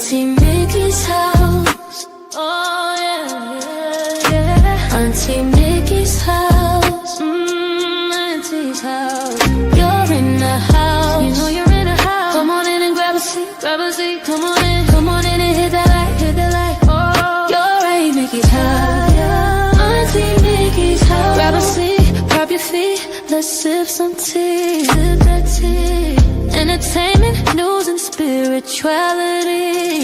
Auntie Mickey's house. Oh yeah, yeah. Auntie Mickey's house. Auntie's house. You're in the house. You know you're in the house. Come on in and grab a seat, grab a seat. Come on in and hit that light, hit that light. Oh, you're Aunt Mickey's house. Auntie Mickey's house. Grab a seat, prop your feet. Let's sip some tea, sip that tea. Entertainment, news, and spirituality.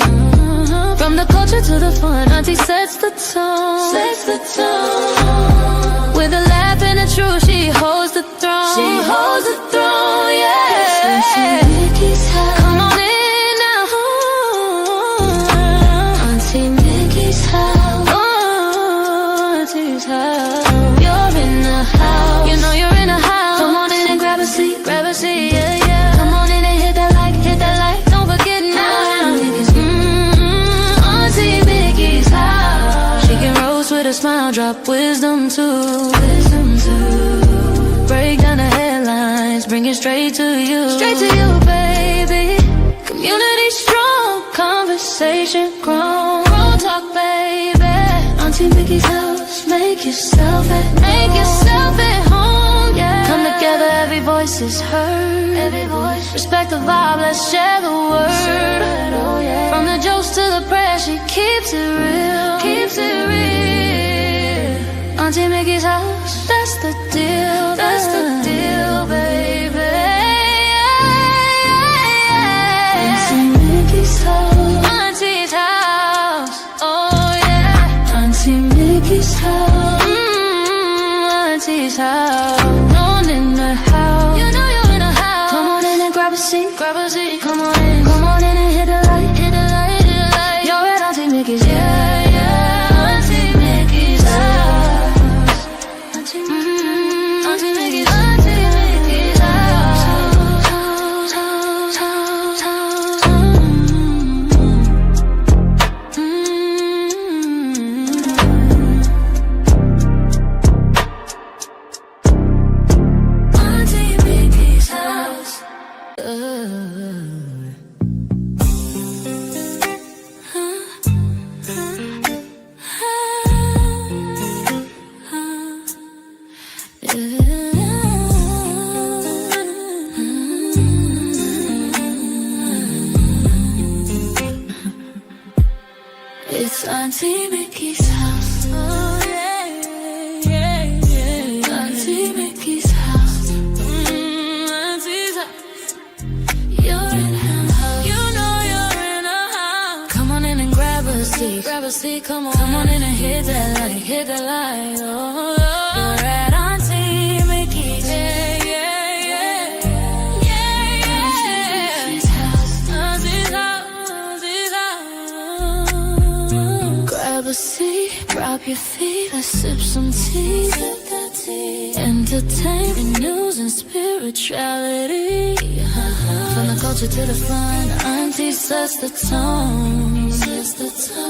From the culture to the fun, Auntie sets the tone. Sets the tone. With a laugh and a truth, she holds the throne. She holds the throne, yeah. Auntie Mickey's house. Come on in now. Auntie Mickey's house. Oh, Auntie's house. You're in the house. You know you're in the house. Come on in and grab a seat, yeah, yeah. Come on in and hit that light. Don't forget now. Auntie Mickey's house. She can roast with a smile, drop wisdom too. Break down the headlines, bring it straight to you. Straight to you, baby. Community strong, conversation grown. Grown talk, baby. Auntie Mickey's house. Make yourself at home, yeah. Come together, every voice is heard. Every voice. Respect the vibe, let's share the word. Oh, yeah. From the jokes to the prayers, she keeps it real. Keeps it real. Auntie Mickey's house, that's the deal. That's the deal, baby. Auntie Mickey's house. Auntie's house. Oh yeah. Auntie Mickey's house. Auntie's house. On in the house. You know you're in the house. Come on in and grab a seat. Grab a seat. Come on in and hit the light. Hit the light, hit the light. You're at Auntie Mickey's. Yeah, yeah. Auntie Mickey's house. Auntie Mickey's. Auntie Mickey's house. Auntie Mickey's house. It's Auntie Mickey's house. Oh yeah, yeah, yeah. Auntie Mickey's house. Auntie's house. You're in her house. You know you're in her house. Come on in and grab a seat. Grab a seat. Come on in and hit that light. Hit that light. Oh, you're at Auntie Mickey's. Yeah, yeah, yeah. Yeah, yeah. Auntie's house. Auntie's house. Auntie's house. Grab a seat, drop your feet, let's sip some tea. Sip that tea. Entertainment, news, and spirituality. From the culture to the fun, Auntie sets the tone.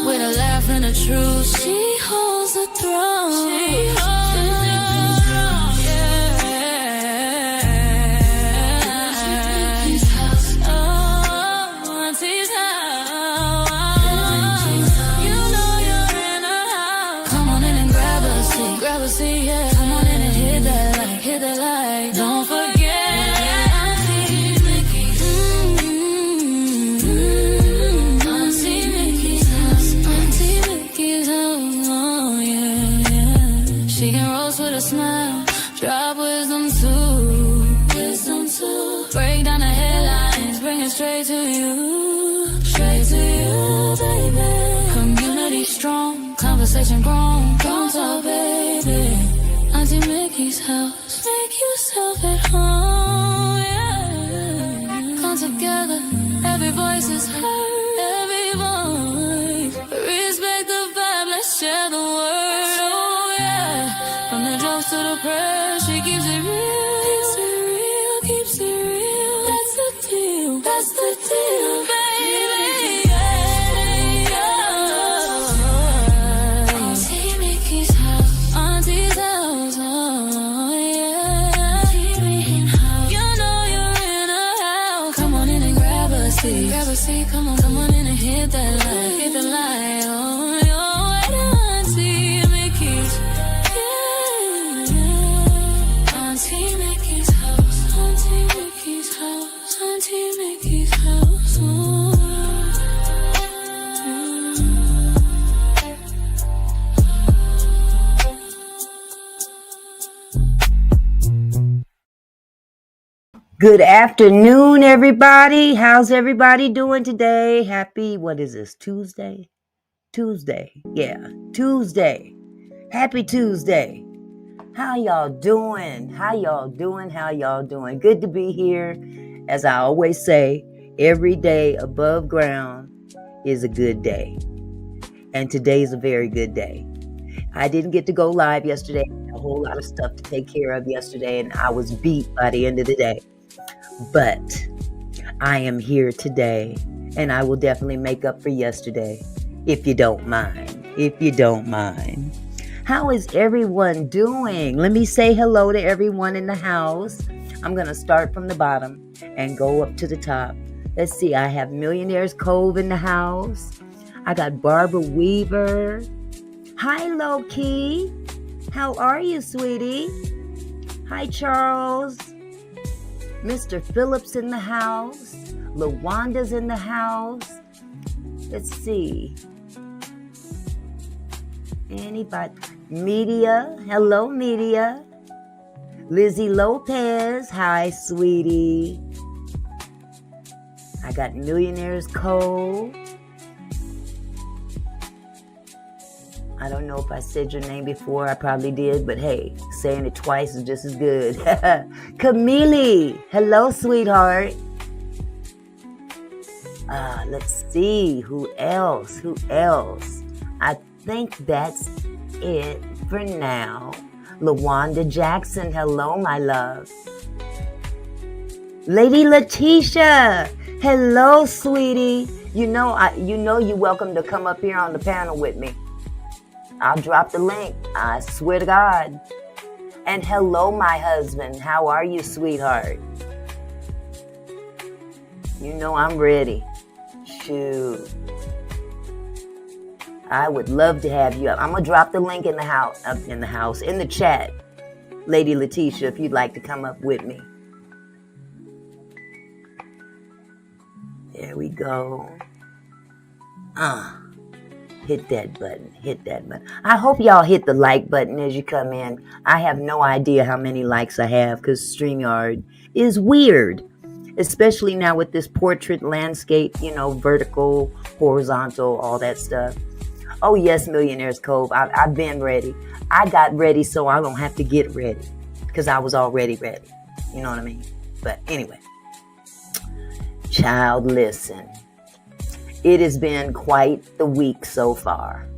With a laugh and a truth, she holds the throne. She holds the throne, yeah. Auntie's house. Oh, Auntie's house. You know you're in a house. Come on in and grab a seat. Grab a seat, yeah. Come on in and hit that light. Hit that light. Don't forget Auntie Mickey's. Auntie Mickey's house. Auntie Mickey's house. Oh yeah, yeah. She can roast with a smile, drop wisdom too. Wisdom too. Break down the headlines, bring it straight to you. Straight to you, baby. Community strong, conversation grown. Don't talk, baby. Auntie Mickey's house. Make yourself at home, yeah. Come together, every voice is heard. Every voice. Respect the vibe, let's share the word. Oh yeah. From the jokes to the prayers, she keeps it real. Keeps it real, keeps it real. That's the deal, that's the deal, baby. Yeah, yeah. Auntie Mickey's house. Auntie's house. Oh yeah. Auntie Mickey's house. You know you're in a house. Come on in and grab a seat. Grab a seat, come on in and hit hit the light. Oh, you're right, Auntie Mickey's. Yeah. Auntie Mickey's house. Auntie Mickey's house. Auntie Mickey's house. Oh. Good afternoon, everybody. How's everybody doing today? Happy, what is this, Tuesday? Yeah, Tuesday. Happy Tuesday. How y'all doing? Good to be here. As I always say, every day above ground is a good day. And today's a very good day. I didn't get to go live yesterday. I had a whole lot of stuff to take care of yesterday, and I was beat by the end of the day. But I am here today, and I will definitely make up for yesterday, if you don't mind. How is everyone doing? Let me say hello to everyone in the house. I'm going to start from the bottom and go up to the top. Let's see, I have Millionaires Cove in the house. I got Barbara Weaver. Hi, Loki. How are you, sweetie? Hi, Charles. Mr. Phillips in the house. LaWanda's in the house. Let's see. Anybody? Media. Hello, Media. Lizzie Lopez. Hi, sweetie. I got Millionaires Cove. I don't know if I said your name before. I probably did, but hey, saying it twice is just as good. Camille, hello, sweetheart. Let's see, who else? I think that's it for now. LaWanda Jackson, hello, my love. Lady Letitia, hello, sweetie. You know you're welcome to come up here on the panel with me. I'll drop the link. I swear to God. And hello, my husband. How are you, sweetheart? You know I'm ready. Shoot. I would love to have you up. I'm going to drop the link in the chat. Lady Letitia, if you'd like to come up with me. There we go. Hit that button. I hope y'all hit the like button as you come in. I have no idea how many likes I have because StreamYard is weird. Especially now with this portrait landscape, vertical, horizontal, all that stuff. Oh yes, Millionaires Cove. I've been ready. I got ready so I don't have to get ready because I was already ready. You know what I mean? But anyway. Child, listen. It has been quite the week so far.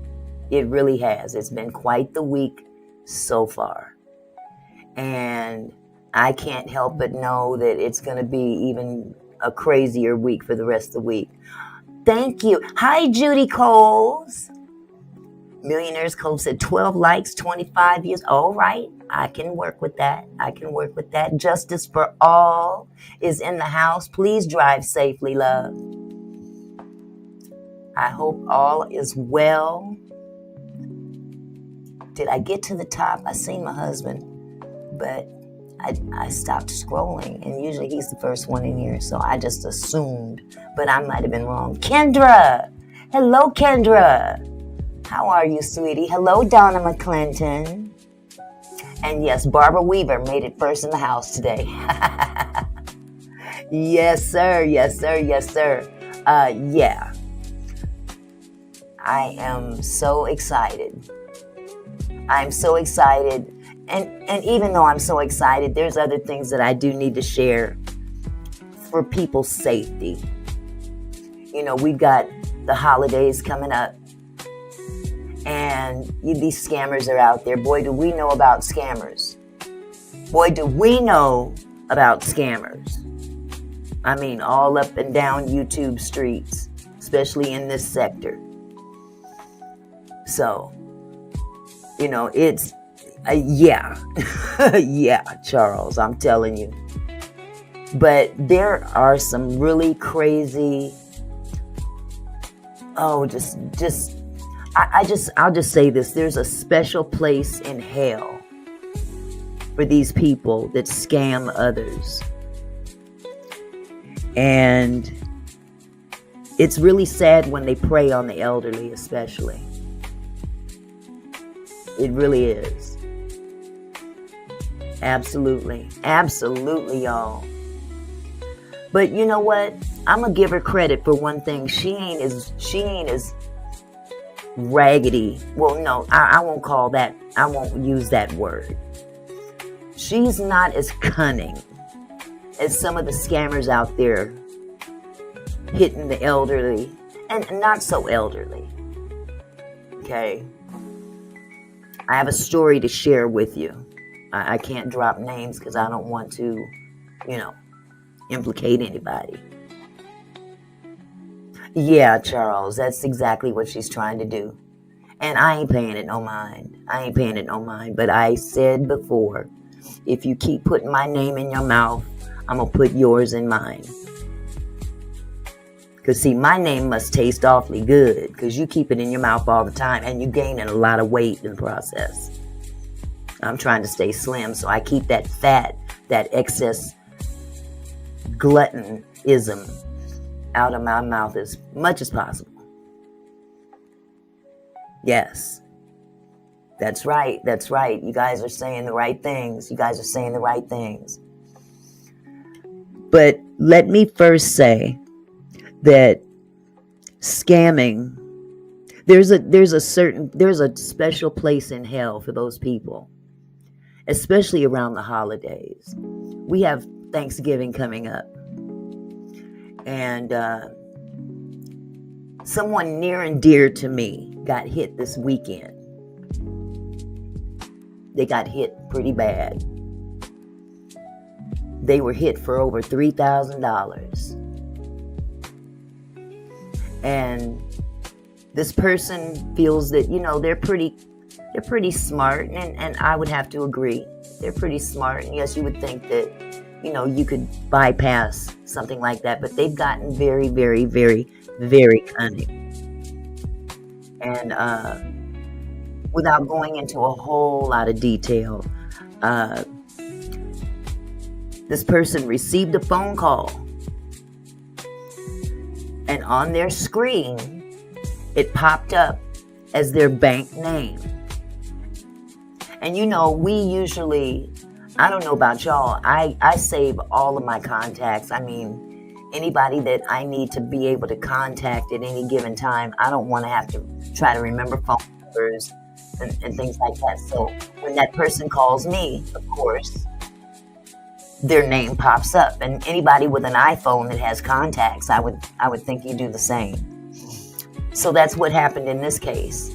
It really has. It's been quite the week so far. And I can't help but know that it's going to be even a crazier week for the rest of the week. Thank you. Hi, Judy Coles. Millionaires Cove said 12 likes, 25 years. All right. I can work with that. Justice for all is in the house. Please drive safely, love. I hope all is well. Did I get to the top? I seen my husband, but I stopped scrolling, and usually he's the first one in here, so I just assumed, but I might have been wrong. Kendra! Hello, Kendra! How are you, sweetie? Hello, Donna McClinton. And yes, Barbara Weaver made it first in the house today. Yes, sir. Yeah. I am so excited. I'm so excited. And even though I'm so excited, there's other things that I do need to share for people's safety. We've got the holidays coming up. And these scammers are out there. Boy, do we know about scammers. I mean, all up and down YouTube streets, especially in this sector. So, it's, yeah, Charles, I'm telling you. But there are some really crazy Oh, I'll just say this. There's a special place in hell for these people that scam others. And it's really sad when they prey on the elderly, especially. It really is. Absolutely. Absolutely, y'all. But you know what? I'm going to give her credit for one thing. She ain't as raggedy. Well, no, I won't call that. I won't use that word. She's not as cunning as some of the scammers out there hitting the elderly and not so elderly. Okay. I have a story to share with you. I can't drop names because I don't want to, implicate anybody. Yeah, Charles, that's exactly what she's trying to do. And I ain't paying it no mind. But I said before, if you keep putting my name in your mouth, I'm going to put yours in mine. Because, see, my name must taste awfully good because you keep it in your mouth all the time and you gaining a lot of weight in the process. I'm trying to stay slim, so I keep that fat, that excess gluttonism out of my mouth as much as possible. Yes. That's right. You guys are saying the right things. But let me first say that scamming, there's a special place in hell for those people, especially around the holidays. We have Thanksgiving coming up, and someone near and dear to me got hit this weekend. They got hit pretty bad. They were hit for over $3,000. And this person feels that, they're pretty smart, and I would have to agree. They're pretty smart, and yes, you would think that, you could bypass something like that, but they've gotten very, very, very, very cunning. And without going into a whole lot of detail, this person received a phone call, and on their screen, it popped up as their bank name. And we usually, I don't know about y'all, I save all of my contacts. I mean, anybody that I need to be able to contact at any given time, I don't want to have to try to remember phone numbers and things like that. So when that person calls me, of course, their name pops up. And anybody with an iPhone that has contacts, I would think you do the same. So that's what happened in this case.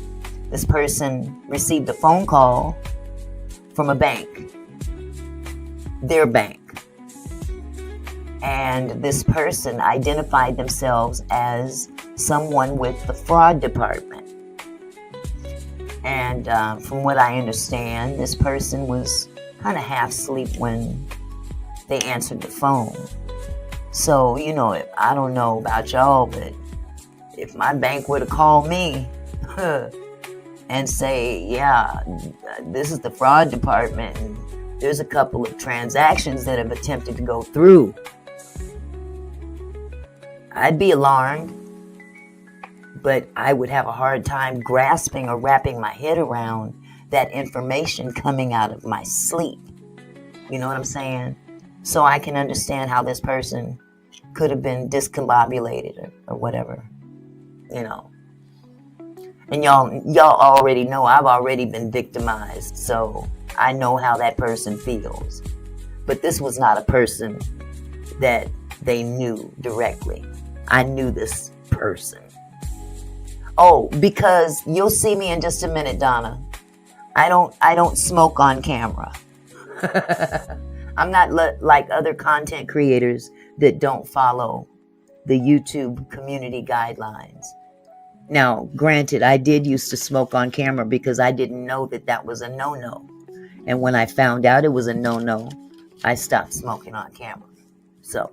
This person received a phone call from a bank, their bank. And this person identified themselves as someone with the fraud department. And from what I understand, this person was kind of half asleep when they answered the phone. So, I don't know about y'all, but if my bank were to call me and say, yeah, this is the fraud department, and there's a couple of transactions that have attempted to go through, I'd be alarmed, but I would have a hard time grasping or wrapping my head around that information coming out of my sleep. You know what I'm saying? So I can understand how this person could have been discombobulated or whatever, And y'all already know I've already been victimized, so I know how that person feels. But this was not a person that they knew directly. I knew this person. Oh, because you'll see me in just a minute, Donna. I don't smoke on camera. I'm not like other content creators that don't follow the YouTube community guidelines. Now, granted, I did used to smoke on camera because I didn't know that was a no-no. And when I found out it was a no-no, I stopped smoking on camera. So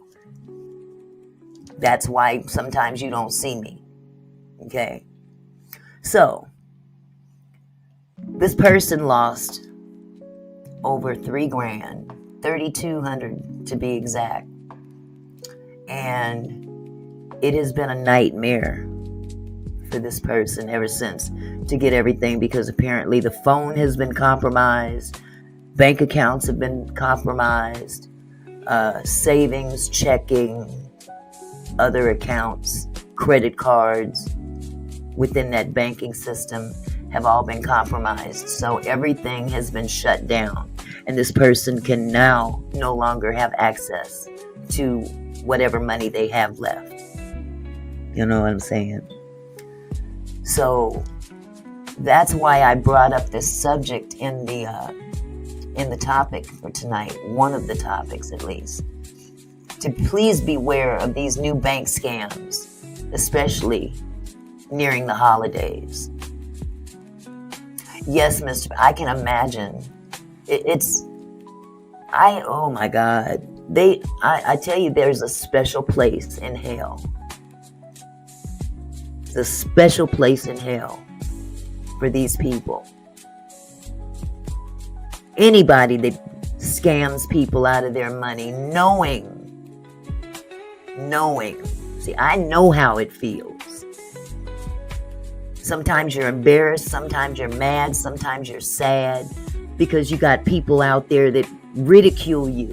that's why sometimes you don't see me. Okay. So, this person lost over $3,000, 3,200 to be exact. And it has been a nightmare for this person ever since to get everything, because apparently the phone has been compromised, bank accounts have been compromised, savings, checking, other accounts, credit cards within that banking system have all been compromised. So everything has been shut down, and this person can now no longer have access to whatever money they have left. You know what I'm saying? So that's why I brought up this subject in the topic for tonight, one of the topics at least, to please beware of these new bank scams, especially nearing the holidays. Yes, I can imagine. Oh my God. I tell you, there's a special place in hell. There's a special place in hell for these people. Anybody that scams people out of their money, knowing. See, I know how it feels. Sometimes you're embarrassed, sometimes you're mad, sometimes you're sad, because you got people out there that ridicule you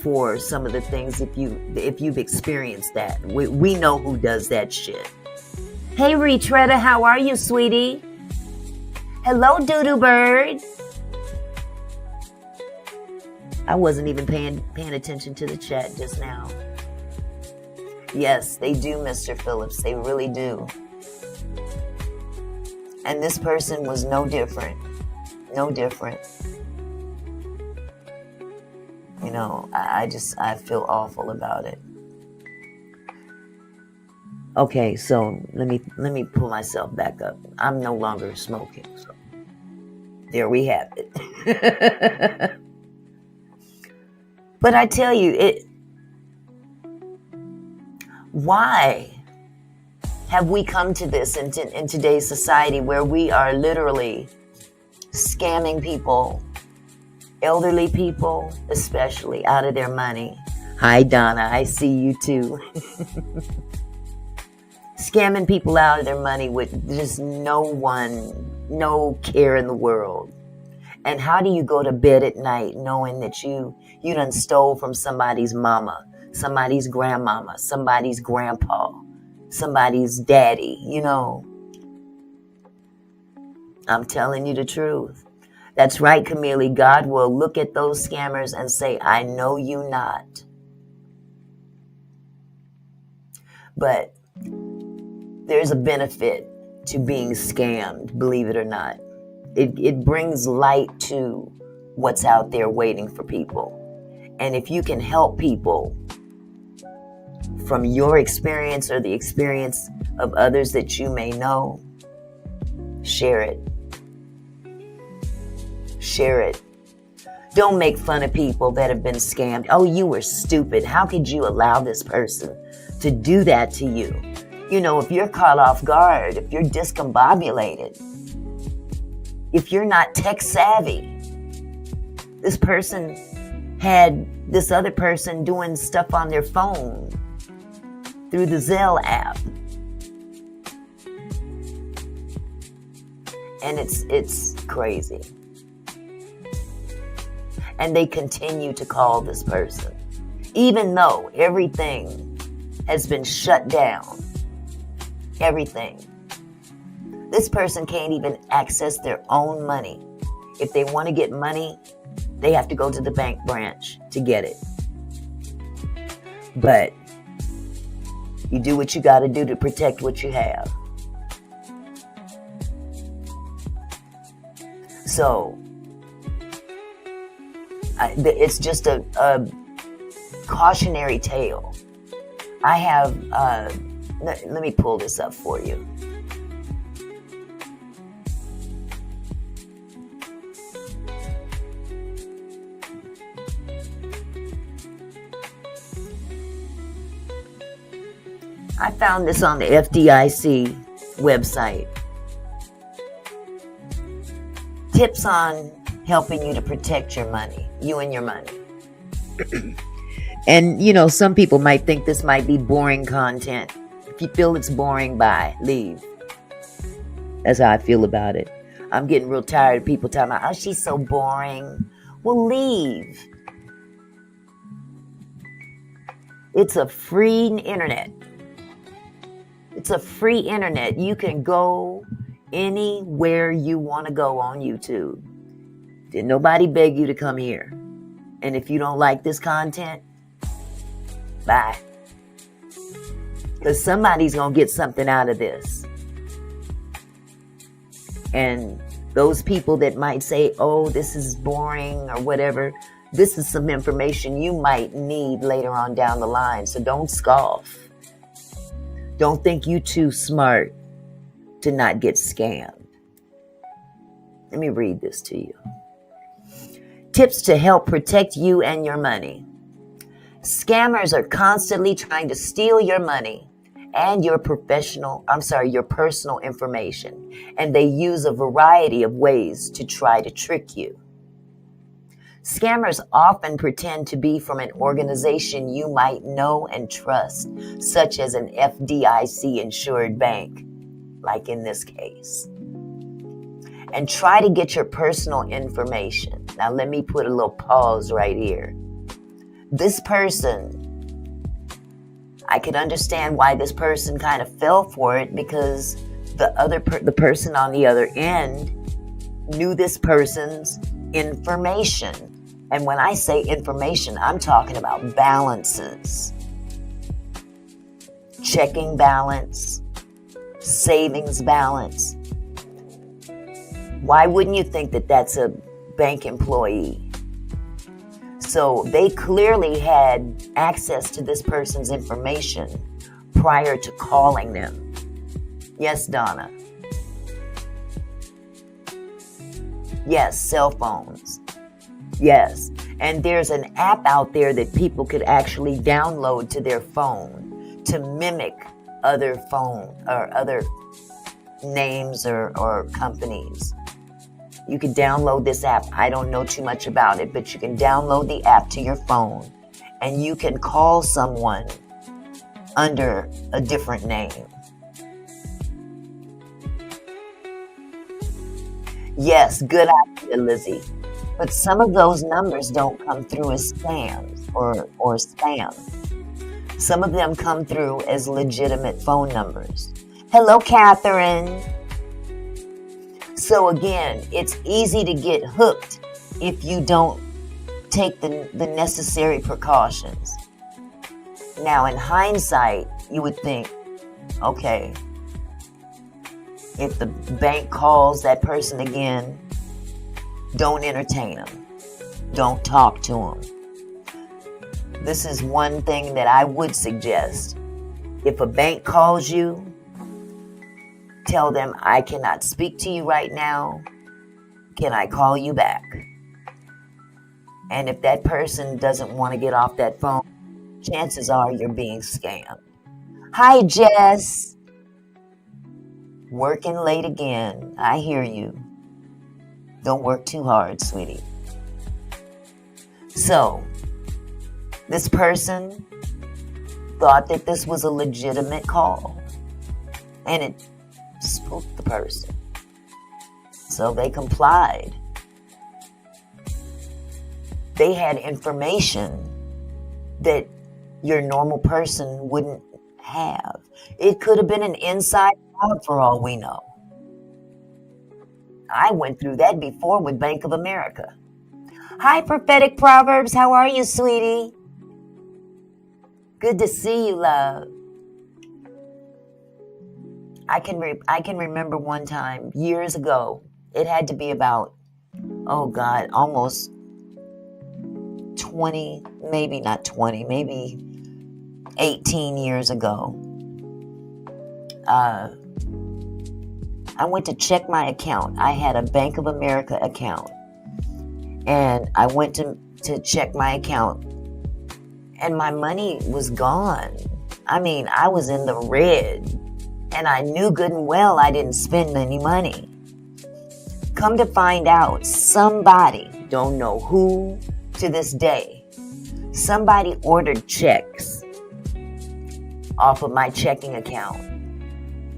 for some of the things if you've experienced that. We know who does that shit. Hey, Retreader, how are you, sweetie? Hello, Doodoo Bird. I wasn't even paying attention to the chat just now. Yes, they do, Mr. Phillips. They really do. And this person was no different. No different. You know, I feel awful about it. Okay, so let me pull myself back up. I'm no longer smoking, so there we have it. But I tell you, why have we come to this in today's society where we are literally scamming people, elderly people especially, out of their money? Hi, Donna, I see you too. Scamming people out of their money with just no care in the world. And how do you go to bed at night knowing that you done stole from somebody's mama, somebody's grandmama, somebody's grandpa, somebody's daddy, you know? I'm telling you the truth. That's right, Camille. God will look at those scammers and say, I know you not. But there's a benefit to being scammed, believe it or not. It brings light to what's out there waiting for people. And if you can help people from your experience or the experience of others that you may know, share it. Share it. Don't make fun of people that have been scammed. Oh, you were stupid. How could you allow this person to do that to you? You know, if you're caught off guard, if you're discombobulated, if you're not tech savvy, this person had this other person doing stuff on their phone through the Zelle app. And it's crazy. And they continue to call this person, even though everything has been shut down. Everything. This person can't even access their own money. If they want to get money, they have to go to the bank branch to get it. But you do what you got to do to protect what you have. So, it's just a cautionary tale. I have, let me pull this up for you. I found this on the FDIC website. Tips on helping you to protect your money, you and your money. And, some people might think this might be boring content. If you feel it's boring, bye, leave. That's how I feel about it. I'm getting real tired of people talking about, oh, she's so boring. Well, leave. It's a free internet. It's a free internet. You can go anywhere you want to go on YouTube. Did nobody beg you to come here? And if you don't like this content, bye. Because somebody's going to get something out of this. And those people that might say, oh, this is boring or whatever, this is some information you might need later on down the line. So don't scoff. Don't think you too smart to not get scammed. Let me read this to you. Tips to help protect you and your money. Scammers are constantly trying to steal your money and your personal information, and they use a variety of ways to try to trick you. Scammers often pretend to be from an organization you might know and trust, such as an FDIC insured bank, like in this case, and try to get your personal information. Now, let me put a little pause right here. This person, I could understand why this person kind of fell for it, because the person on the other end knew this person's information. And when I say information, I'm talking about balances, checking balance, savings balance. Why wouldn't you think that that's a bank employee? So they clearly had access to this person's information prior to calling them. Yes, Donna. Yes, cell phones. Yes. And there's an app out there that people could actually download to their phone to mimic other phone or other names or companies. You can download this app. I don't know too much about it, but you can download the app to your phone and you can call someone under a different name. Yes, good idea, Lizzie. But some of those numbers don't come through as scams or spam. Some of them come through as legitimate phone numbers. Hello, Catherine. So again, it's easy to get hooked if you don't take the necessary precautions. Now, in hindsight, you would think, okay, if the bank calls that person again, don't entertain them. Don't talk to them. This is one thing that I would suggest. If a bank calls you, tell them, I cannot speak to you right now. Can I call you back? And if that person doesn't want to get off that phone, chances are you're being scammed. Hi, Jess. Working late again. I hear you. Don't work too hard, sweetie. So, this person thought that this was a legitimate call. And it spooked the person. So they complied. They had information that your normal person wouldn't have. It could have been an inside job for all we know. I went through that before with Bank of America. Hi, Prophetic Proverbs. How are you, sweetie? Good to see you, love. I can remember one time, years ago, it had to be about, almost 20, maybe not 20, maybe 18 years ago. I went to check my account. I had a Bank of America account. And I went to check my account. And my money was gone. I was in the red, and I knew good and well I didn't spend any money. Come to find out, somebody, don't know who to this day, somebody ordered checks off of my checking account.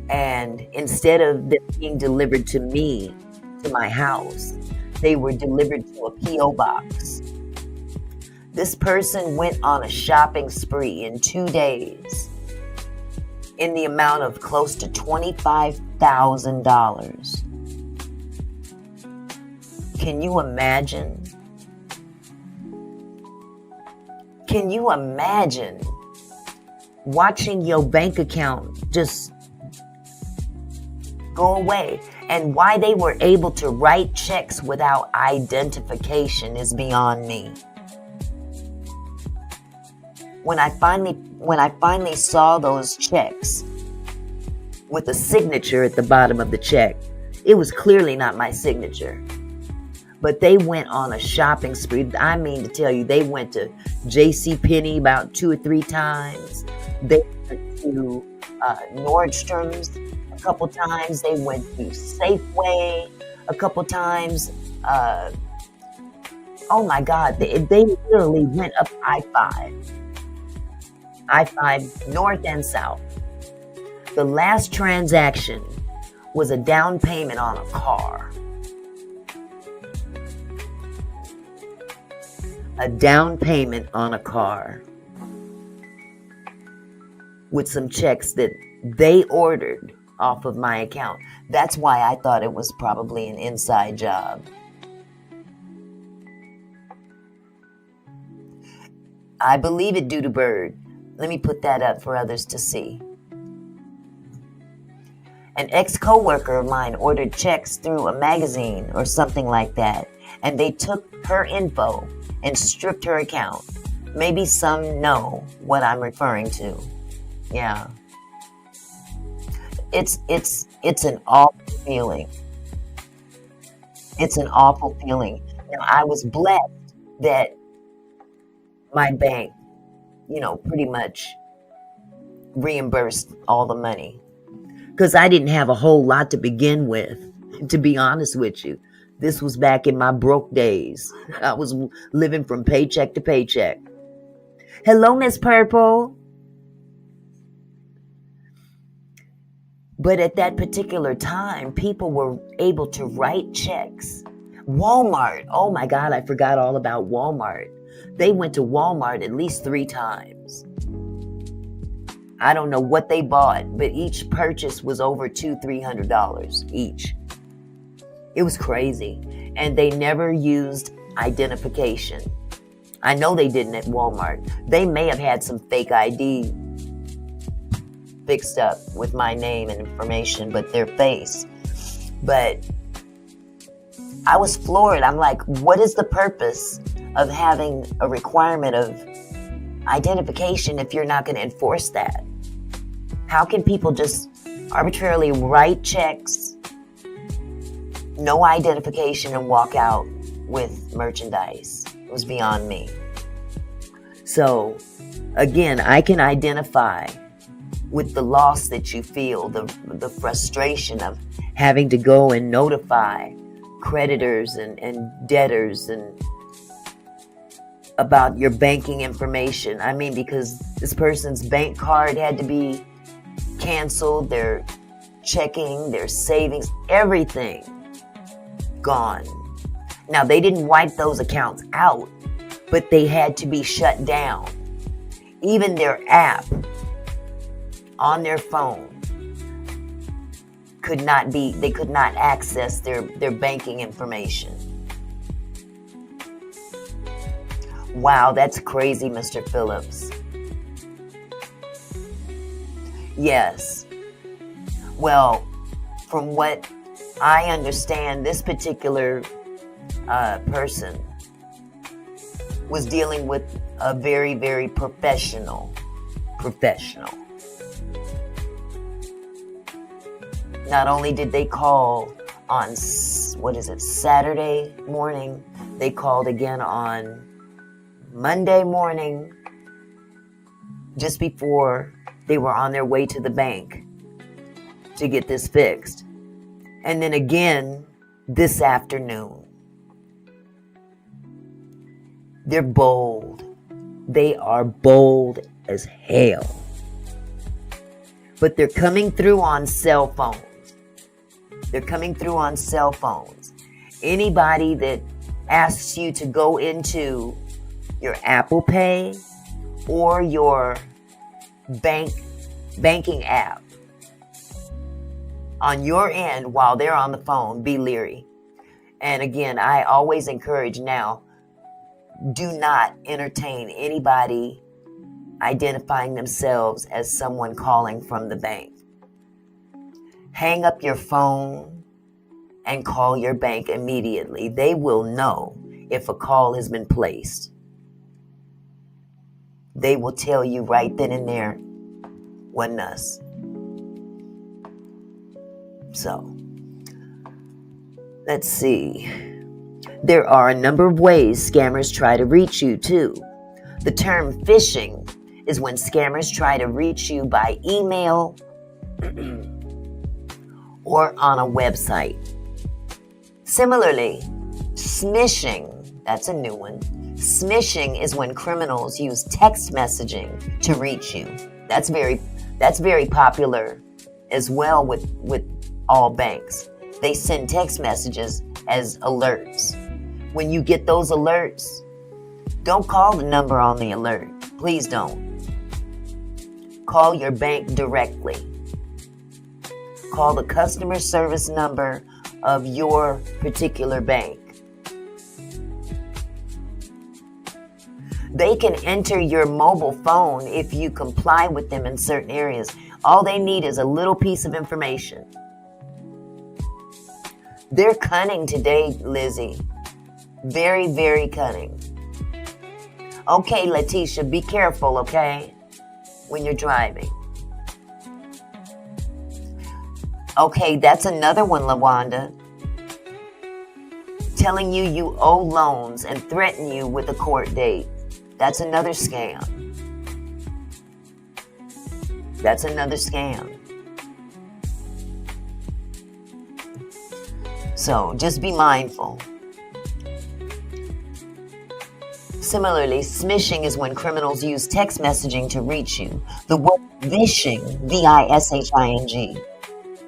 And instead of them being delivered to me, to my house, they were delivered to a P.O. box. This person went on a shopping spree in 2 days in the amount of close to $25,000. Can you imagine? Can you imagine watching your bank account just go away? And why they were able to write checks without identification is beyond me. When I finally saw those checks with a signature at the bottom of the check, it was clearly not my signature. But they went on a shopping spree. I mean to tell you, they went to JCPenney about 2 or 3 times. They went to Nordstrom's a couple times. They went to Safeway a couple times. Oh my God, they literally went up I-5 north and south. The last transaction was a down payment on a car. A down payment on a car with some checks that they ordered off of my account. That's why I thought it was probably an inside job. I believe it due to Bird. Let me put that up for others to see. An ex-coworker of mine ordered checks through a magazine or something like that, and they took her info and stripped her account. Maybe some know what I'm referring to. Yeah. It's an awful feeling. It's an awful feeling. Now, I was blessed that my bank, pretty much reimbursed all the money. Because I didn't have a whole lot to begin with, to be honest with you. This was back in my broke days. I was living from paycheck to paycheck. Hello, Miss Purple. But at that particular time, people were able to write checks. Walmart. Oh my God, I forgot all about Walmart. They went to Walmart at least 3 times. I don't know what they bought, but each purchase was over $200-$300 each. It was crazy. And they never used identification. I know they didn't at Walmart. They may have had some fake ID fixed up with my name and information, but their face. But I was floored. I'm like, what is the purpose of having a requirement of identification if you're not going to enforce that? How can people just arbitrarily write checks, no identification, and walk out with merchandise? It was beyond me. So, again, I can identify with the loss that you feel, the frustration of having to go and notify creditors and debtors and about your banking information. I mean, because this person's bank card had to be canceled, their checking, their savings, everything gone. Now, they didn't wipe those accounts out, but they had to be shut down. Even their app on their phone they could not access their banking information. Wow, that's crazy, Mr. Phillips. Yes. Well, from what I understand, this particular person was dealing with a very, very professional. Not only did they call on, Saturday morning, they called again on Monday morning, just before They were on their way to the bank to get this fixed. And then again this afternoon. They're bold. They are bold as hell. But they're coming through on cell phones. They're coming through on cell phones. Anybody that asks you to go into your Apple Pay or your banking app on your end while they're on the phone, be leery. And again, I always encourage now, do not entertain anybody identifying themselves as someone calling from the bank. Hang up your phone and call your bank immediately. They will know if a call has been placed. They will tell you right then and there, wasn't us. So, let's see. There are a number of ways scammers try to reach you too. The term phishing is when scammers try to reach you by email or on a website. Similarly, smishing, that's a new one. Smishing is when criminals use text messaging to reach you. That's very popular as well with all banks. They send text messages as alerts. When you get those alerts, don't call the number on the alert. Please don't. Call your bank directly. Call the customer service number of your particular bank. They can enter your mobile phone if you comply with them in certain areas. All they need is a little piece of information. They're cunning today, Lizzie. Very, very cunning. Okay, Letitia, be careful, okay? When you're driving. Okay, that's another one, LaWanda. Telling you owe loans and threaten you with a court date. That's another scam. That's another scam. So just be mindful. Similarly, smishing is when criminals use text messaging to reach you. The word vishing, V-I-S-H-I-N-G,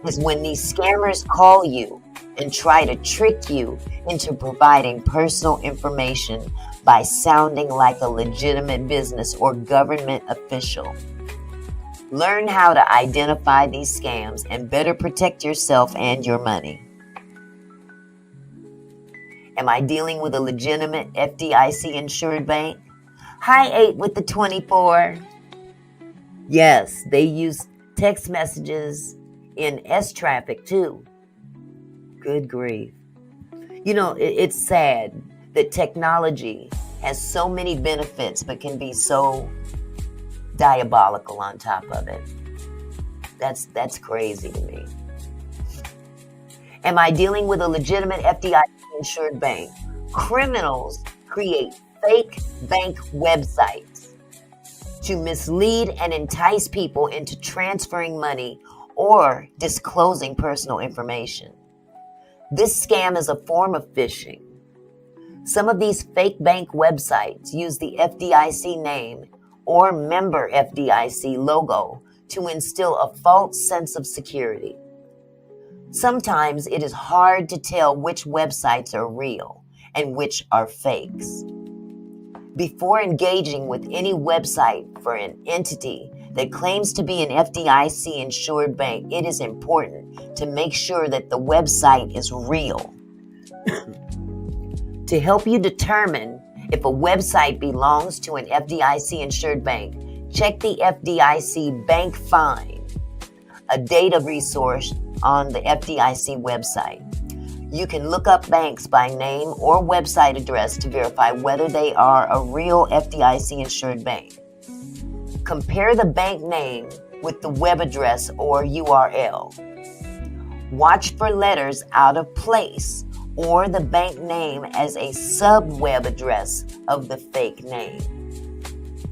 is when these scammers call you and try to trick you into providing personal information by sounding like a legitimate business or government official. Learn how to identify these scams and better protect yourself and your money. Am I dealing with a legitimate FDIC insured bank? Hi, 8 with the 24. Yes, they use text messages in S-traffic too. Good grief. You know, it's sad that technology has so many benefits but can be so diabolical on top of it. That's crazy to me. Am I dealing with a legitimate FDIC insured bank? Criminals create fake bank websites to mislead and entice people into transferring money or disclosing personal information. This scam is a form of phishing. Some of these fake bank websites use the FDIC name or member FDIC logo to instill a false sense of security. Sometimes it is hard to tell which websites are real and which are fakes. Before engaging with any website for an entity that claims to be an FDIC insured bank, it is important to make sure that the website is real. To help you determine if a website belongs to an FDIC insured bank, check the FDIC Bank Find, a data resource on the FDIC website. You can look up banks by name or website address to verify whether they are a real FDIC insured bank. Compare the bank name with the web address or URL. Watch for letters out of place or the bank name as a sub-web address of the fake name.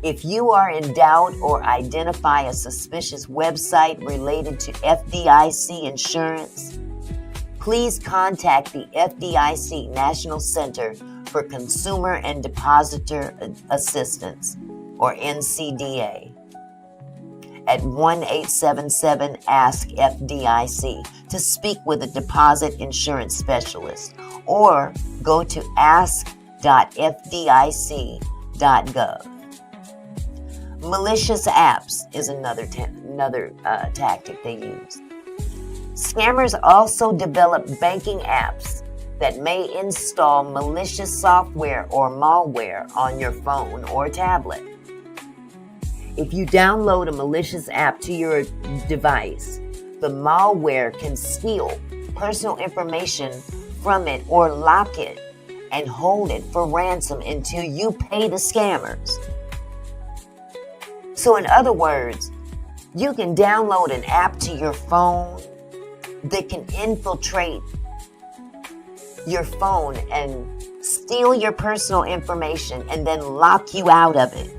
If you are in doubt or identify a suspicious website related to FDIC insurance, please contact the FDIC National Center for Consumer and Depositor Assistance, or NCDA, at 1-877-ASK-FDIC to speak with a deposit insurance specialist, or go to ask.fdic.gov. Malicious apps is another tactic they use. Scammers also develop banking apps that may install malicious software or malware on your phone or tablet. If you download a malicious app to your device, the malware can steal personal information from it or lock it and hold it for ransom until you pay the scammers. So in other words, you can download an app to your phone that can infiltrate your phone and steal your personal information and then lock you out of it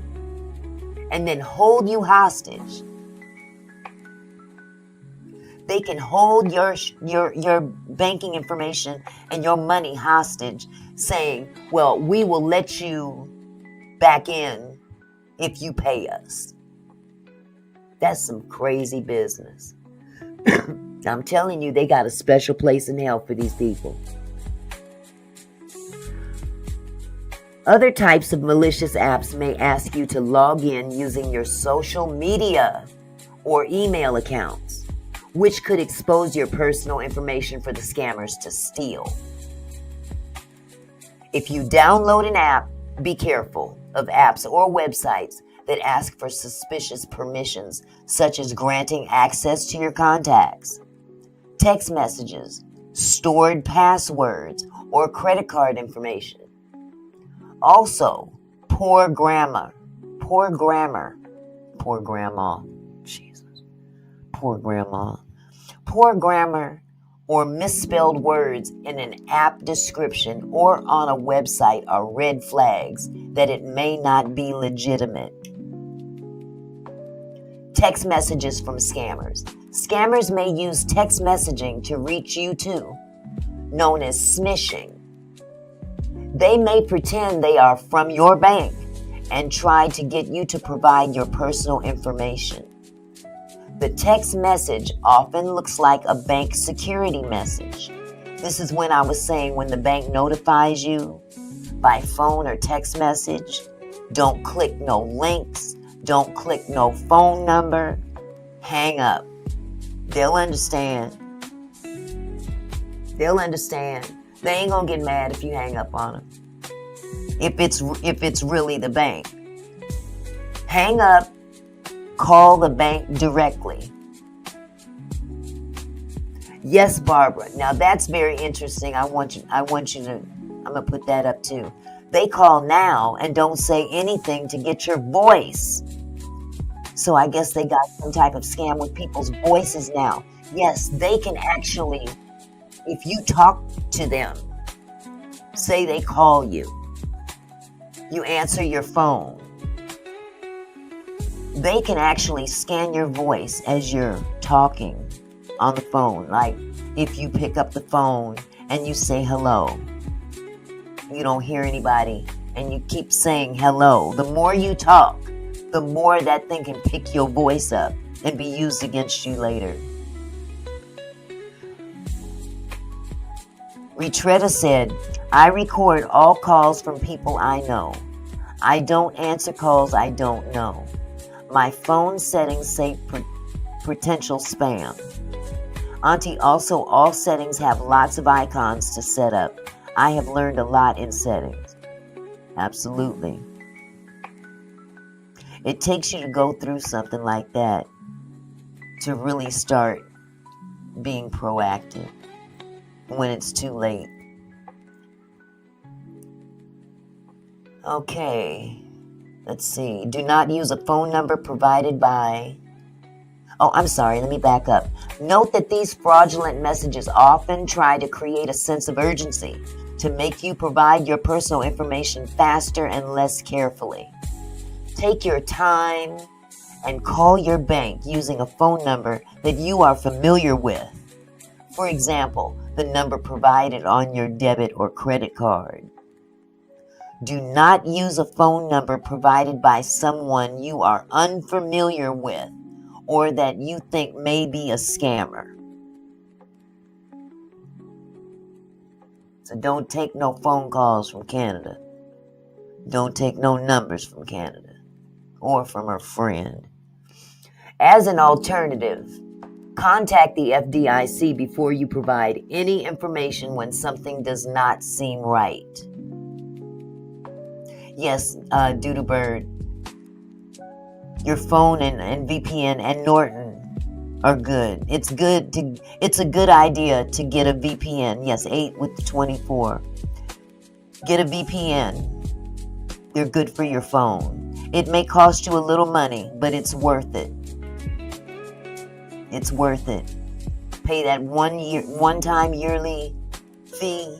and then hold you hostage. They can hold your banking information and your money hostage, saying, well, we will let you back in if you pay us. That's some crazy business. I'm telling you, they got a special place in hell for these people. Other types of malicious apps may ask you to log in using your social media or email accounts, which could expose your personal information for the scammers to steal. If you download an app, be careful of apps or websites that ask for suspicious permissions, such as granting access to your contacts, text messages, stored passwords, or credit card information. Also, poor grandma, or misspelled words in an app description or on a website are red flags that it may not be legitimate. Text messages from scammers. Scammers may use text messaging to reach you too, known as smishing. They may pretend they are from your bank and try to get you to provide your personal information. The text message often looks like a bank security message. This is when I was saying when the bank notifies you by phone or text message, don't click no links, don't click no phone number, hang up. They'll understand. They ain't gonna get mad if you hang up on them. If it's really the bank. Hang up, call the bank directly. Yes, Barbara. Now that's very interesting. I'm gonna put that up too. They call now and don't say anything to get your voice. So I guess they got some type of scam with people's voices now. Yes, they can actually, if you talk to them, say they call you, you answer your phone, they can actually scan your voice as you're talking on the phone. Like if you pick up the phone and you say hello, you don't hear anybody and you keep saying hello. The more you talk, the more that thing can pick your voice up and be used against you later. Retretta said, I record all calls from people I know. I don't answer calls I don't know. My phone settings say potential spam. Auntie, also all settings have lots of icons to set up. I have learned a lot in settings. Absolutely. It takes you to go through something like that to really start being proactive when it's too late. Okay, let's see. Do not use a phone number provided by... Oh, I'm sorry, let me back up. Note that these fraudulent messages often try to create a sense of urgency to make you provide your personal information faster and less carefully. Take your time and call your bank using a phone number that you are familiar with. For example, the number provided on your debit or credit card. Do not use a phone number provided by someone you are unfamiliar with or that you think may be a scammer. So don't take no phone calls from Canada. Don't take no numbers from Canada or from a friend. As an alternative, contact the FDIC before you provide any information when something does not seem right. Yes, Doodoo Bird, your phone and VPN and Norton are good. It's a good idea to get a VPN. Yes, 8 with the 24. Get a VPN. They're good for your phone. It may cost you a little money, but it's worth it. It's worth it. Pay that one-time yearly fee.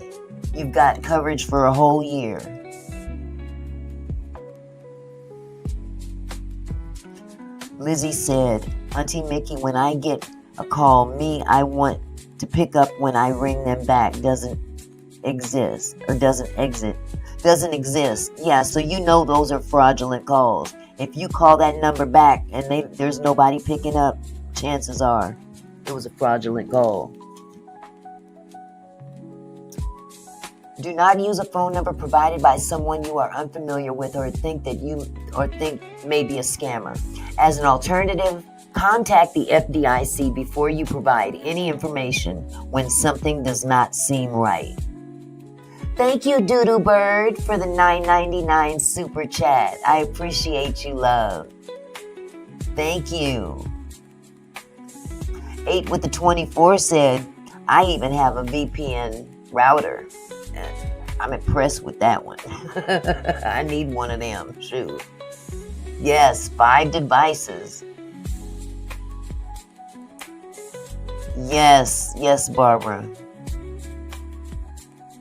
You've got coverage for a whole year. Lizzie said, Auntie Mickey, when I get a call, I want to pick up when I ring them back doesn't exist. Doesn't exist. Yeah, so you know those are fraudulent calls. If you call that number back and there's nobody picking up, chances are it was a fraudulent call. Do not use a phone number provided by someone you are unfamiliar with or think may be a scammer. As an alternative, contact the FDIC before you provide any information when something does not seem right. Thank you, Doodoo Bird, for the $9.99 super chat. I appreciate you, love. Thank you. 8 with the 24 said, I even have a VPN router. I'm impressed with that one. I need one of them. Shoot. Yes, 5 devices. Yes, Barbara.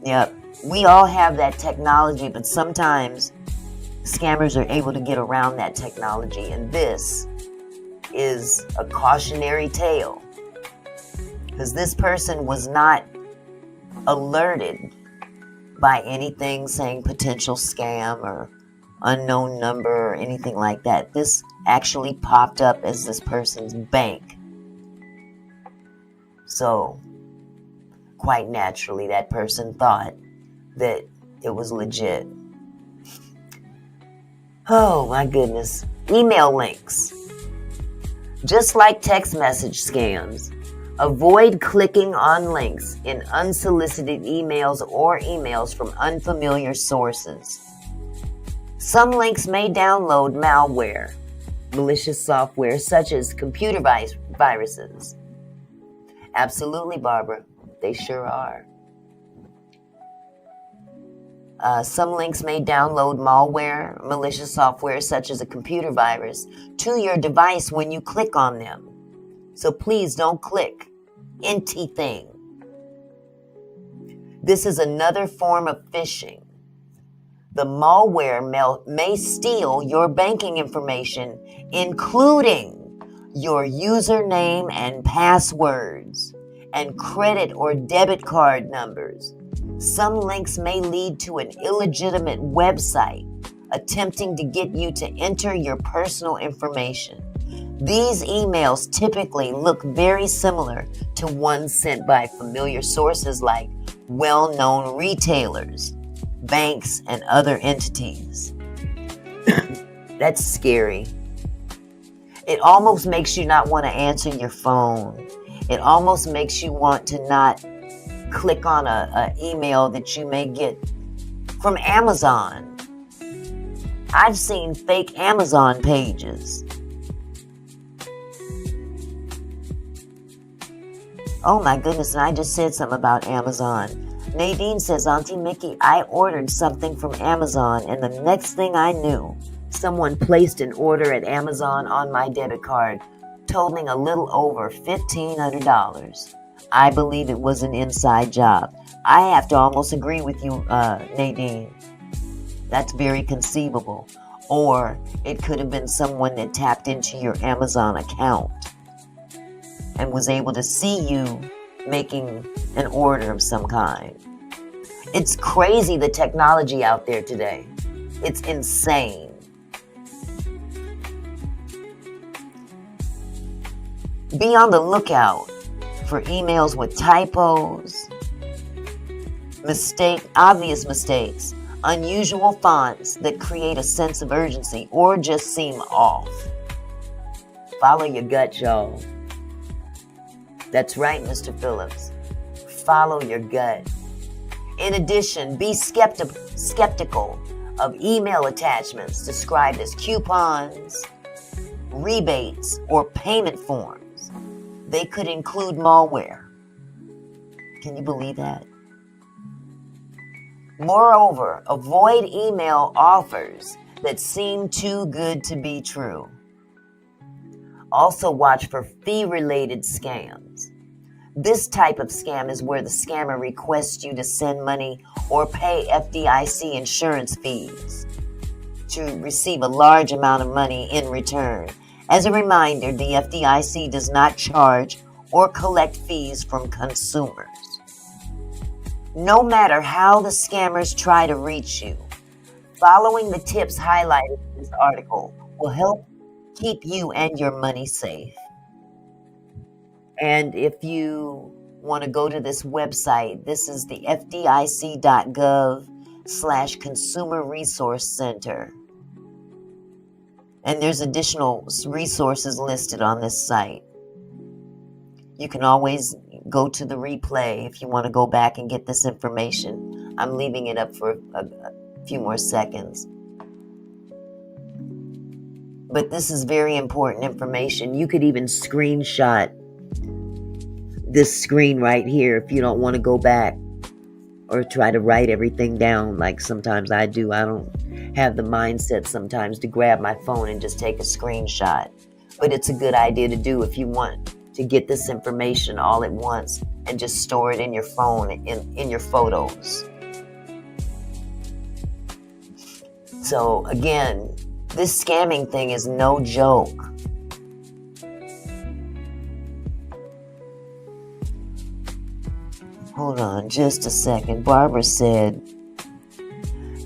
Yep. We all have that technology, but sometimes scammers are able to get around that technology. And this is a cautionary tale. Because this person was not alerted by anything saying potential scam or unknown number or anything like that. This actually popped up as this person's bank. So, quite naturally, that person thought that it was legit. Oh my goodness. Email links. Just like text message scams, avoid clicking on links in unsolicited emails or emails from unfamiliar sources. Some links may download malware, malicious software such as computer viruses. Absolutely, Barbara. They sure are. Some links may download malware, malicious software such as a computer virus to your device when you click on them. So please don't click anything. This is another form of phishing. The malware may steal your banking information, including your username and passwords, and credit or debit card numbers. Some links may lead to an illegitimate website attempting to get you to enter your personal information. These emails typically look very similar to ones sent by familiar sources like well-known retailers, banks, and other entities. That's scary. It almost makes you not want to answer your phone. It almost makes you want to not click on an email that you may get from Amazon. I've seen fake Amazon pages. Oh my goodness, and I just said something about Amazon. Nadine says, Auntie Mickey, I ordered something from Amazon, and the next thing I knew, someone placed an order at Amazon on my debit card, totaling a little over $1,500. I believe it was an inside job. I have to almost agree with you, Nadine. That's very conceivable. Or it could have been someone that tapped into your Amazon account and was able to see you making an order of some kind. It's crazy, the technology out there today. It's insane. Be on the lookout for emails with typos, obvious mistakes, unusual fonts that create a sense of urgency or just seem off. Follow your gut, y'all. That's right, Mr. Phillips. Follow your gut. In addition, be skeptical of email attachments described as coupons, rebates, or payment forms. They could include malware. Can you believe that? Moreover, avoid email offers that seem too good to be true. Also watch for fee-related scams. This type of scam is where the scammer requests you to send money or pay FDIC insurance fees to receive a large amount of money in return. As a reminder, the FDIC does not charge or collect fees from consumers. No matter how the scammers try to reach you, following the tips highlighted in this article will help keep you and your money safe. And if you want to go to this website, this is the fdic.gov/Consumer Resource Center. And there's additional resources listed on this site. You can always go to the replay if you want to go back and get this information. I'm leaving it up for a few more seconds. But this is very important information. You could even screenshot this screen right here if you don't want to go back or try to write everything down like sometimes I do. I don't have the mindset sometimes to grab my phone and just take a screenshot. But it's a good idea to do if you want to get this information all at once and just store it in your phone, in your photos. So again, this scamming thing is no joke. Hold on just a second. Barbara said,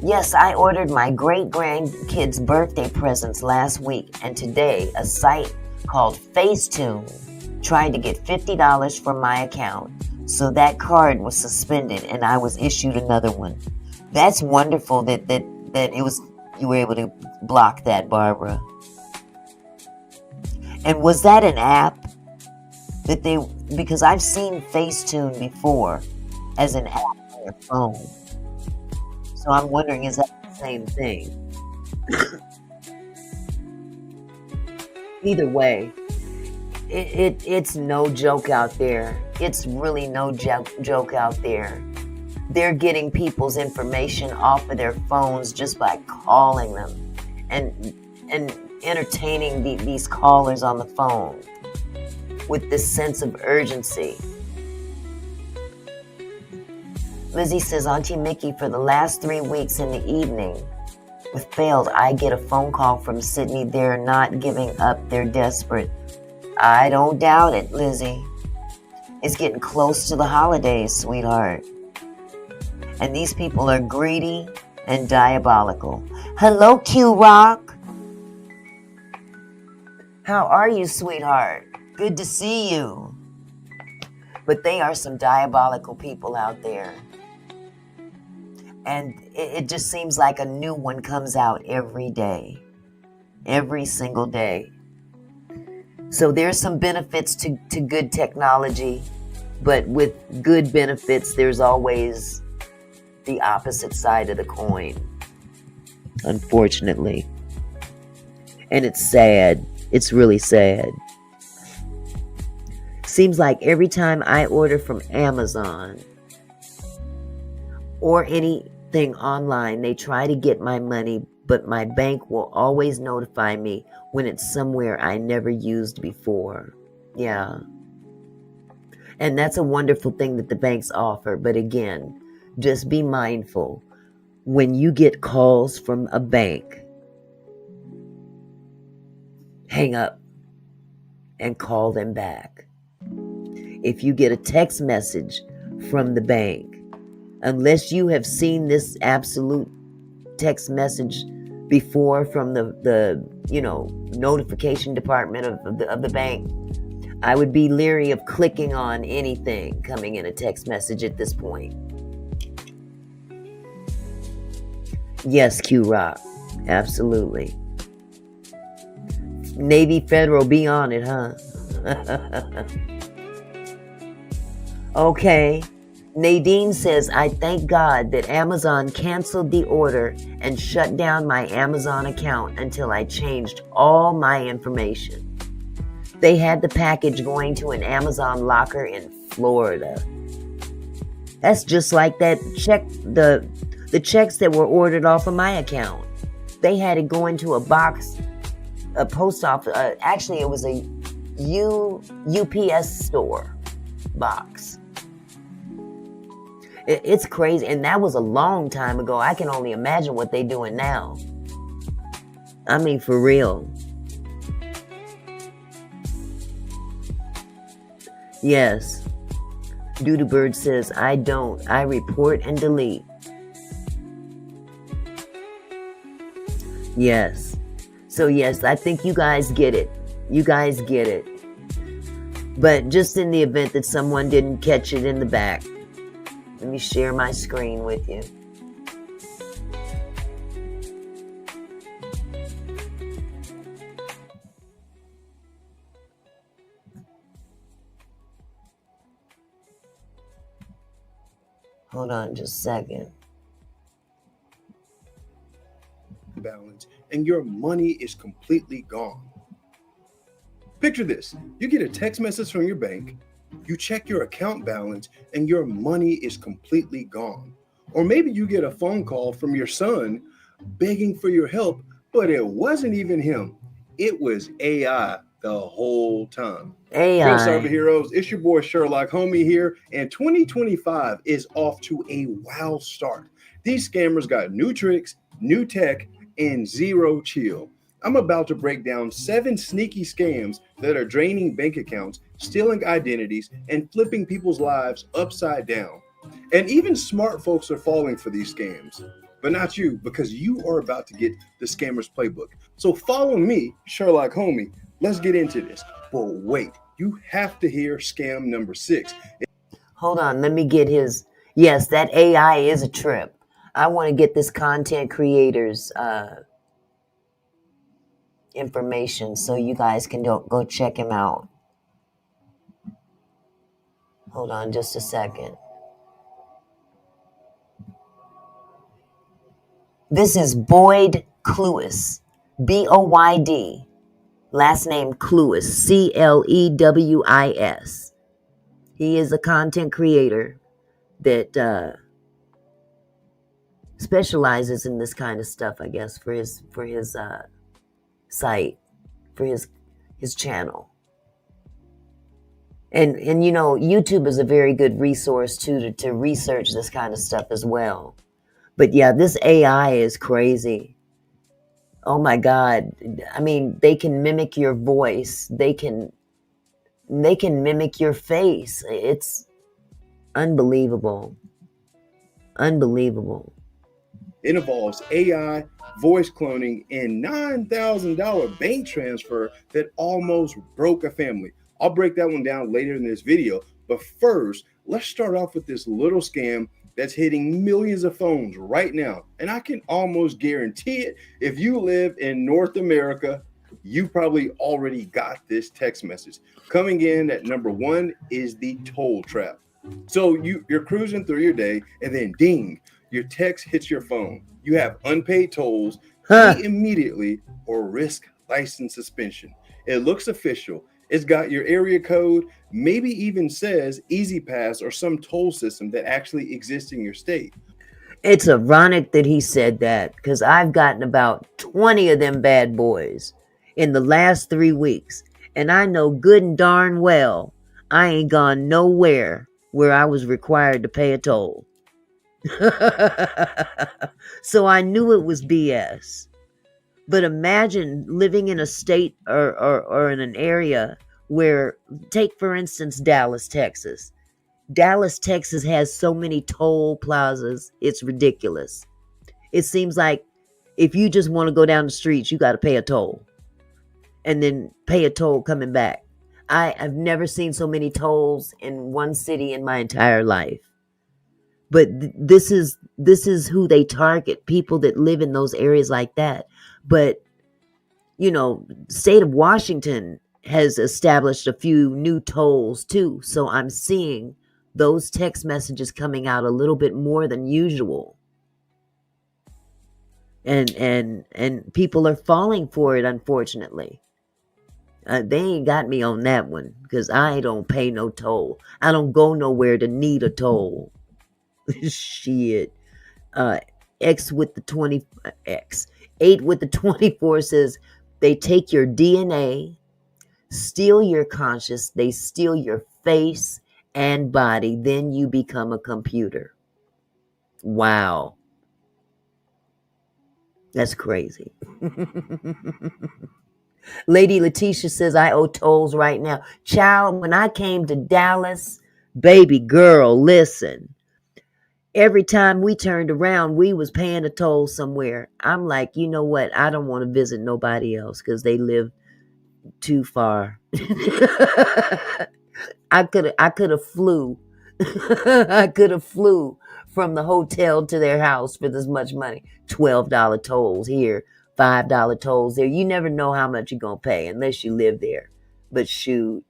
yes, I ordered my great-grandkids' birthday presents last week, and today a site called Facetune tried to get $50 from my account. So that card was suspended and I was issued another one. That's wonderful that you were able to block that, Barbara. And was that an app because I've seen Facetune before as an app on your phone. So I'm wondering, is that the same thing? Either way, it's no joke out there. It's really no joke out there. They're getting people's information off of their phones just by calling them and entertaining these callers on the phone with this sense of urgency. Lizzie says, Auntie Mickey, for the last 3 weeks in the evening with failed, I get a phone call from Sydney. They're not giving up. They're desperate. I don't doubt it, Lizzie. It's getting close to the holidays, sweetheart. And these people are greedy and diabolical. Hello, Q-Rock. How are you, sweetheart? Good to see you. But they are some diabolical people out there. And it just seems like a new one comes out every day. Every single day. So there's some benefits to good technology. But with good benefits, there's always the opposite side of the coin. Unfortunately. And it's sad. It's really sad. Seems like every time I order from Amazon or anything online, they try to get my money, but my bank will always notify me when it's somewhere I never used before. Yeah. And that's a wonderful thing that the banks offer. But again, just be mindful. When you get calls from a bank, hang up and call them back. If you get a text message from the bank, unless you have seen this absolute text message before from the notification department of the bank, I would be leery of clicking on anything coming in a text message at this point. Yes, Q-Rock. Absolutely. Navy Federal, be on it, huh? Okay. Nadine says, I thank God that Amazon canceled the order and shut down my Amazon account until I changed all my information. They had the package going to an Amazon locker in Florida. That's just like that check, the checks that were ordered off of my account. They had it going to a box, a post office. Actually, it was a UPS store box. It's crazy, and that was a long time ago. I can only imagine what they're doing now. I mean, for real. Yes. Doodlebird says, I don't. I report and delete. Yes. So yes, I think you guys get it. You guys get it. But just in the event that someone didn't catch it in the back, let me share my screen with you. Hold on just a second. Balance, and your money is completely gone. Picture this. You get a text message from your bank, you check your account balance, and your money is completely gone. Or maybe you get a phone call from your son begging for your help, but it wasn't even him. It was AI the whole time. AI. Real Cyber Heroes, it's your boy Sherlock Homie here, and 2025 is off to a wild start. These scammers got new tricks, new tech, and zero chill. I'm about to break down 7 sneaky scams that are draining bank accounts, stealing identities, and flipping people's lives upside down. And even smart folks are falling for these scams. But not you, because you are about to get the scammer's playbook. So follow me, Sherlock Homie. Let's get into this. But wait, you have to hear scam number 6. Hold on, let me get his. Yes, that AI is a trip. I want to get this content creator's information so you guys can go check him out. Hold on just a second. This is Boyd Cluis, B-O-Y-D. Last name Cluis, C-L-E-W-I-S. He is a content creator that specializes in this kind of stuff, I guess, for his site, for his channel. And YouTube is a very good resource too to research this kind of stuff as well. But yeah, this AI is crazy. Oh my God. I mean, they can mimic your voice. They can mimic your face. It's unbelievable. Unbelievable. It involves AI, voice cloning, and $9,000 bank transfer that almost broke a family. I'll break that one down later in this video. But first, let's start off with this little scam that's hitting millions of phones right now. And I can almost guarantee it, if you live in North America, you probably already got this text message. Coming in at number 1 is the toll trap. So you're cruising through your day, and then ding, your text hits your phone. You have unpaid tolls, pay immediately, or risk license suspension. It looks official. It's got your area code, maybe even says Easy Pass or some toll system that actually exists in your state. It's ironic that he said that, because I've gotten about 20 of them bad boys in the last 3 weeks. And I know good and darn well I ain't gone nowhere where I was required to pay a toll. So I knew it was BS. But imagine living in a state or in an area where, take for instance, Dallas, Texas. Dallas, Texas has so many toll plazas, it's ridiculous. It seems like if you just want to go down the streets, you got to pay a toll and then pay a toll coming back. I've never seen so many tolls in one city in my entire life. But this is who they target, people that live in those areas like that. But state of Washington has established a few new tolls too. So I'm seeing those text messages coming out a little bit more than usual. And people are falling for it, unfortunately. They ain't got me on that one because I don't pay no toll. I don't go nowhere to need a toll. Shit. X with the 20 X 8 with the 24 says they take your DNA, steal your conscious, they steal your face and body, then you become a computer. Wow. That's crazy. Lady Letitia says, I owe tolls right now. Child, when I came to Dallas, baby girl, listen. Every time we turned around, we was paying a toll somewhere. I'm like, you know what? I don't want to visit nobody else because they live too far. I could have flew. I could have flew from the hotel to their house for this much money. $12 tolls here, $5 tolls there. You never know how much you're going to pay unless you live there. But shoot,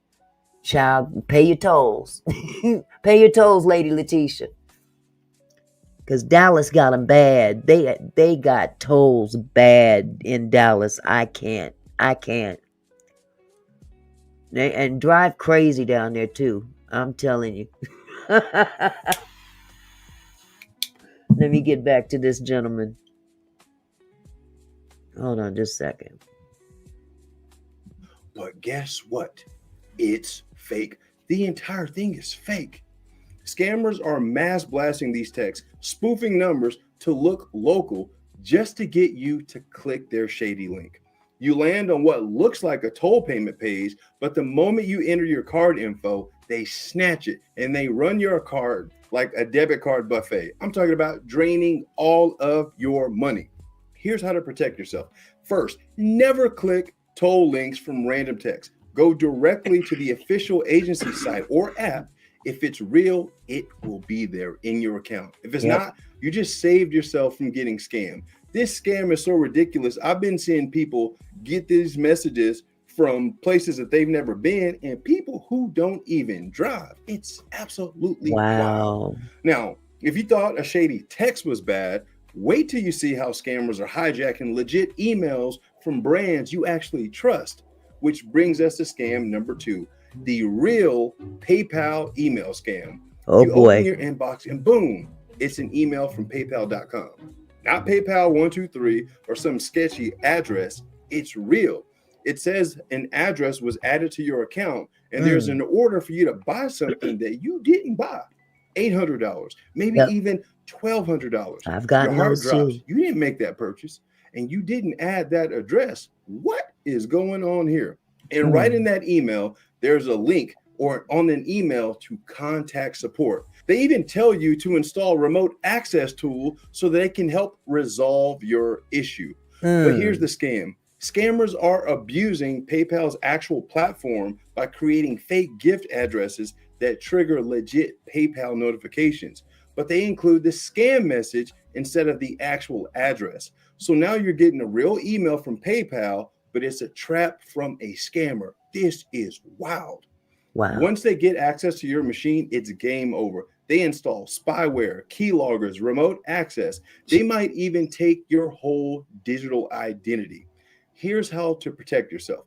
child, pay your tolls. Pay your tolls, Lady Letitia. Because Dallas got them bad. They got tolls bad in Dallas. I can't. And drive crazy down there too. I'm telling you. Let me get back to this gentleman. Hold on just a second. But guess what? It's fake. The entire thing is fake. Scammers are mass blasting these texts, spoofing numbers to look local just to get you to click their shady link. You land on what looks like a toll payment page, but the moment you enter your card info, they snatch it and they run your card like a debit card buffet. I'm talking about draining all of your money. Here's how to protect yourself. First, never click toll links from random text. Go directly to the official agency site or app. If it's real, it will be there in your account. If it's not, you just saved yourself from getting scammed. This scam is so ridiculous. I've been seeing people get these messages from places that they've never been and people who don't even drive. It's absolutely wild. Now, if you thought a shady text was bad, wait till you see how scammers are hijacking legit emails from brands you actually trust, which brings us to scam number 2, the real PayPal email scam. You open your inbox and boom, it's an email from PayPal.com. Not PayPal123 or some sketchy address. It's real. It says an address was added to your account and there's an order for you to buy something that you didn't buy. $800, maybe even $1,200. I've gotten your heart those drops. too. You didn't make that purchase and you didn't add that address. What is going on here? And right in that email, there's a link or on an email to contact support. They even tell you to install remote access tool so they can help resolve your issue. But here's the scam. Scammers are abusing PayPal's actual platform by creating fake gift addresses that trigger legit PayPal notifications. But they include the scam message instead of the actual address. So now you're getting a real email from PayPal, but it's a trap from a scammer. This is wild. Wow. Once they get access to your machine, it's game over. They install spyware, keyloggers, remote access. They might even take your whole digital identity. Here's how to protect yourself.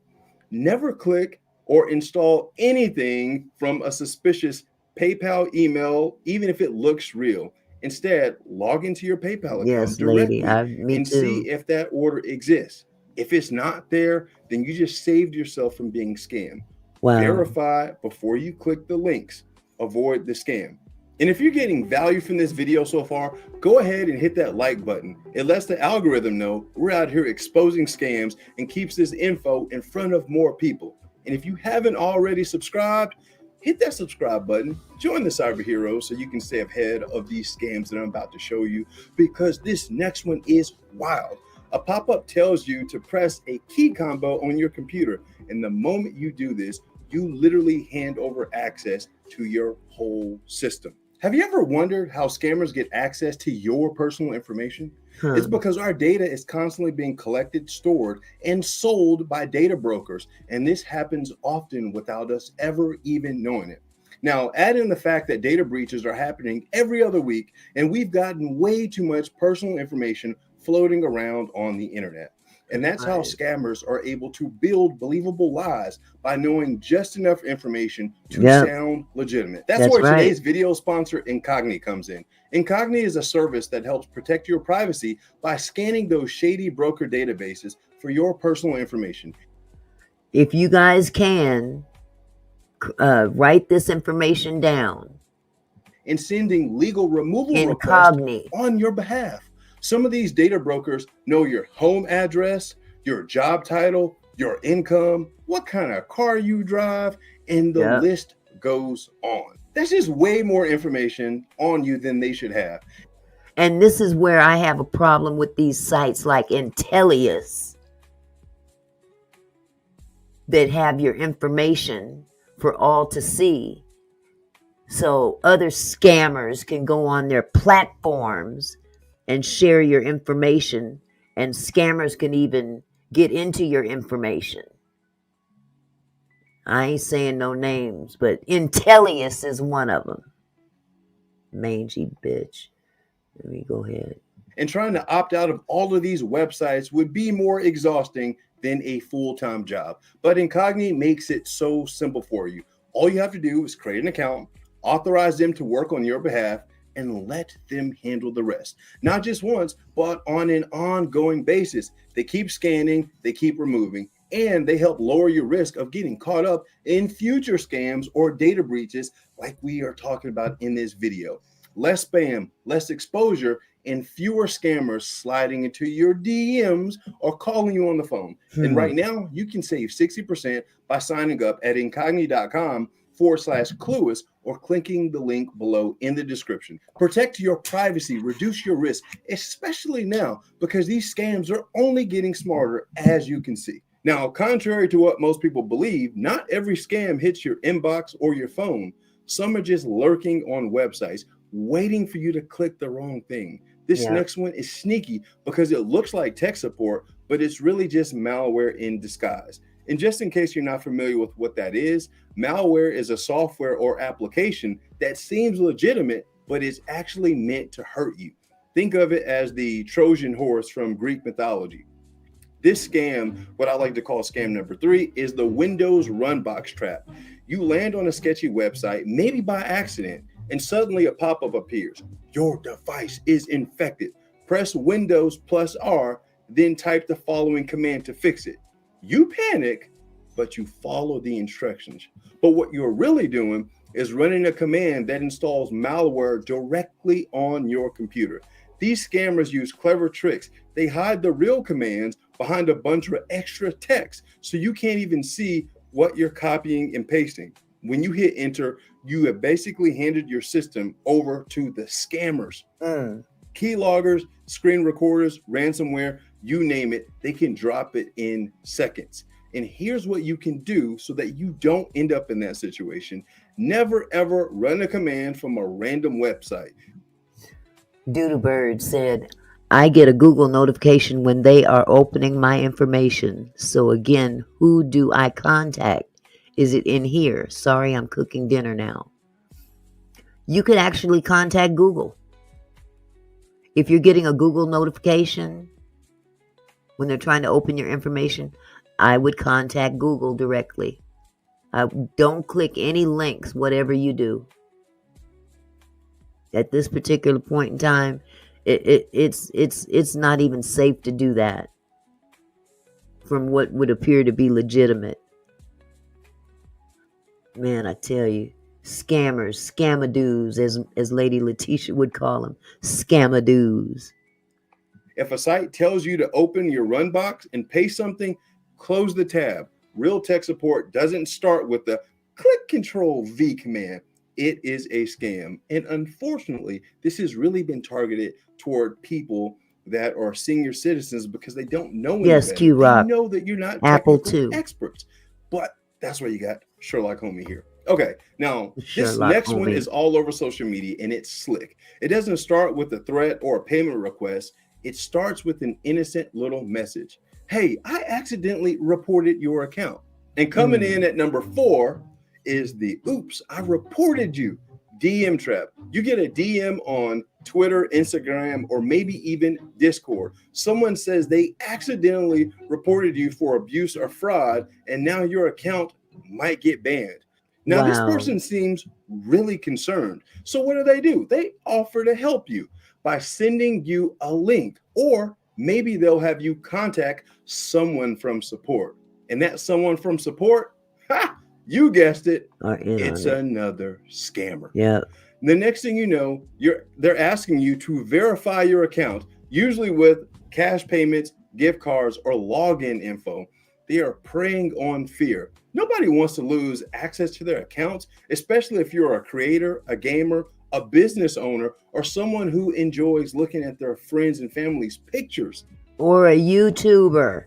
Never click or install anything from a suspicious PayPal email, even if it looks real. Instead, log into your PayPal account directly and see if that order exists. If it's not there, then you just saved yourself from being scammed. Verify before you click the links. Avoid the scam. And if you're getting value from this video so far, go ahead and hit that like button. It lets the algorithm know we're out here exposing scams and keeps this info in front of more people. And if you haven't already subscribed, hit that subscribe button. Join the Cyber Heroes so you can stay ahead of these scams that I'm about to show you, because this next one is wild. A pop-up tells you to press a key combo on your computer, and the moment you do this, you literally hand over access to your whole system. Have you ever wondered how scammers get access to your personal information? It's because our data is constantly being collected, stored, and sold by data brokers, and this happens often without us ever even knowing it. Now, add in the fact that data breaches are happening every other week, and we've gotten way too much personal information floating around on the internet. And that's how scammers are able to build believable lies by knowing just enough information to sound legitimate. That's where today's video sponsor, Incogni, comes in. Incogni is a service that helps protect your privacy by scanning those shady broker databases for your personal information. If you guys can, write this information down. And sending legal removal requests on your behalf. Some of these data brokers know your home address, your job title, your income, what kind of car you drive, and the list goes on. That's just way more information on you than they should have. And this is where I have a problem with these sites like Intellius that have your information for all to see. So other scammers can go on their platforms and share your information, and scammers can even get into your information. I ain't saying no names, but Intellius is one of them. Mangy bitch. Let me go ahead. And trying to opt out of all of these websites would be more exhausting than a full-time job. But Incogni makes it so simple for you. All you have to do is create an account, authorize them to work on your behalf, and let them handle the rest. Not just once, but on an ongoing basis. They keep scanning, they keep removing, and they help lower your risk of getting caught up in future scams or data breaches like we are talking about in this video. Less spam, less exposure, and fewer scammers sliding into your DMs or calling you on the phone. And right now, you can save 60% by signing up at incogni.com/Clueless or clicking the link below in the description. Protect your privacy, reduce your risk, especially now, because these scams are only getting smarter, as you can see. Now, contrary to what most people believe, not every scam hits your inbox or your phone. Some are just lurking on websites, waiting for you to click the wrong thing. This next one is sneaky because it looks like tech support, but it's really just malware in disguise. And just in case you're not familiar with what that is, malware is a software or application that seems legitimate, but is actually meant to hurt you. Think of it as the Trojan horse from Greek mythology. This scam, what I like to call scam number 3, is the Windows Runbox trap. You land on a sketchy website, maybe by accident, and suddenly a pop-up appears. Your device is infected. Press Windows plus R, then type the following command to fix it. You panic, but you follow the instructions. But what you're really doing is running a command that installs malware directly on your computer. These scammers use clever tricks. They hide the real commands behind a bunch of extra text, so you can't even see what you're copying and pasting. When you hit enter, you have basically handed your system over to the scammers. Keyloggers, screen recorders, ransomware, you name it, they can drop it in seconds. And here's what you can do so that you don't end up in that situation. Never ever run a command from a random website. Doodlebird said, I get a Google notification when they are opening my information. So again, who do I contact? Is it in here? Sorry, I'm cooking dinner now. You could actually contact Google. If you're getting a Google notification when they're trying to open your information, I would contact Google directly. Don't click any links, whatever you do. At this particular point in time, it's not even safe to do that from what would appear to be legitimate. Man, I tell you, Scammers, scamadoos, as Lady Letitia would call them, scamadoos. If a site tells you to open your run box and pay something, close the tab. Real tech support doesn't start with the click Control V command. It is a scam. And unfortunately, this has really been targeted toward people that are senior citizens because they don't know any Yes, better. Q They Rock. know that you're not Apple technical too. experts. But that's why you got Sherlock Homie here. Okay, now this Sherlock next one Homie. is all over social media and it's slick. It doesn't start with a threat or a payment request. It starts with an innocent little message. Hey, I accidentally reported your account. And coming in at number 4 is the oops, I reported you DM trap. You get a DM on Twitter, Instagram, or maybe even Discord. Someone says they accidentally reported you for abuse or fraud, and now your account might get banned. Now, this Wow. person seems really concerned. So, what do? They offer to help you by sending you a link, or maybe they'll have you contact someone from support. And that someone from support, ha, you guessed it, it's another scammer. Yeah. The next thing you know, they're asking you to verify your account, usually with cash payments, gift cards, or login info. They are preying on fear. Nobody wants to lose access to their accounts, especially if you're a creator, a gamer, a business owner, or someone who enjoys looking at their friends and family's pictures. Or a YouTuber.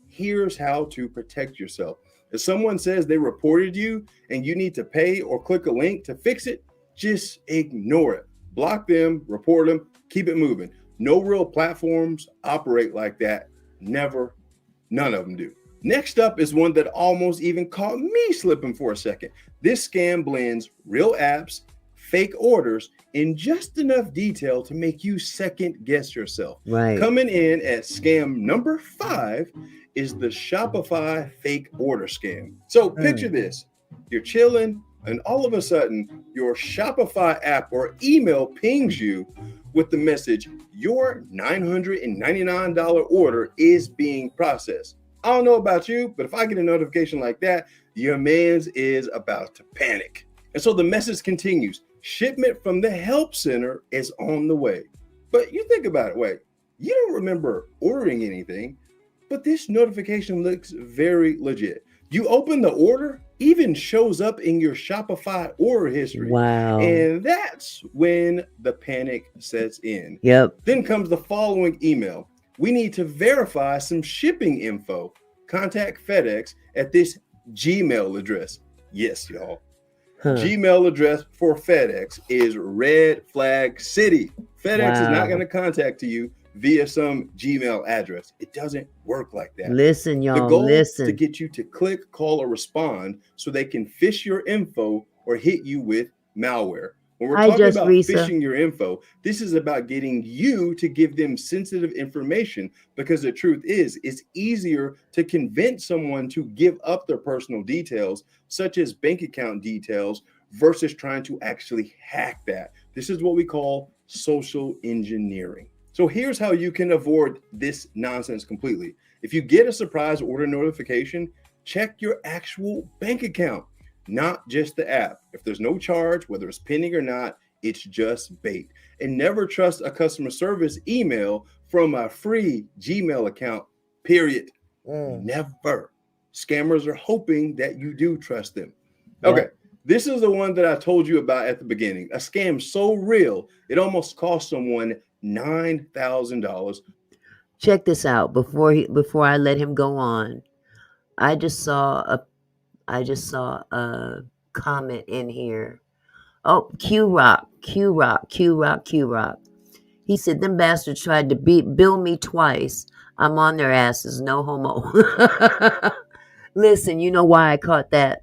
Here's how to protect yourself. If someone says they reported you and you need to pay or click a link to fix it, just ignore it. Block them, report them, keep it moving. No real platforms operate like that. Never. None of them do. Next up is one that almost even caught me slipping for a second. This scam blends real apps, fake orders, in just enough detail to make you second guess yourself. Right. Coming in at scam number 5 is the Shopify fake order scam. So picture this. You're chilling and all of a sudden your Shopify app or email pings you with the message, your $999 order is being processed. I don't know about you, but if I get a notification like that, your man's is about to panic. And so the message continues. Shipment from the help center is on the way. But you think about it, wait, you don't remember ordering anything, but this notification looks very legit. You open the order, even shows up in your Shopify order history. Wow. And that's when the panic sets in. Yep. Then comes the following email. We need to verify some shipping info. Contact FedEx at this Gmail address. Yes, y'all. Gmail address for FedEx is Red Flag City. FedEx is not going to contact you via some Gmail address. It doesn't work like that. Listen, y'all. The goal is Listen. to get you to click, call, or respond so they can phish your info or hit you with malware. When we're talking about phishing your info, this is about getting you to give them sensitive information, because the truth is, it's easier to convince someone to give up their personal details, such as bank account details, versus trying to actually hack that. This is what we call social engineering. So here's how you can avoid this nonsense completely. If you get a surprise order notification, check your actual bank account, not just the app. If there's no charge, whether it's pending or not, it's just bait. And never trust a customer service email from a free Gmail account, period. Never. Scammers are hoping that you do trust them. Okay, this is the one that I told you about at the beginning. A scam so real, it almost cost someone $9,000. Check this out. Before I let him go on, I just saw a comment in here. Oh, Q Rock. He said, them bastards tried to bill me twice. I'm on their asses. No homo. Listen, you know why I caught that?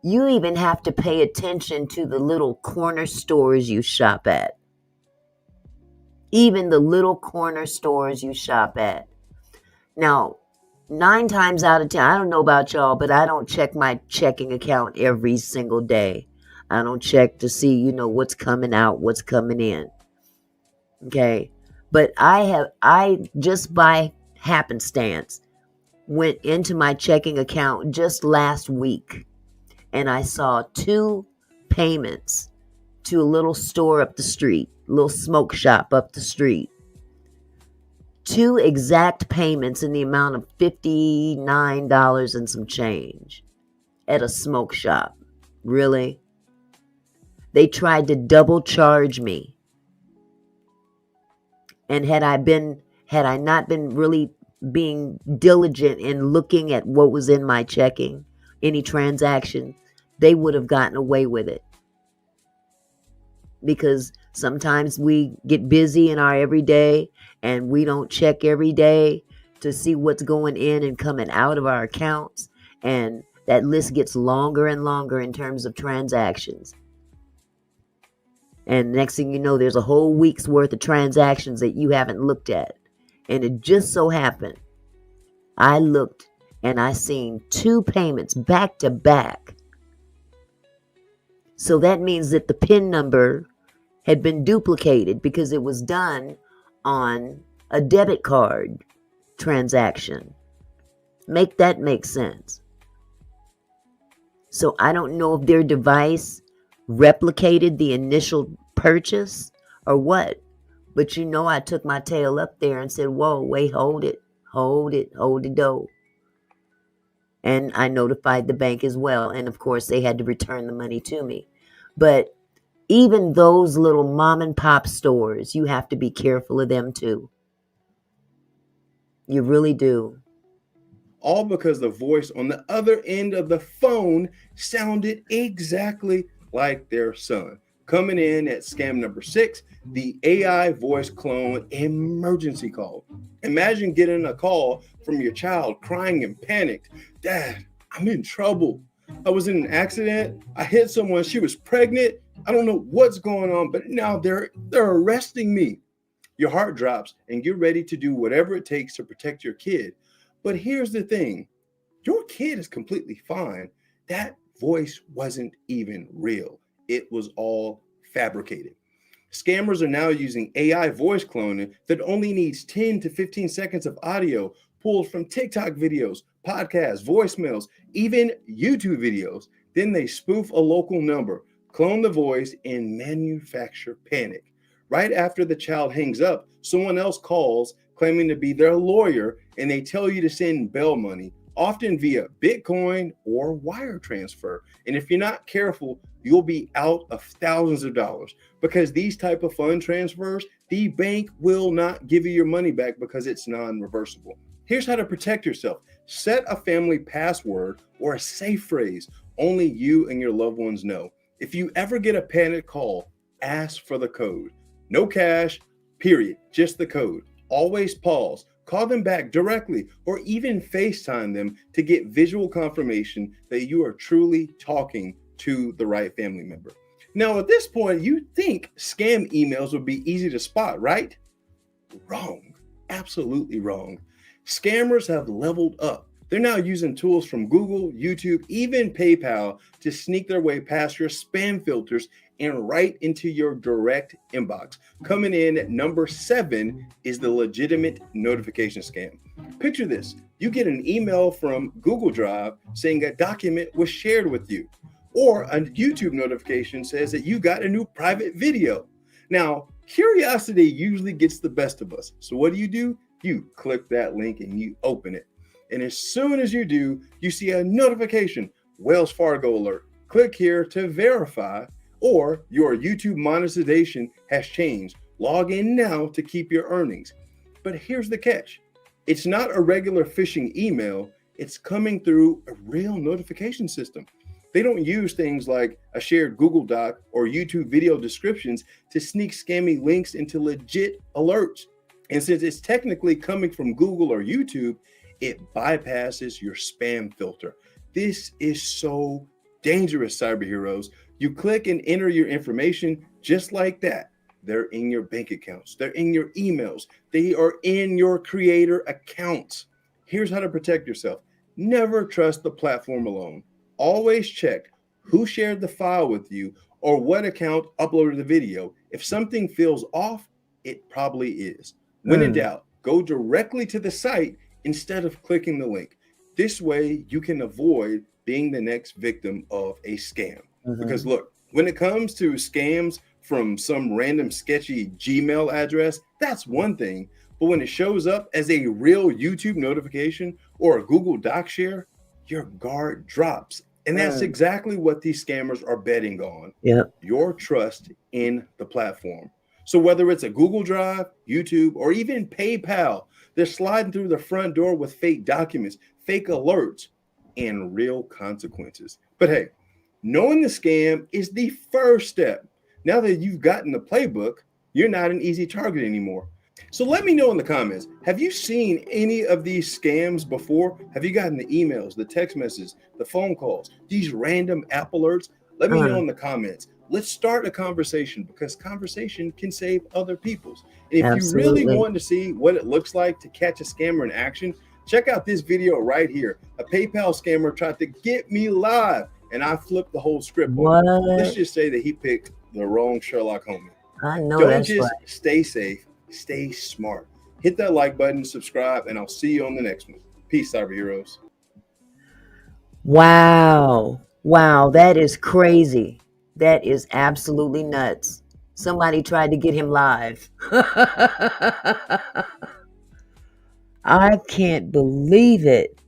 You even have to pay attention to the little corner stores you shop at. Even the little corner stores you shop at. Now, 9 times out of 10, I don't know about y'all, but I don't check my checking account every single day. I don't check to see, what's coming out, what's coming in. Okay. But I just by happenstance went into my checking account just last week and I saw 2 payments to a little store up the street, little smoke shop up the street. 2 exact payments in the amount of $59 and some change at a smoke shop. Really? They tried to double charge me. And had I not been really being diligent in looking at what was in my checking, any transaction, they would have gotten away with it. Because sometimes we get busy in our everyday and we don't check every day to see what's going in and coming out of our accounts. And that list gets longer and longer in terms of transactions. And next thing you know, there's a whole week's worth of transactions that you haven't looked at. And it just so happened, I looked and I seen 2 payments back to back. So that means that the PIN number had been duplicated because it was done on a debit card transaction. Make that make sense. So I don't know if their device replicated the initial purchase or what, but I took my tail up there and said, whoa, wait, hold it, hold the dough. And I notified the bank as well. And of course, they had to return the money to me. But even those little mom and pop stores, you have to be careful of them too. You really do. All because the voice on the other end of the phone sounded exactly like their son. Coming in at scam number 6, the AI voice clone emergency call. Imagine getting a call from your child crying and panicked. Dad, I'm in trouble. I was in an accident. I hit someone. She was pregnant. I don't know what's going on, but now they're arresting me. Your heart drops and you're ready to do whatever it takes to protect your kid. But here's the thing. Your kid is completely fine. That voice wasn't even real. It was all fabricated. Scammers are now using AI voice cloning that only needs 10 to 15 seconds of audio pulled from TikTok videos, podcasts, voicemails, even YouTube videos. Then they spoof a local number, clone the voice, and manufacture panic. Right after the child hangs up, someone else calls claiming to be their lawyer, and they tell you to send bail money, often via Bitcoin or wire transfer. And if you're not careful, you'll be out of thousands of dollars, because these type of fund transfers, the bank will not give you your money back because it's non-reversible. Here's how to protect yourself. Set a family password or a safe phrase only you and your loved ones know. If you ever get a panic call, ask for the code. No cash, period, just the code. Always pause, call them back directly, or even FaceTime them to get visual confirmation that you are truly talking to the right family member. Now, at this point, you think scam emails would be easy to spot, right? Wrong. Absolutely wrong. Scammers have leveled up. They're now using tools from Google, YouTube, even PayPal to sneak their way past your spam filters and right into your direct inbox. Coming in at number 7 is the legitimate notification scam. Picture this. You get an email from Google Drive saying a document was shared with you, or a YouTube notification says that you got a new private video. Now, curiosity usually gets the best of us. So what do? You click that link and you open it. And as soon as you do, you see a notification, Wells Fargo alert. Click here to verify, or your YouTube monetization has changed. Log in now to keep your earnings. But here's the catch. It's not a regular phishing email. It's coming through a real notification system. They don't use things like a shared Google Doc or YouTube video descriptions to sneak scammy links into legit alerts. And since it's technically coming from Google or YouTube, it bypasses your spam filter. This is so dangerous, cyber heroes. You click and enter your information just like that. They're in your bank accounts. They're in your emails. They are in your creator accounts. Here's how to protect yourself. Never trust the platform alone. Always check who shared the file with you or what account uploaded the video. If something feels off, it probably is. When in doubt, go directly to the site instead of clicking the link. This way, you can avoid being the next victim of a scam. Because Mm-hmm. look, when it comes to scams from some random sketchy Gmail address, that's one thing. But when it shows up as a real YouTube notification or a Google Doc share, your guard drops. And that's Mm. exactly what these scammers are betting on, Yep. your trust in the platform. So whether it's a Google Drive, YouTube, or even PayPal, they're sliding through the front door with fake documents, fake alerts, and real consequences. But hey, knowing the scam is the first step. Now that you've gotten the playbook, you're not an easy target anymore. So let me know in the comments, have you seen any of these scams before? Have you gotten the emails, the text messages, the phone calls, these random app alerts? Let me know Uh, in the comments. Let's start a conversation because conversation can save other people's. And if you really absolutely. want to see what it looks like to catch a scammer in action, check out this video right here. A PayPal scammer tried to get me live and I flipped the whole script on him. Let's What? just say that he picked the wrong Sherlock Holmes. I know Don't that's just right. stay safe, stay smart. Hit that like button, subscribe, and I'll see you on the next one. Peace, cyberheroes. Wow. Wow, that is crazy. That is absolutely nuts. Somebody tried to get him live. I can't believe it.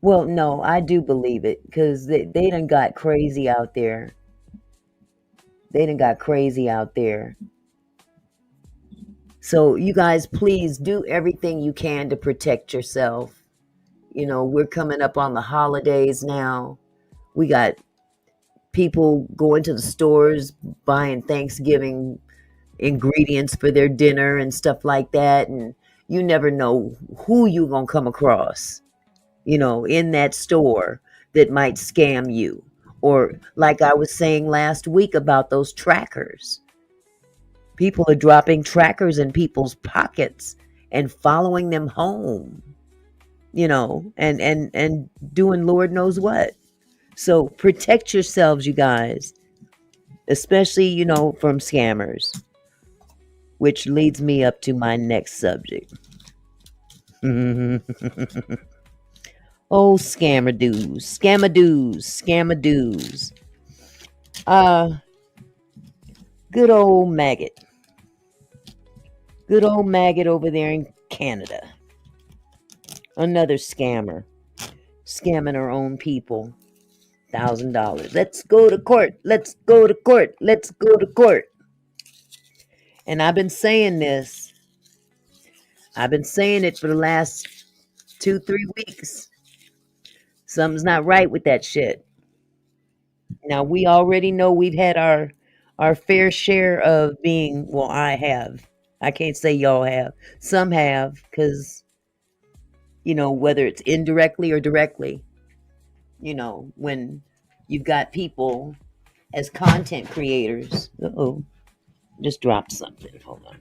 Well, no, I do believe it because they done got crazy out there. They done got crazy out there. So, you guys, please do everything you can to protect yourself. You know, we're coming up on the holidays now. We got people going to the stores buying Thanksgiving ingredients for their dinner and stuff like that. And you never know who you're going to come across, you know, in that store that might scam you. Or, like I was saying last week about those trackers, people are dropping trackers in people's pockets and following them home, you know, and doing Lord knows what. So protect yourselves, you guys, especially, you know, from scammers, which leads me up to my next subject. Oh, scammerdoos, scammerdoos, scammerdoos. Uh, good old Maggot. Good old Maggot over there in Canada. Another scammer. Scamming our own people. $1,000. Let's go to court. Let's go to court. Let's go to court. And I've been saying this. I've been saying it for the last 2, 3 weeks. Something's not right with that shit. Now we already know we've had our fair share of being, well, I have. I can't say y'all have. Some have, because, you know, whether it's indirectly or directly, you know, when you've got people as content creators. Uh-oh, just dropped something. Hold on.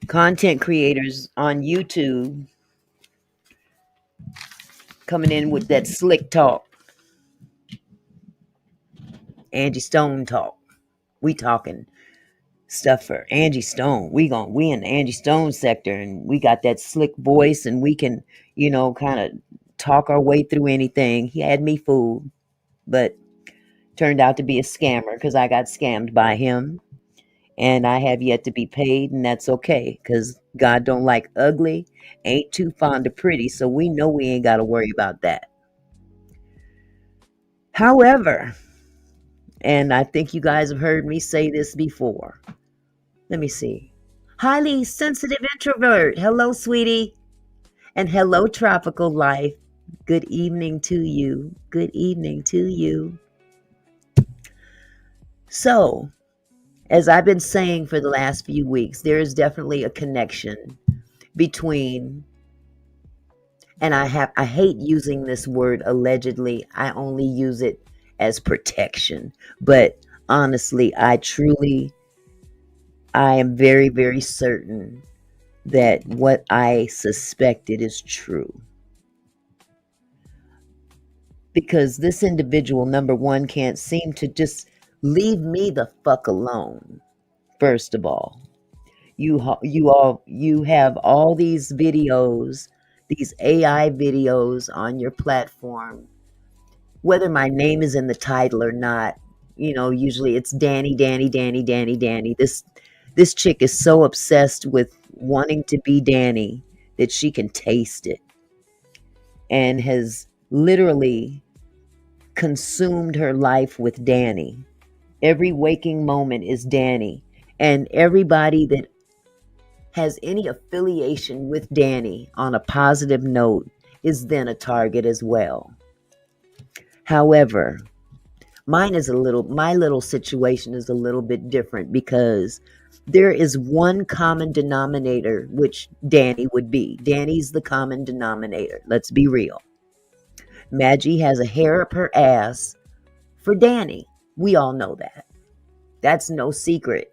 Content creators on YouTube coming in with that slick talk, Angie Stone talk. We talking stuff for Angie Stone. We in the Angie Stone sector, and we got that slick voice, and we can, you know, kind of talk our way through anything. He had me fooled, but turned out to be a scammer because I got scammed by him, and I have yet to be paid, and that's okay because God don't like ugly, ain't too fond of pretty, so we know we ain't got to worry about that. However, and I think you guys have heard me say this before. Let me see. Highly sensitive introvert. Hello, sweetie. And hello, tropical life. Good evening to you. Good evening to you. So, as I've been saying for the last few weeks, there is definitely a connection between, and I hate using this word allegedly. I only use it as protection. But honestly, I am very, very certain that what I suspected is true. Because this individual, number one, can't seem to just leave me the fuck alone, first of all. You have all these videos, these AI videos on your platform, whether my name is in the title or not. Usually it's Danny, Danny, Danny, Danny, Danny. This chick is so obsessed with wanting to be Danny that she can taste it, and has literally consumed her life with Danny. Every waking moment is Danny. And everybody that has any affiliation with Danny on a positive note is then a target as well. However, my little situation is a little bit different, because there is one common denominator, which Danny would be. Danny's the common denominator. Let's be real. Maggie has a hair up her ass for Danny. We all know that. That's no secret.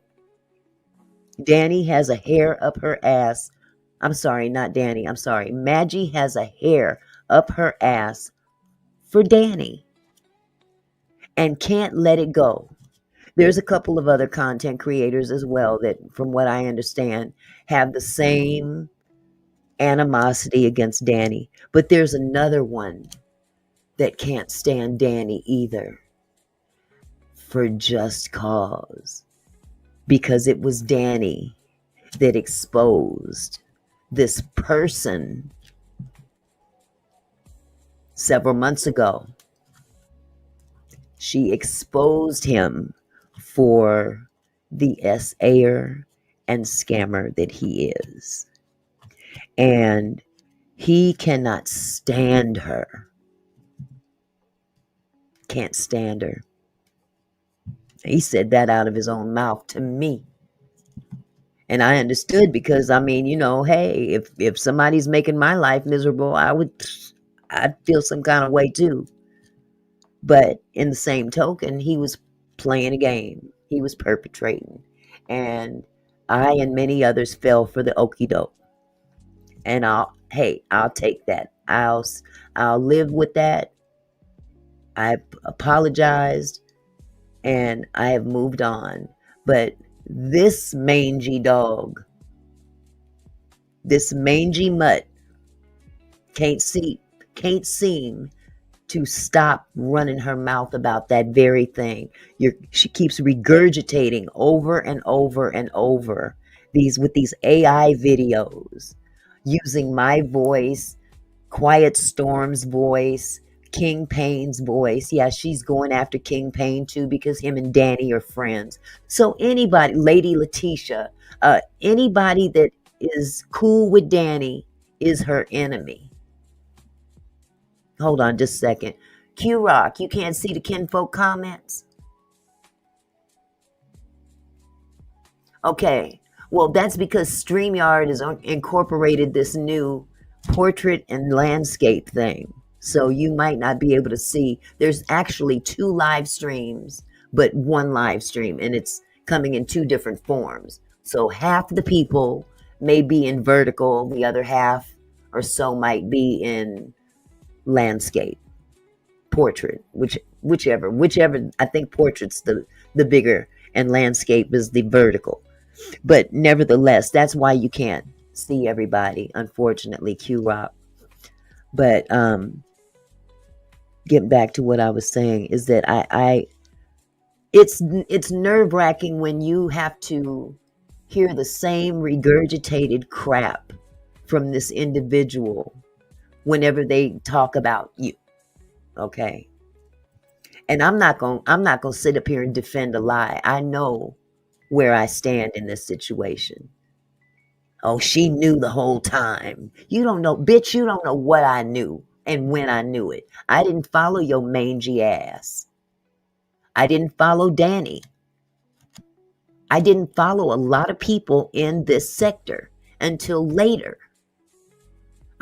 Danny has a hair up her ass. I'm sorry, not Danny. I'm sorry. Maggie has a hair up her ass for Danny and can't let it go. There's a couple of other content creators as well that, from what I understand, have the same animosity against Danny. But there's another one that can't stand Danny either, for just cause. Because it was Danny that exposed this person several months ago. She exposed him for the SAer and scammer that he is. And he cannot stand her. Can't stand her. He said that out of his own mouth to me. And I understood, because hey, if somebody's making my life miserable, I'd feel some kind of way too. But in the same token, he was playing a game. He was perpetrating. And I and many others fell for the okie doke. And I'll take that. I'll live with that. I apologized and I have moved on. But this mangy dog, this mangy mutt, can't seem to stop running her mouth about that very thing. She keeps regurgitating over and over and over with these AI videos, using my voice, Quiet Storm's voice, King Payne's voice. Yeah, she's going after King Payne too, because him and Danny are friends. So anybody, Lady Letitia, anybody that is cool with Danny is her enemy. Hold on just a second. Q-Rock, you can't see the kinfolk comments? Okay. Well, that's because StreamYard has incorporated this new portrait and landscape thing. So you might not be able to see. There's actually 2 live streams, but 1 live stream, and it's coming in 2 different forms. So half the people may be in vertical, the other half or so might be in landscape, portrait, whichever. I think portrait's the bigger, and landscape is the vertical. But nevertheless, that's why you can't see everybody, unfortunately, Q-Rock. But getting back to what I was saying is that it's nerve-wracking when you have to hear the same regurgitated crap from this individual whenever they talk about you. Okay. And I'm not going to sit up here and defend a lie. I know where I stand in this situation. Oh, she knew the whole time. You don't know, bitch, you don't know what I knew and when I knew it. I didn't follow your mangy ass. I didn't follow Danny. I didn't follow a lot of people in this sector until later.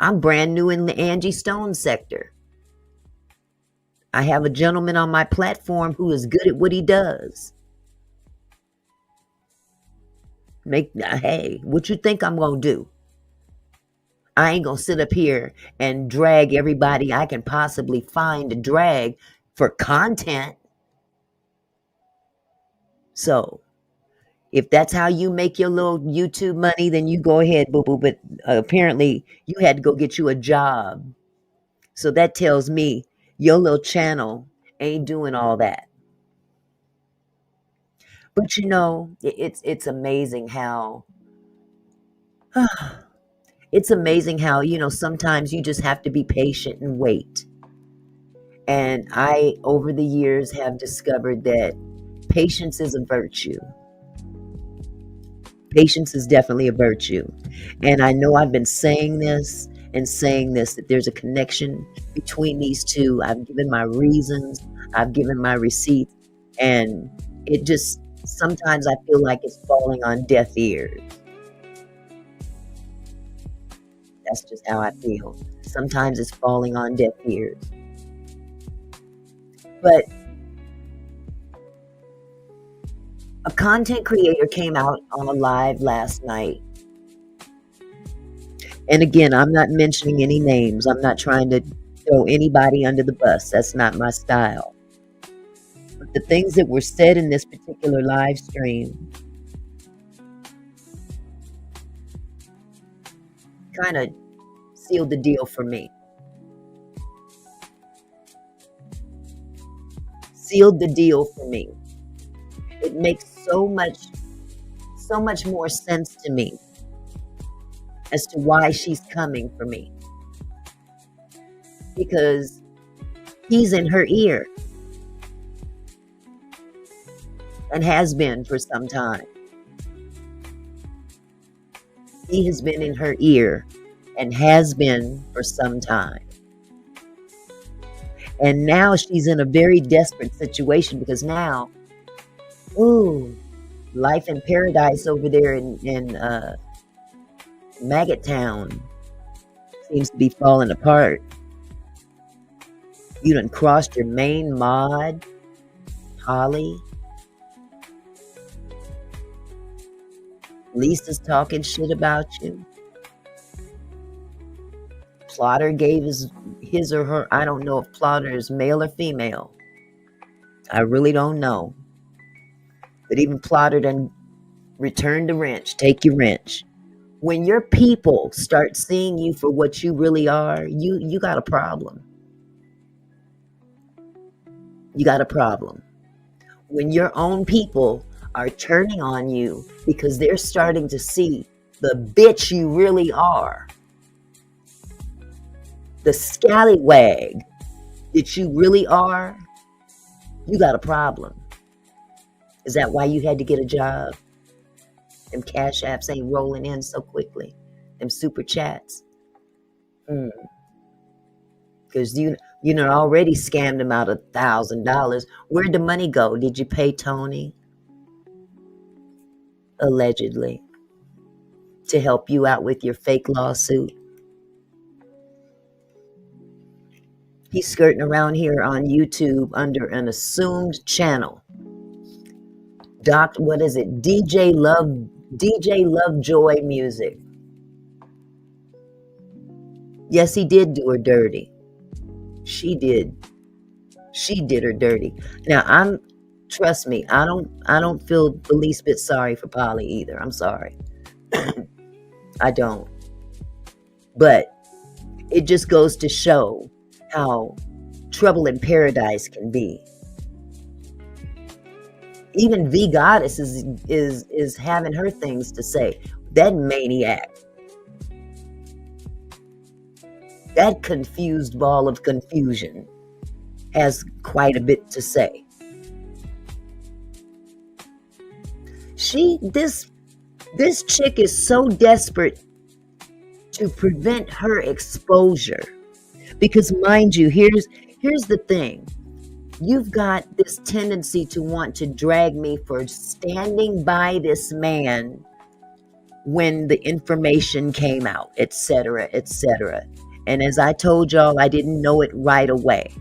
I'm brand new in the Angie Stone sector. I have a gentleman on my platform who is good at what he does. Hey, what you think I'm going to do? I ain't going to sit up here and drag everybody I can possibly find to drag for content. So, If that's how you make your little YouTube money, then you go ahead, boo boo. But apparently, you had to go get you a job. So that tells me your little channel ain't doing all that. But it's amazing how it's amazing how sometimes you just have to be patient and wait. And I, over the years, have discovered that patience is a virtue. Patience is definitely a virtue. And I know I've been saying this and saying this, that there's a connection between these two. I've given my reasons, I've given my receipts, and it just, sometimes I feel like it's falling on deaf ears. That's just how I feel. Sometimes it's falling on deaf ears. But a content creator came out on a live last night. And again, I'm not mentioning any names. I'm not trying to throw anybody under the bus. That's not my style. But the things that were said in this particular live stream kind of sealed the deal for me. Sealed the deal for me. It makes so much more sense to me as to why she's coming for me. Because he's in her ear and has been for some time. He has been in her ear and has been for some time. And now she's in a very desperate situation because now, life in paradise over there in Maggot Town seems to be falling apart. You done crossed your main mod, Holly. Lisa's talking shit about you. Plotter gave his or her, I don't know if Plotter is male or female. I really don't know. But even Plotter done returned the wrench. Take your wrench. When your people start seeing you for what you really are, you got a problem. You got a problem. When your own people are turning on you because they're starting to see the bitch you really are, the scallywag that you really are, you got a problem. Is that why you had to get a job? Them cash apps ain't rolling in so quickly. Them super chats. Because you already scammed them out $1,000. Where'd the money go? Did you pay Tony? Allegedly. To help you out with your fake lawsuit. He's skirting around here on YouTube under an assumed channel. What is it? DJ Lovejoy Music. Yes, he did do her dirty. She did her dirty. Now trust me, I don't feel the least bit sorry for Polly either. I'm sorry. I don't. But it just goes to show how trouble in paradise can be. Even V Goddess is having her things to say. That maniac. That confused ball of confusion has quite a bit to say. This chick is so desperate to prevent her exposure. Because mind you, here's the thing. You've got this tendency to want to drag me for standing by this man when the information came out, etc., etc. And as I told y'all, I didn't know it right away.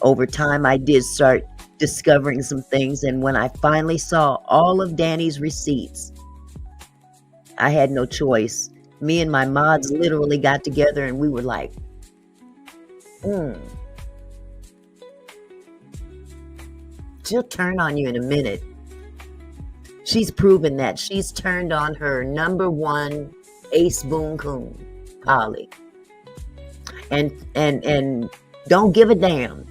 Over time, I did start discovering some things. And when I finally saw all of Danny's receipts, I had no choice. Me and my mods literally got together and we were like, She'll turn on you in a minute. She's proven that. She's turned on her number one ace boon coon, Polly. And don't give a damn.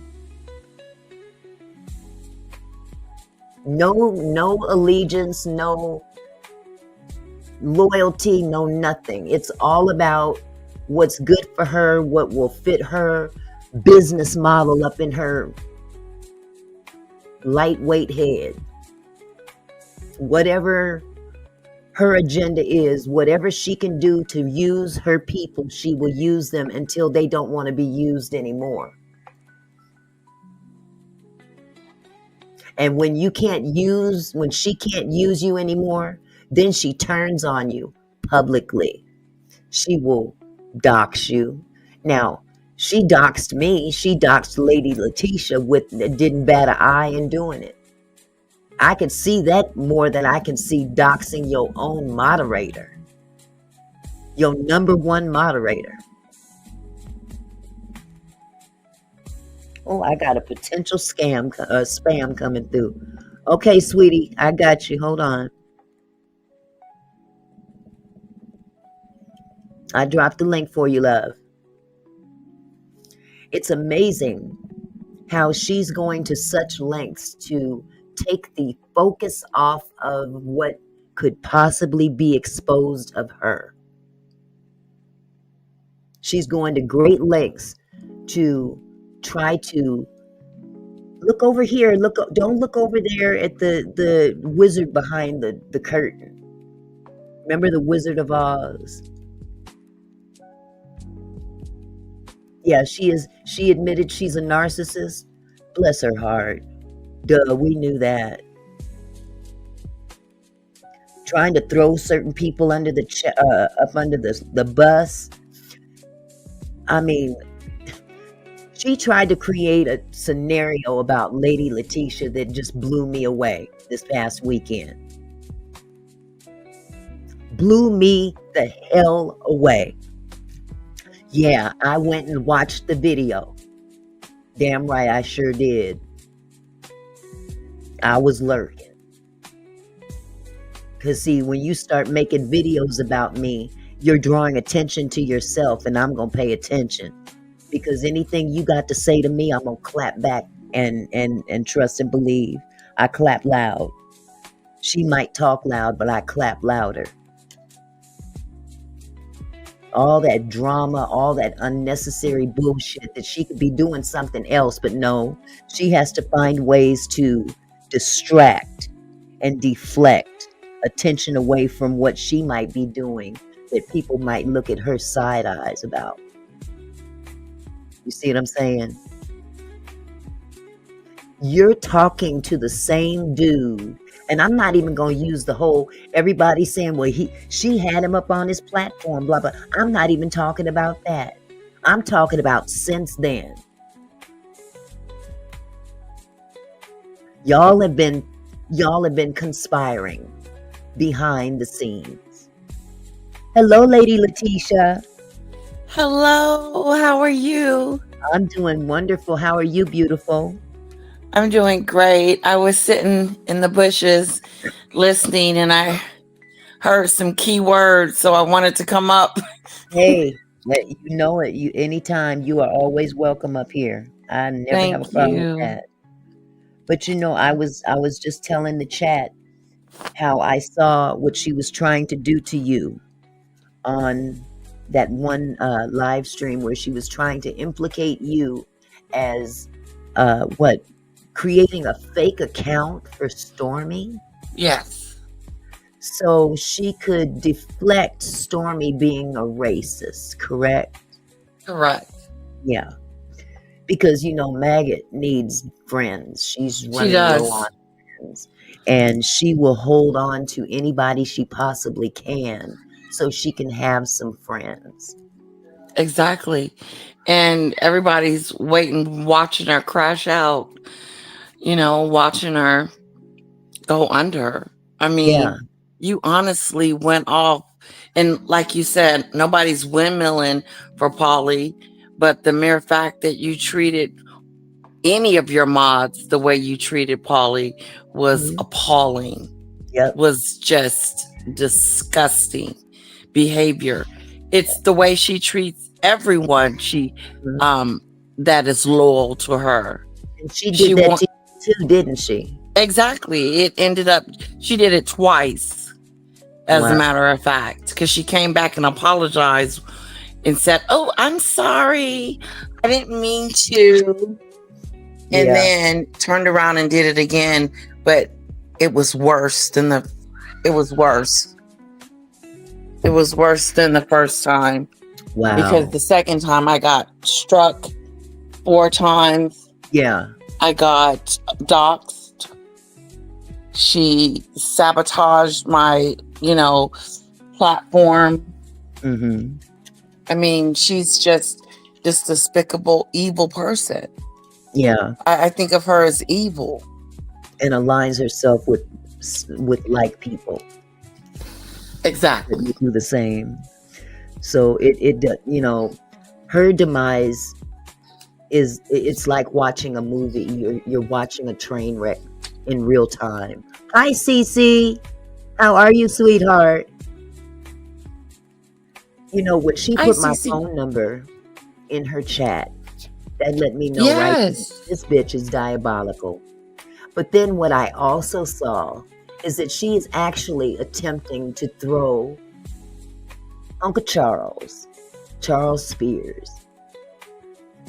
No allegiance, no loyalty, no nothing. It's all about what's good for her, what will fit her business model up in her lightweight head. Whatever her agenda is, whatever she can do to use her people, she will use them until they don't want to be used anymore. And when she can't use you anymore, then she turns on you publicly. She will dox you. Now, she doxed me. She doxed Lady Letitia didn't bat an eye in doing it. I could see that more than I can see doxing your own moderator. Your number one moderator. Oh, I got a potential spam coming through. Okay, sweetie, I got you. Hold on. I dropped the link for you, love. It's amazing how she's going to such lengths to take the focus off of what could possibly be exposed of her. She's going to great lengths to try to look over here. Don't look over there at the wizard behind the curtain. Remember the Wizard of Oz? Yeah, she admitted she's a narcissist. Bless her heart. Duh, we knew that. Trying to throw certain people under up under the bus. I mean, she tried to create a scenario about Lady Letitia that just blew me away this past weekend. Blew me the hell away. Yeah, I went and watched the video. Damn right, I sure did. I was lurking. Because see, when you start making videos about me, you're drawing attention to yourself, and I'm going to pay attention. Because anything you got to say to me, I'm going to clap back and trust and believe. I clap loud. She might talk loud, but I clap louder. All that drama, all that unnecessary bullshit that she could be doing something else, but no, she has to find ways to distract and deflect attention away from what she might be doing that people might look at her side eyes about. You see what I'm saying? You're talking to the same dude, and I'm not even going to use the whole everybody saying, well, she had him up on his platform, blah, blah. I'm not even talking about that. I'm talking about since then. Y'all have been conspiring behind the scenes. Hello, Lady Letitia. Hello, how are you? I'm doing wonderful. How are you, beautiful? I'm doing great. I was sitting in the bushes listening and I heard some key words, so I wanted to come up. Hey, you know it. Anytime, you are always welcome up here. I never have a Thank problem with you. that. But you know, I was just telling the chat how I saw what she was trying to do to you on that one live stream where she was trying to implicate you as creating a fake account for Stormy. Yes. So she could deflect Stormy being a racist, correct? Correct. Yeah. Because, you know, Maggot needs friends. She's running does. low on friends. And she will hold on to anybody she possibly can so she can have some friends. Exactly. And everybody's waiting, watching her crash out, you know, watching her go under. I mean, Yeah. you honestly went off. And like you said, nobody's windmilling for Polly, but the mere fact that you treated any of your mods the way you treated Polly was Mhm. appalling. Yep. was just disgusting behavior. It's the way she treats everyone Mhm. that is loyal to her. And she She did that want to you too, didn't she? exactly. It ended up she did it twice, as a Wow. matter of fact, because she came back and apologized and said, "Oh, I'm sorry. I didn't mean to." And Yeah. then turned around and did it again, but it was worse than the it was worse. It was worse than the first time because Wow. the second time I got struck 4 times. Yeah. I got doxxed. She sabotaged my, platform. Mm-hmm. I mean, she's just this despicable, evil person. Yeah. I think of her as evil. And aligns herself with like people that Exactly. would do the same. So her demise it's like watching a movie. You're watching a train wreck in real time. Hi, Cece. How are you, sweetheart? When she Hi, put my Cece. phone number in her chat, that let me know Yes. this bitch is diabolical. But then what I also saw is that she is actually attempting to throw Uncle Charles Spears.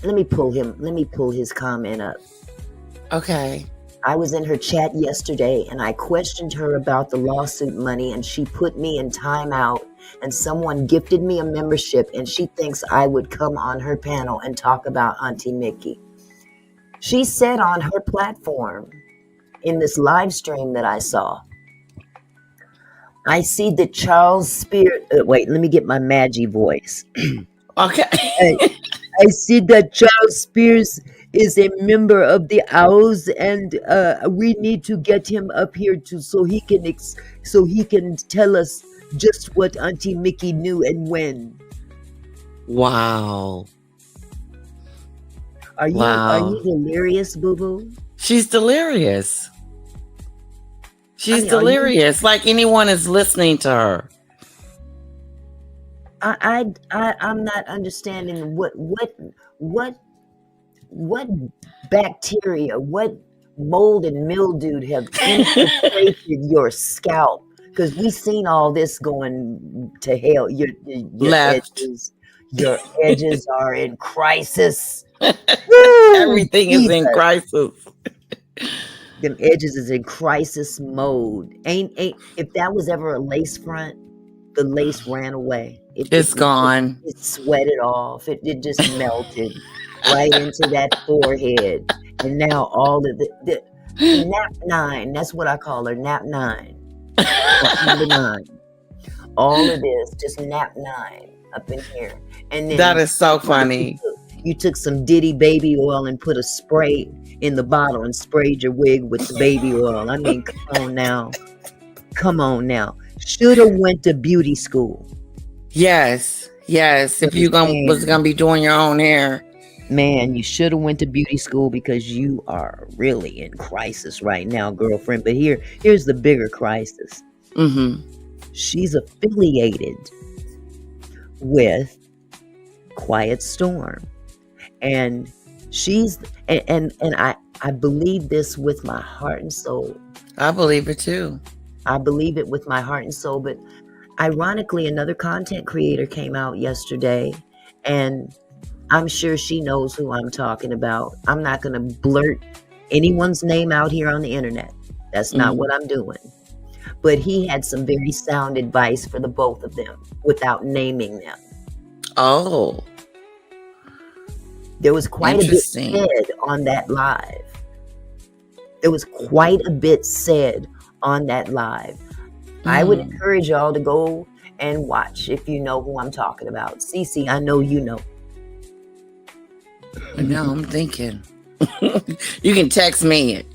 Let me pull his comment up. Okay. I was in her chat yesterday and I questioned her about the lawsuit money and she put me in timeout and someone gifted me a membership and she thinks I would come on her panel and talk about Auntie Mickey. She said on her platform in this live stream that I saw, I see that Charles Spears, wait, let me get my Maggie voice. Okay. I see that Charles Spears is a member of the Owls, and we need to get him up here so he can tell us just what Auntie Mickey knew and when. Wow. Are you delirious, Boo Boo? She's delirious. She's I mean, delirious. Like anyone is listening to her. I'm not understanding what bacteria, what mold and mildew have infiltrated your scalp? Because we've seen all this going to hell. Your Left. your edges are in crisis. Everything is in crisis. Them edges is in crisis mode. Ain't if that was ever a lace front, the lace ran away. It's gone. It sweated off. It just melted right into that forehead. And now all of the nap 9, that's what I call her, nap 9. Number 9. All of this, just nap 9 up in here. And then That is so funny. You took some Diddy baby oil and put a spray in the bottle and sprayed your wig with the baby oil. I mean, come on now. Should have went to beauty school. Yes. If you was gonna be doing your own hair, man, you should have went to beauty school because you are really in crisis right now, girlfriend. But here's the bigger crisis. Mm-hmm. She's affiliated with Quiet Storm, and she's and I believe this with my heart and soul. I believe it too. I believe it with my heart and soul. But ironically, another content creator came out yesterday, and I'm sure she knows who I'm talking about. I'm not going to blurt anyone's name out here on the internet. That's not what I'm doing. But he had some very sound advice for the both of them without naming them. Oh. There was quite a bit said on that live. There was quite a bit said on that live. I would encourage y'all to go and watch if you know who I'm talking about. Cece, I know you know. Now I'm thinking. You can text me it.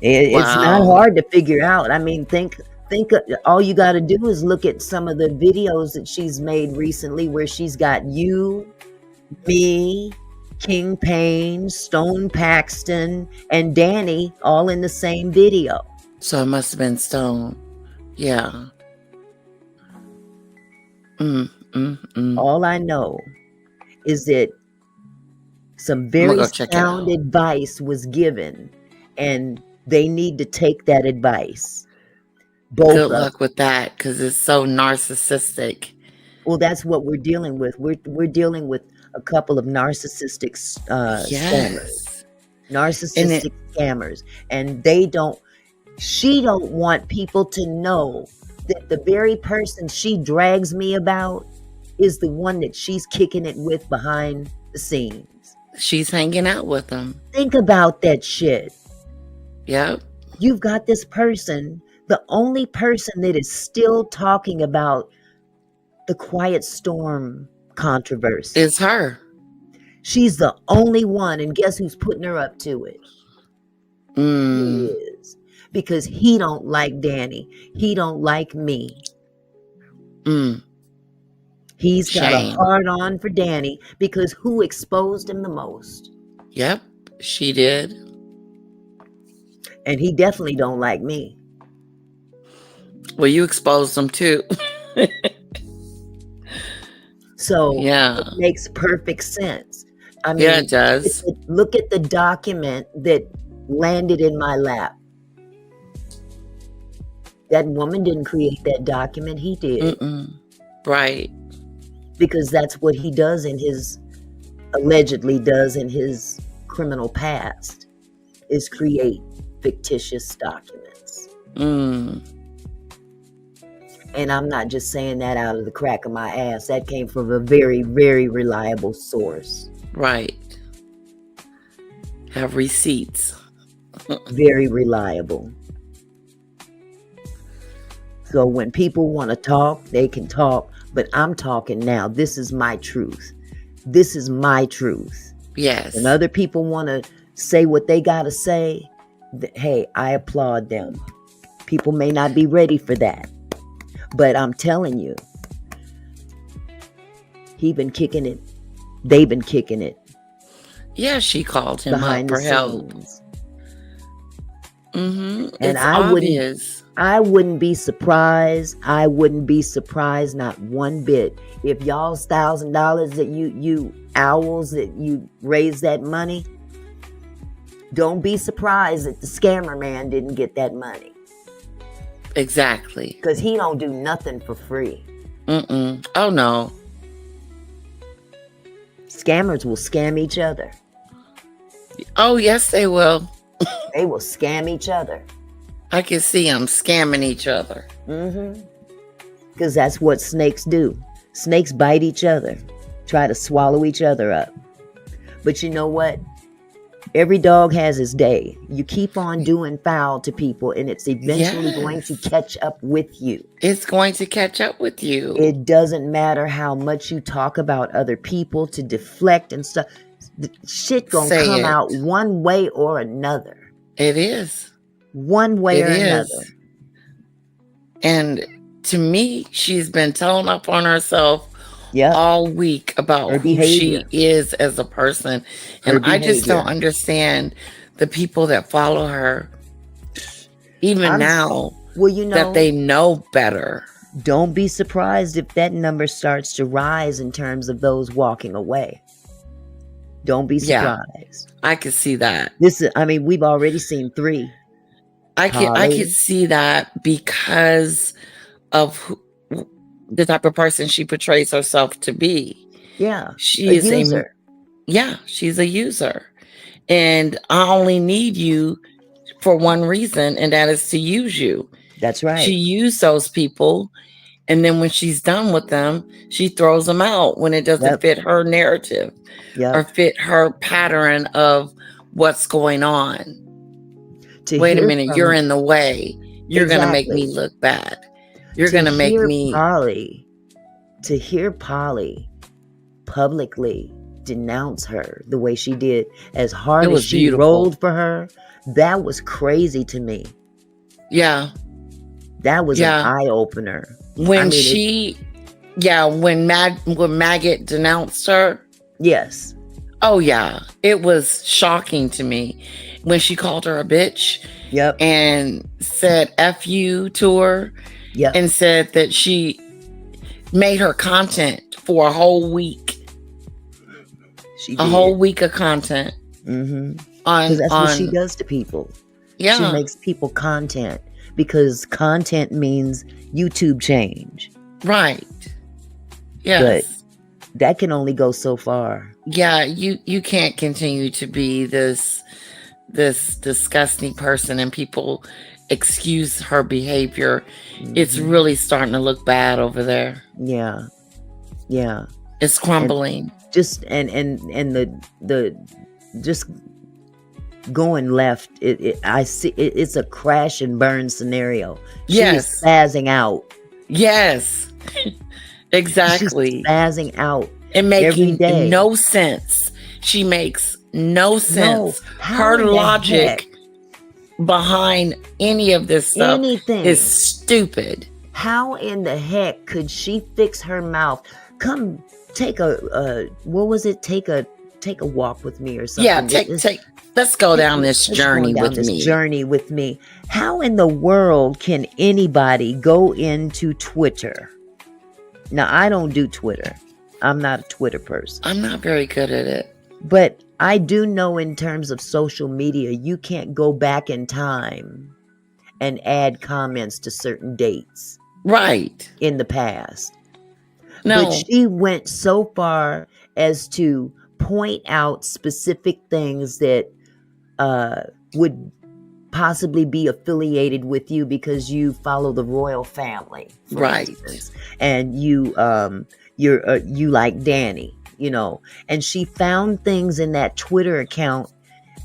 It's not hard to figure out. I mean, think all you got to do is look at some of the videos that she's made recently where she's got you, me, King Payne, Stone Paxton, and Danny all in the same video. So it must have been Stone. Yeah. All I know is that some I'm very gonna go check it sound out. advice was given, and they need to take that advice. Both Good of luck them. with that, because it's so narcissistic. Well, that's what we're dealing with. We're dealing with a couple of narcissistic scammers, Yes. And narcissistic scammers, and she don't want people to know that the very person she drags me about is the one that she's kicking it with behind the scenes. she's hanging out with them. Think about that shit. Yep. You've got this person, the only person that is still talking about the Quiet Storm controversy. It's her. She's the only one, and guess who's putting her up to it? He is. Because he don't like Danny. He don't like me. He's got a Shame. hard on for Danny because who exposed him the most? Yep, she did. And he definitely don't like me. Well, you exposed them too. So Yeah. it makes perfect sense. I mean, Yeah, it does. look at the document that landed in my lap. That woman didn't create that document. He did. Right. Because that's what he does allegedly does in his criminal past, is create fictitious documents. And I'm not just saying that out of the crack of my ass. That came from a very, very reliable source. Right. Have receipts. Very reliable. So when people want to talk, they can talk, but I'm talking now. This is my truth. This is my truth. Yes. And other people want to say what they got to say. Hey, I applaud them. People may not be ready for that. But I'm telling you, he been kicking it. They've been kicking it. Yeah, she called him behind up the for help. scenes. And And it's I obvious. wouldn't be surprised. I wouldn't be surprised not one bit if y'all's $1,000 that you owls that you raise that money. Don't be surprised that the scammer man didn't get that money. Exactly. Because he don't do nothing for free. Oh, no. Scammers will scam each other. Oh, yes, they will. They will scam each other. I can see them scamming each other. Because that's what snakes do. Snakes bite each other, try to swallow each other up. But you know what? Every dog has his day. You keep on doing foul to people, and it's eventually going to catch up with you. It's going to catch up with you. It doesn't matter how much you talk about other people to deflect and stuff. The shit gonna come out one way or another. It is. One way or another. And to me, she's been telling up on herself all week about her who behavior. she is as a person. And I just don't understand the people that follow her, even now, that they know better. Don't be surprised if that number starts to rise in terms of those walking away. Don't be surprised. I could see that. We've already seen 3. I could see that because of the type of person she portrays herself to be. Yeah, she is user. She's a user. And I only need you for one reason, and that is to use you. That's right. She used those people, and then when she's done with them, she throws them out when it doesn't fit her narrative or fit her pattern of what's going on. Wait a minute, you're in the way. You're going to make me look bad. You're going to make me... To hear Polly publicly denounce her the way she did, as hard as she rolled for her, that was crazy to me. Yeah. That was an eye-opener. When when Maggot denounced her. Yes. Oh yeah, it was shocking to me when she called her a bitch. Yep. And said "F you" to her. Yep. And said that she made her content for a whole week. She did. A whole week of content. Mm-hmm. Because that's what she does to people. Yeah. She makes people content because content means YouTube change. Right. Yes. But that can only go so far. Yeah, you can't continue to be this disgusting person and people excuse her behavior. Mm-hmm. It's really starting to look bad over there. Yeah. Yeah. It's crumbling. And the just going left, I see it's a crash and burn scenario. Yes. She's spazzing out. Yes. Exactly. She's spazzing out. And making no sense. She makes no sense. No. Her logic behind any of this stuff is stupid. How in the heck could she fix her mouth? Come take a what was it? Take a walk with me or something. Yeah, let's go down this journey with me. How in the world can anybody go into Twitter? Now, I don't do Twitter. I'm not a Twitter person. I'm not very good at it. But I do know in terms of social media, you can't go back in time and add comments to certain dates. Right. In the past. No. But she went so far as to point out specific things that would possibly be affiliated with you because you follow the royal family, for instance, and you like Danny, and she found things in that Twitter account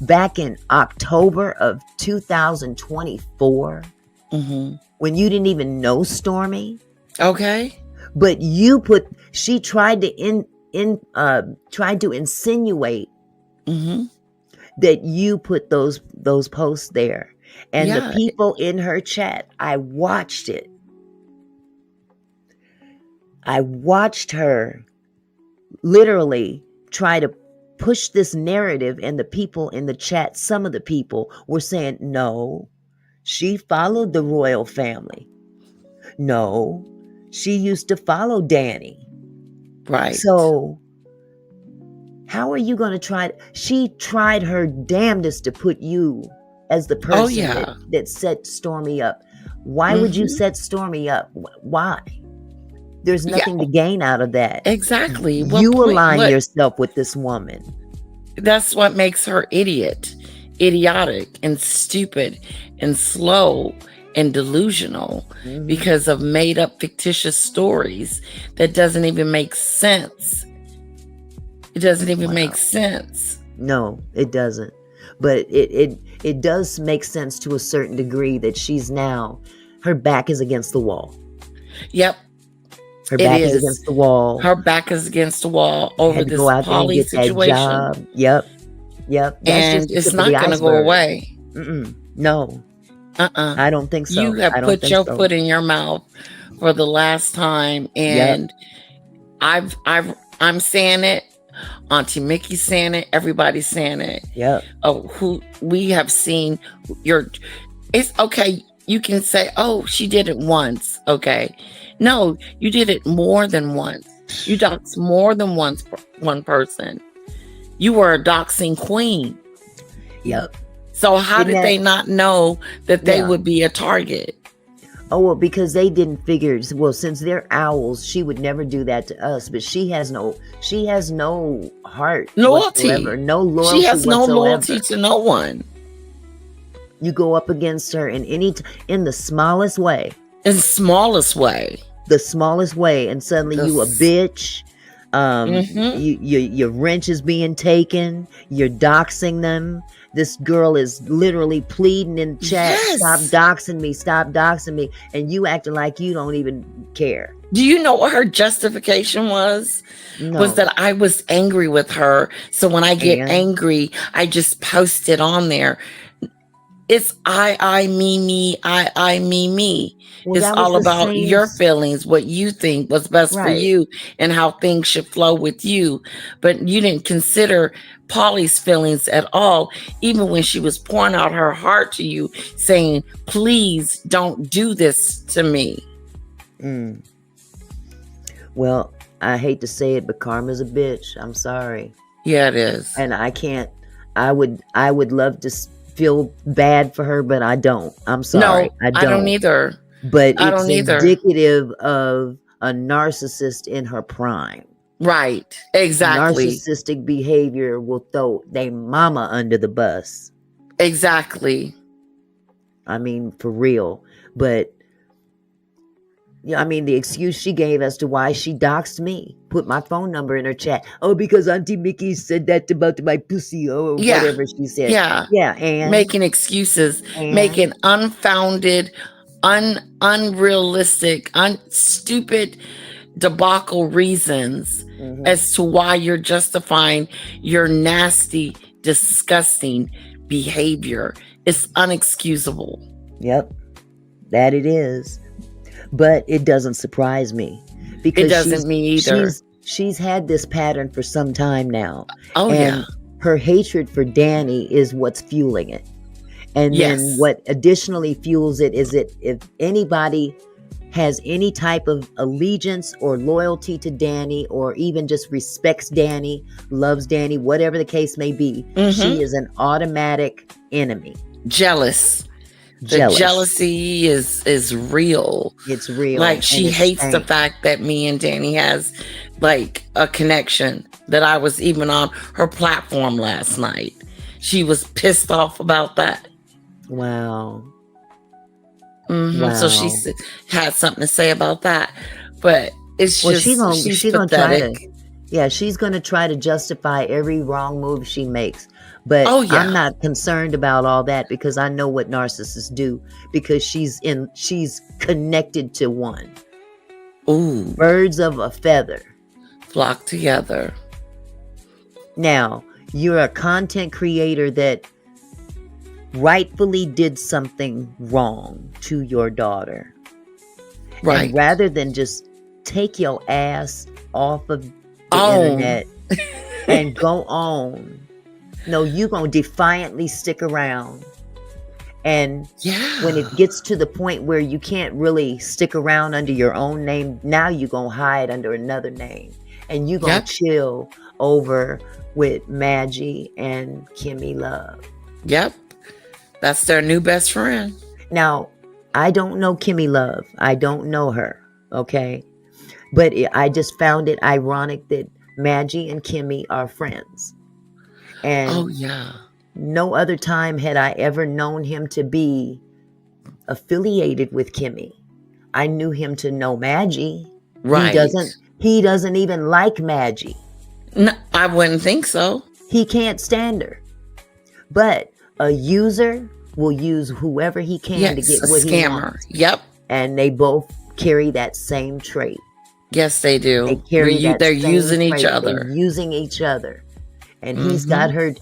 back in October of 2024, when you didn't even know Stormy. Okay, but she tried to tried to insinuate that you put those posts there. And the people in her chat, I watched it. I watched her literally try to push this narrative, and the people in the chat, some of the people were saying, no, she followed the royal family. No, she used to follow Danny. Right. So how are you going to try? She tried her damnedest to put you as the person that set Stormy up. Why would you set Stormy up? Why? There's nothing to gain out of that. Exactly. You align yourself with this woman. That's what makes her idiotic and stupid and slow and delusional because of made up fictitious stories that doesn't even make sense. It doesn't even make sense. No, it doesn't. But it does make sense to a certain degree that she's now, her back is against the wall. Yep. Her back is against the wall. Her back is against the wall over this Polly situation. Yep. That's and it's not going to go away. No. I don't think so. You have put your foot in your mouth for the last time, and I'm saying it. Auntie Mickey's saying it. Everybody's saying it. Yep. Who we have seen it's okay. You can say, oh, she did it once. Okay. No, you did it more than once. You doxed more than one person. You were a doxing queen. Yep. So how did they not know that they would be a target? Oh, well, because they didn't figure, well, since they're owls, she would never do that to us, but she has no heart. Loyalty. Whatsoever. No loyalty. She has no whatsoever. loyalty to no one. You go up against her in the smallest way. In the smallest way. The smallest way, and suddenly you a bitch. Your wrench is being taken. You're doxing them. This girl is literally pleading in chat, stop doxing me. And you acting like you don't even care. Do you know what her justification was? No. Was that I was angry with her. So when I get angry, I just post it on there. It's I, me, I, me. Well, It's that was all the about same. your feelings, what you think was best for Right. you, and how things should flow with you. But you didn't consider Polly's feelings at all, even when she was pouring out her heart to you, saying, please don't do this to me. Well, I hate to say it, but karma's a bitch. I'm sorry. Yeah, it is. And I can't. I would love to feel bad for her, but I don't. I'm sorry. No, I don't either. But I it's don't either. indicative of a narcissist in her prime. Right. Exactly. Narcissistic behavior will throw their mama under the bus. Exactly. I mean, for real. But yeah, I mean, the excuse she gave as to why she doxed me, put my phone number in her chat. Oh, because Auntie Mickey said that about my pussy, or whatever she said. Yeah, and making excuses, making unfounded, unrealistic, stupid, debacle reasons as to why you're justifying your nasty, disgusting behavior. It's unexcusable. Yep, that it is. But it doesn't surprise me, because it doesn't me either. She's had this pattern for some time now. Oh, and her hatred for Danny is what's fueling it. And then what additionally fuels it is that if anybody has any type of allegiance or loyalty to Danny, or even just respects Danny, loves Danny, whatever the case may be, she is an automatic enemy. Jealous. The jealousy is real. It's real. Like, she hates the fact that me and Danny has like a connection, that I was even on her platform last night. She was pissed off about that. Wow. Wow. So she had something to say about that. But it's just, she's gonna try to, she's going to try to justify every wrong move she makes. But I'm not concerned about all that, because I know what narcissists do, because she's connected to one. Ooh. Birds of a feather flock together. Now, you're a content creator that rightfully did something wrong to your daughter. Right. And rather than just take your ass off of the internet and go on, no, you're going to defiantly stick around. And when it gets to the point where you can't really stick around under your own name, now you're going to hide under another name. And you're going to chill over with Maggie and Kimmy Love. Yep. That's their new best friend. Now, I don't know Kimmy Love. I don't know her. Okay. But I just found it ironic that Maggie and Kimmy are friends. And no other time had I ever known him to be affiliated with Kimmy. I knew him to know Maggie. Right. He doesn't even like Maggie. No, I wouldn't think so. He can't stand her. But a user will use whoever he can to get what he wants. Yep. And they both carry that same trait. Yes, they do. They carry they're using each other. They're using each other. And he's got her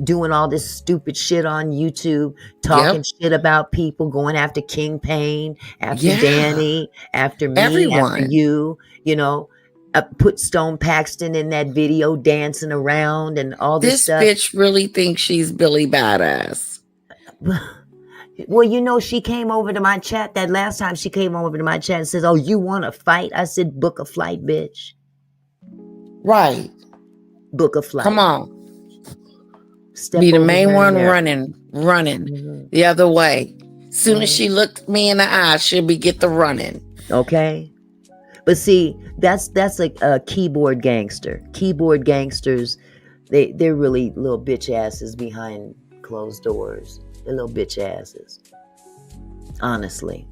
doing all this stupid shit on YouTube, talking shit about people, going after King Payne, after Danny, after me, after you, you know. Put Stone Paxton in that video dancing around and all this stuff. This bitch really thinks she's Billy Badass. Well, you know, she came over to my chat that last time she came over to my chat and says, oh, you want to fight? I said, book a flight, bitch. Right. Book a flight. Come on. Be the main one running the other way. Soon as she looked me in the eye, she'll be get the running. Okay. But see, that's a keyboard gangster. Keyboard gangsters, they're really little bitch asses behind closed doors. They're little bitch asses. Honestly.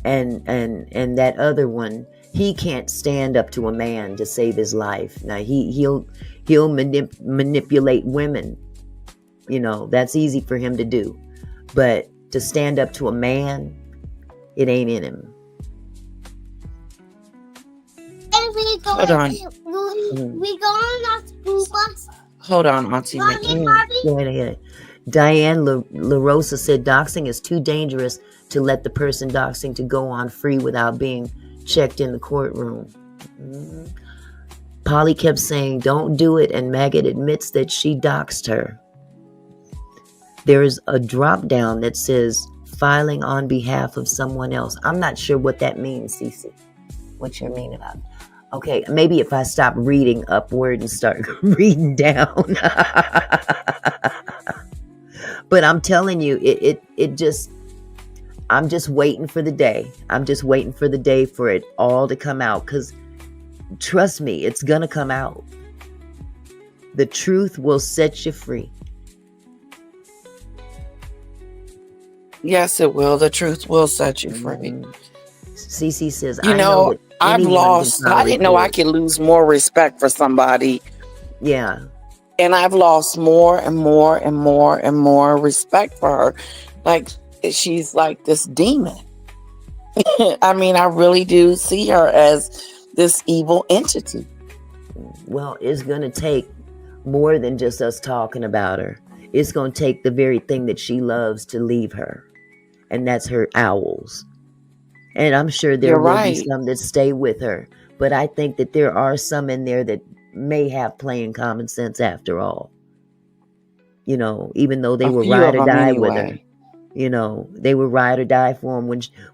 And that other one, he can't stand up to a man to save his life. Now he'll manipulate women. You know, that's easy for him to do. But to stand up to a man, it ain't in him. Hold on. We go on our school bus. Hold on, Auntie Mickey. Go ahead. Diane LaRosa said doxing is too dangerous to let the person doxing to go on free without being checked in the courtroom. Mm-hmm. Polly kept saying, don't do it, and Maggot admits that she doxed her. There is a drop down that says filing on behalf of someone else. I'm not sure what that means, Cece. What you mean about it? Okay, maybe if I stop reading upward and start reading down. But I'm telling you, I'm just waiting for the day. I'm just waiting for the day for it all to come out, because trust me, it's gonna come out. The truth will set you free. Yes, it will. The truth will set you free. Mm-hmm. Cece says, I know I didn't know I could lose more respect for somebody. Yeah. And I've lost more and more and more and more respect for her. Like, she's like this demon. I mean, I really do see her as this evil entity. Well, it's going to take more than just us talking about her. It's going to take the very thing that she loves to leave her. And that's her owls. And I'm sure there will be some that stay with her. But I think that there are some in there that may have plain common sense after all. You know, even though they were ride or die with her. You know, they were ride or die for him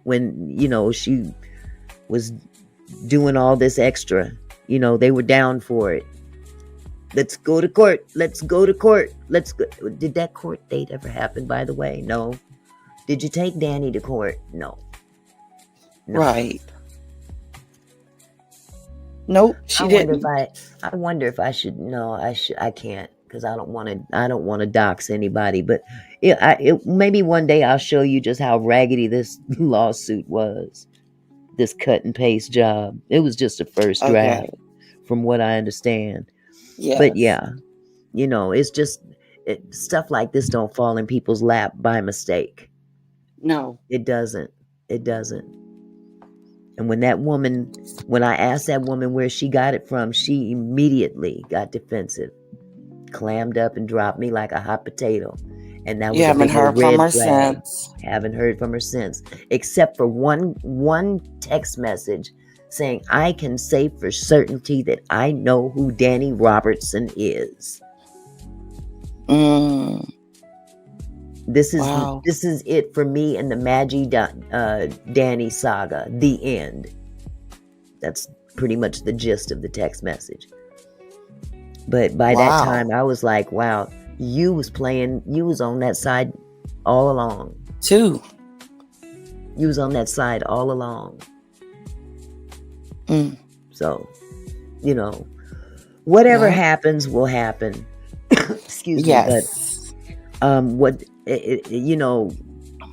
when you know, she was doing all this extra. You know, they were down for it. Let's go to court. Let's go to court. Let's go. Did that court date ever happen, by the way? No. Did you take Danny to court? No. Right. Nope, she didn't. I wonder if I should. No, I can't, because I don't want to dox anybody. But maybe one day I'll show you just how raggedy this lawsuit was. This cut and paste job. It was just a first draft, from what I understand. Yeah. But yeah, you know, it's just stuff like this don't fall in people's lap by mistake. No, it doesn't. It doesn't. And when I asked that woman where she got it from, she immediately got defensive, clammed up and dropped me like a hot potato. And that was a big red flag. Haven't heard from her since, except for one text message saying, I can say for certainty that I know who Danny Robertson is. This is it for me and the Maggie Danny saga. The end. That's pretty much the gist of the text message. But by that time, I was like, wow, you was on that side all along. Too. You was on that side all along. So, you know, whatever happens will happen. Excuse me. But you know,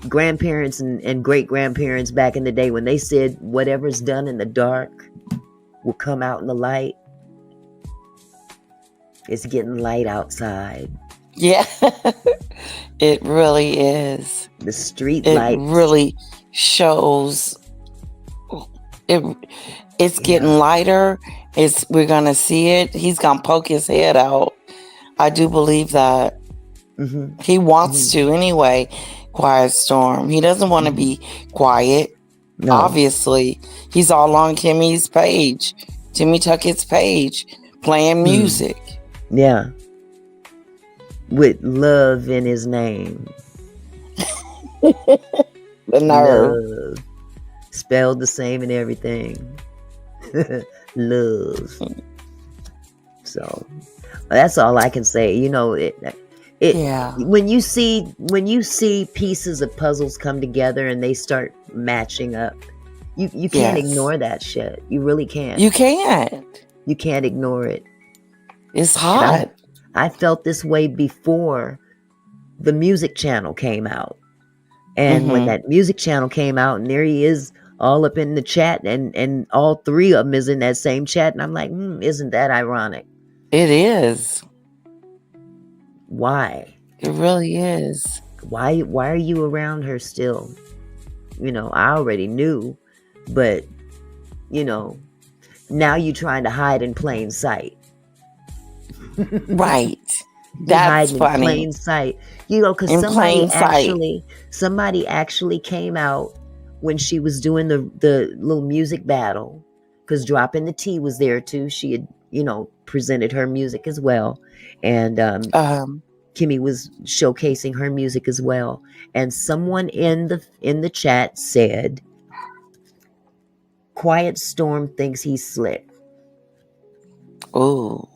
grandparents and great grandparents back in the day, when they said whatever's done in the dark will come out in the light, it's getting light outside. Yeah. It really is. The street light really shows it's getting lighter. We're gonna see it. He's gonna poke his head out. I do believe that. Mm-hmm. He wants to anyway. Quiet Storm. He doesn't want to be quiet. No. Obviously, he's all on Timmy Tuckett's page, playing music. Yeah, with love in his name. The nerve. Love. Spelled the same and everything. Love. So that's all I can say. You know, when you see pieces of puzzles come together and they start matching up, you can't ignore that shit. You really can't. You can't. You can't ignore it. It's hot. I felt this way before the music channel came out. And when that music channel came out, and there he is all up in the chat, and all three of them is in that same chat, and I'm like, isn't that ironic? It is. Why? It really is. Why are you around her still? You know, I already knew, but you know, now you're trying to hide in plain sight. Right. That's hiding in funny. plain sight. You know, because In plain sight. somebody actually came out when she was doing the little music battle, because Dropping the Tea was there too. She had, you know, presented her music as well. And Kimmy was showcasing her music as well. And someone in the chat said, Quiet Storm thinks he's slick. Ooh.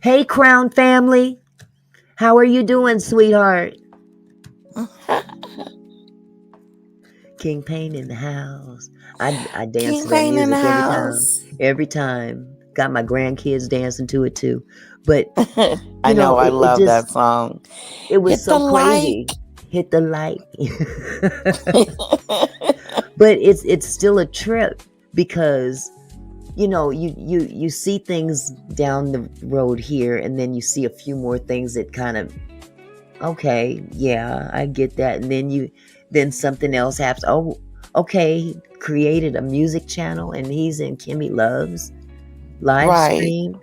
Hey, Crown family. How are you doing, sweetheart? King Payne in the house. I dance to that music every time. Got my grandkids dancing to it too. But I know, I love that song. It was so crazy. Hit the like. But it's still a trip, because you know, you see things down the road here, and then you see a few more things that kind of, okay, yeah, I get that. And then something else happens. Oh, okay, he created a music channel and he's in Kimmy Love's live stream,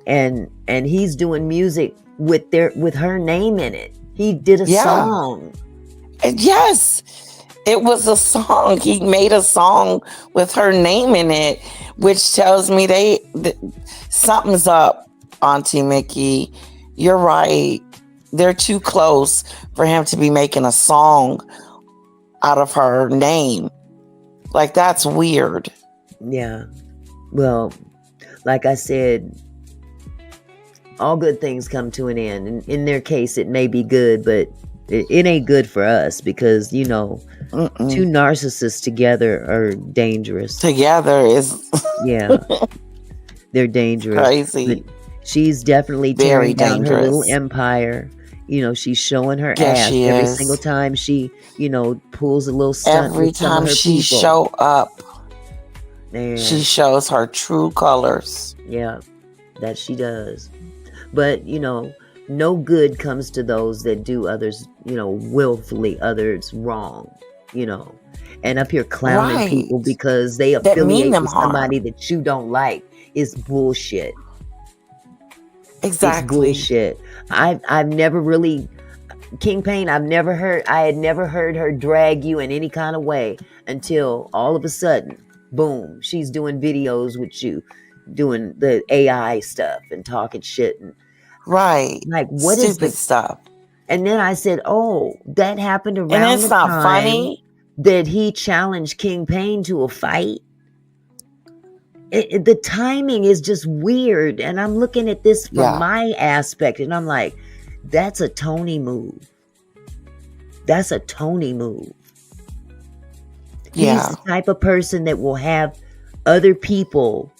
and he's doing music with her name in it. He did a song. Yes. It was a song. He made a song with her name in it, which tells me something's up, Auntie Mickey. You're right. They're too close for him to be making a song out of her name. Like, that's weird. Yeah. Well, like I said, all good things come to an end. And in their case, it may be good, but it ain't good for us, because, you know, two narcissists together are dangerous. Together is... yeah. They're dangerous. Crazy. But she's definitely tearing down her little empire. You know, she's showing her ass every single time she, you know, pulls a little stunt. Every time she show up, she shows her true colors. Yeah, that she does. But, you know, no good comes to those that do others, you know, willfully others wrong, you know. And up here clowning people because they affiliate with somebody that you don't like is bullshit. Exactly. It's bullshit. I've never really, King Payne, I had never heard her drag you in any kind of way until all of a sudden, boom, she's doing videos with you, doing the AI stuff and talking shit. And like, what is stupid stuff? And then I said, oh, that happened around and it's the not time funny that he challenged King Payne to a fight. The timing is just weird. And I'm looking at this from my aspect, and I'm like, that's a Tony move. That's a Tony move. He's the type of person that will have other people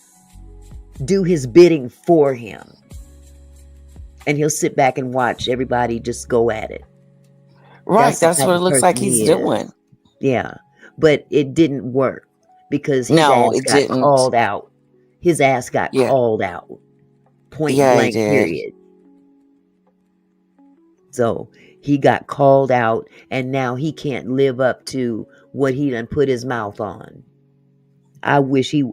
do his bidding for him. And he'll sit back and watch everybody just go at it. Right. That's what it looks like he's doing. Yeah. But it didn't work. Because his ass got called out. His ass got called out. Point blank, period. So he got called out, and now he can't live up to what he done put his mouth on. I wish he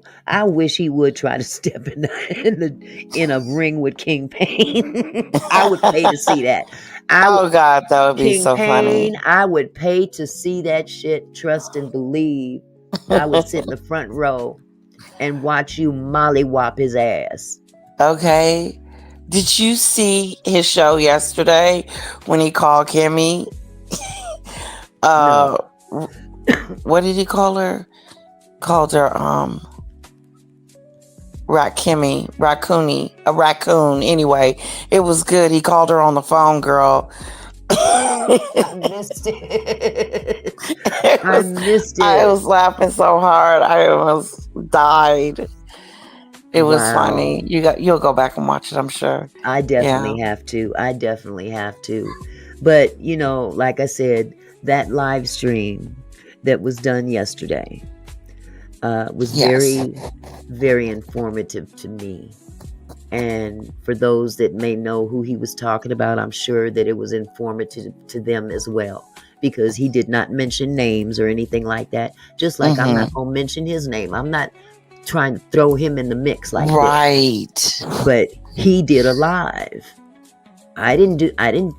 would try to step in a ring with King Payne. I would pay to see that. God, that would be so funny. I would pay to see that shit. Trust and believe. I would sit in the front row and watch you mollywop his ass. Okay. Did you see his show yesterday when he called Kimmy? No. What did he call her? Called her Raccoony, a raccoon. Anyway, it was good. He called her on the phone, girl. I missed it. I missed it. I was laughing so hard I almost died. It was funny. You'll go back and watch it, I'm sure. I definitely have to. But, you know, like I said, that live stream that was done yesterday was very, very informative to me. And for those that may know who he was talking about, I'm sure that it was informative to them as well, because he did not mention names or anything like that. Just like I'm not going to mention his name. I'm not trying to throw him in the mix like right. this. But he did a live. I didn't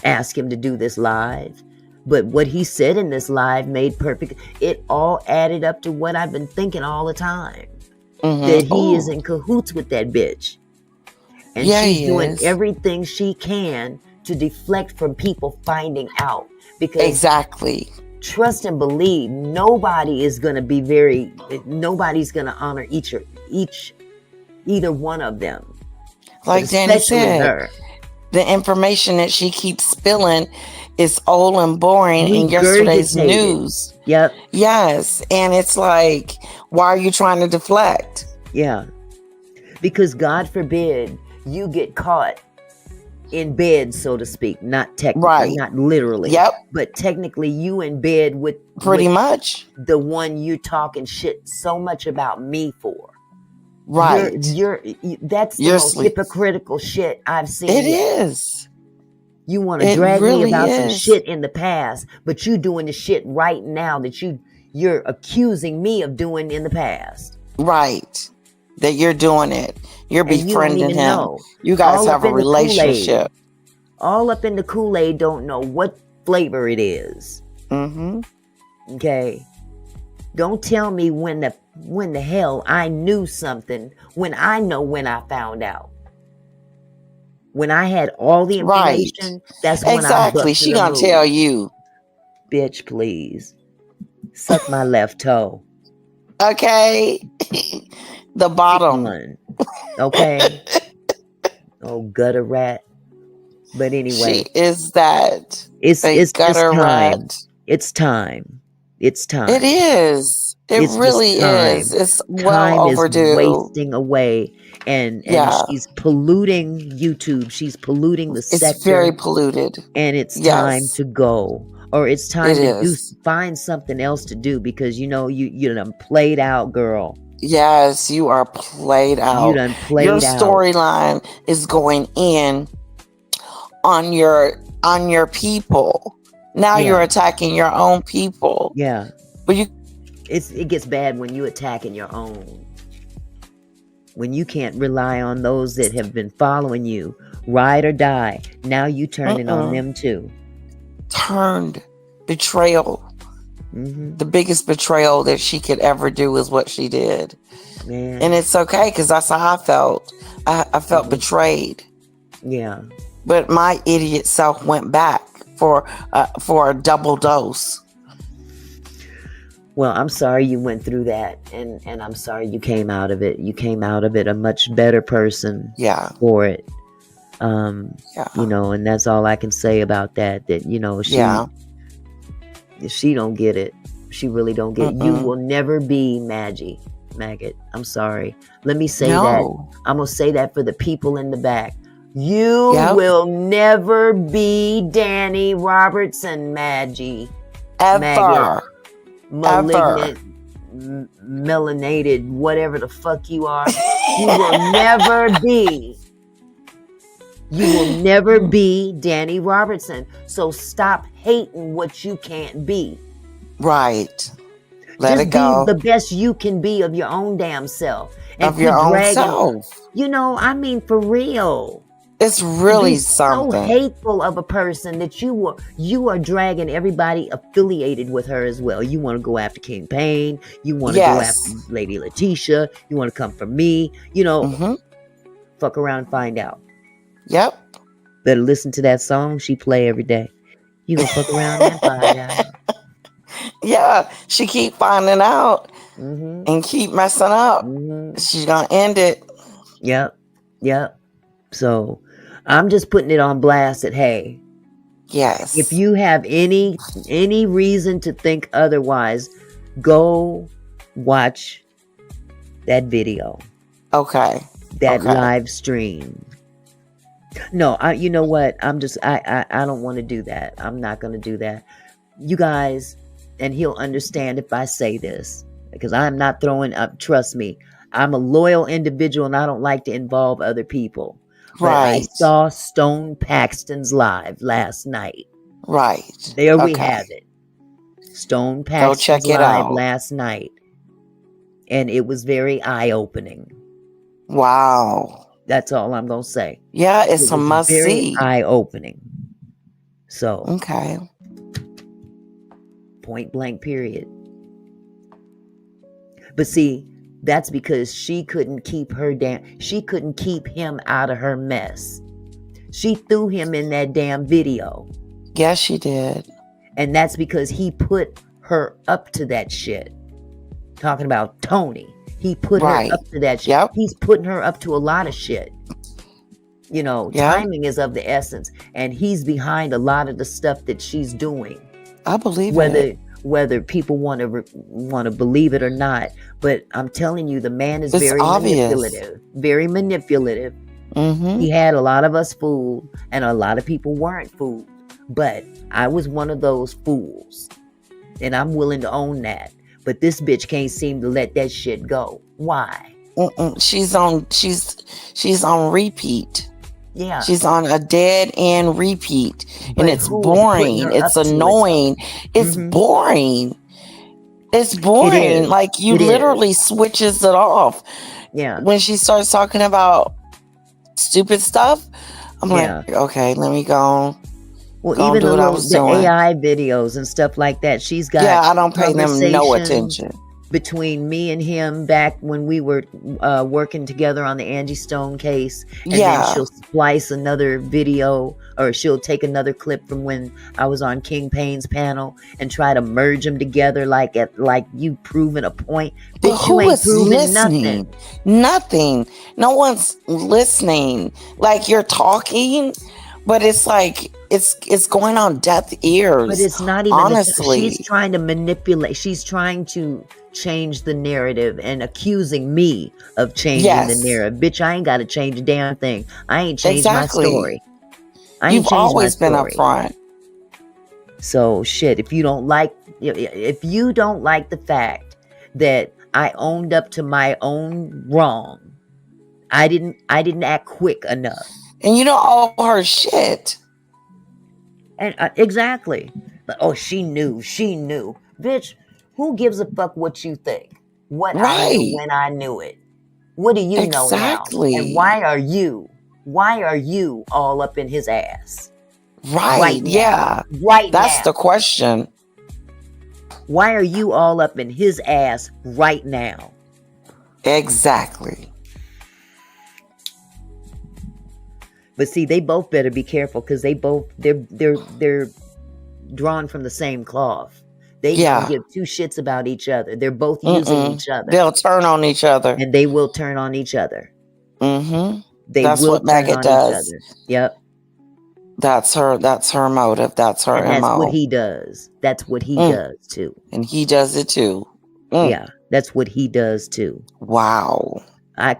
ask him to do this live, but what he said in this live made perfect. It all added up to what I've been thinking all the time. That he is in cahoots with that bitch. And she's doing everything she can to deflect from people finding out. Because exactly. Trust and believe, nobody's going to honor either one of them. Like Danny said, the information that she keeps spilling is old and boring in yesterday's news. Yep. Yes. And it's like, why are you trying to deflect? Yeah. Because God forbid you get caught in bed, so to speak, not technically, not literally. Yep. But technically you in bed with pretty much the one you talking shit so much about me for. Right. That's the most hypocritical shit I've seen. It is. You want to drag me about some shit in the past, but you doing the shit right now that you're accusing me of doing in the past. Right. That you're doing it. You're befriending him. You guys have a relationship. All up in the Kool-Aid, don't know what flavor it is. Mm-hmm. Okay. Don't tell me when the hell I knew something when I know when I found out. When I had all the information, that's when exactly. She gonna tell you. Bitch, please. Suck my left toe. Okay. The bottom. Okay. Oh, gutter rat. But anyway. She is that. It's gutter time. Rat. It's time. It's time. It is. It really is. It's well overdue. Time is wasting away. And she's polluting YouTube. She's polluting the sector. It's very polluted. And it's time to go. Or it's time to find something else to do because you done played out, girl. Yes, you are played out. You done played out. Your storyline is going in on your people. Now you're attacking your own people. Yeah. But it gets bad when you attacking your own. When you can't rely on those that have been following you, ride or die. Now you turning on them too. Turned. Betrayal. Mm-hmm. The biggest betrayal that she could ever do is what she did. Man. And it's okay because that's how I felt. I felt betrayed. Yeah. But my idiot self went back for a double dose. Well, I'm sorry you went through that, and I'm sorry you came out of it. You came out of it a much better person. Yeah. For it. And that's all I can say about that. That she don't get it. She really don't get it. You will never be Maggot. I'm sorry. Let me say that. I'm gonna say that for the people in the back. You will never be Danny Robertson, Maggie. Ever. Maggot. Malignant, melanated, whatever the fuck you are. You will never be. You will never be Danny Robertson. So stop hating what you can't be. Right. Let Just it go. be the best you can be of your own damn self. And of your own self. For real. It's really something. So hateful of a person that you are dragging everybody affiliated with her as well. You want to go after King Payne. You want to go after Lady Letitia. You want to come for me. Fuck around and find out. Yep. Better listen to that song she play every day. You gonna fuck around and find out. Yeah, she keep finding out and keep messing up. She's gonna end it. Yep. So I'm just putting it on blast that, hey, yes, if you have any reason to think otherwise, go watch that video. Okay. That live stream. No, you know what? I don't want to do that. I'm not going to do that. You guys, and he'll understand if I say this, because I'm not throwing up. Trust me, I'm a loyal individual and I don't like to involve other people. But I saw Stone Paxton's live last night. Right. There we have it. Stone Paxton's live last night. And it was very eye-opening. Wow. That's all I'm gonna say. Yeah, it's It a was must very see. eye-opening. So Okay. point blank period. But see, that's because she couldn't keep him out of her mess. She threw him in that damn video. Yes, she did. And that's because he put her up to that shit. Talking about Tony. He put her up to that shit. Yep. He's putting her up to a lot of shit. You know, timing is of the essence. And he's behind a lot of the stuff that she's doing. I believe it. Whether people want to believe it or not. But I'm telling you, the man is very manipulative. Very manipulative. Mm-hmm. He had a lot of us fooled, and a lot of people weren't fooled. But I was one of those fools. And I'm willing to own that. But this bitch can't seem to let that shit go. Why? She's on repeat. Yeah. She's on a dead end repeat. And it's boring. It's annoying. It's boring. It's boring. Like you literally switches it off. Yeah. When she starts talking about stupid stuff, I'm like, okay, let me go. Well, even the AI videos and stuff like that, she's got. Yeah, I don't pay them no attention. Between me and him back when we were working together on the Angie Stone case, and then she'll splice another video, or she'll take another clip from when I was on King Payne's panel and try to merge them together like you proving a point. But who is listening? Nothing. No one's listening. Like you're talking, but it's like it's going on deaf ears. But it's not even. Honestly, she's trying to manipulate. She's trying to change the narrative and accusing me of changing the narrative. Bitch, I ain't got to change a damn thing. I ain't changed my story. You've always been upfront. So shit, if you don't like the fact that I owned up to my own wrong, I didn't act quick enough. And you know all her shit. And exactly. But she knew. Bitch, who gives a fuck what you think? What I knew when I knew it. What do you know now? And why are you all up in his ass? Right now. That's the question. Why are you all up in his ass right now? Exactly. But see, they both better be careful because they're drawn from the same cloth. They can give two shits about each other. They're both using each other. They'll turn on each other. And they will turn on each other. Mm-hmm. That's what Maggot does. Yep. That's her motive. That's her MO. That's what he does. That's what he does too. And he does it too. Yeah, that's what he does too. Wow. I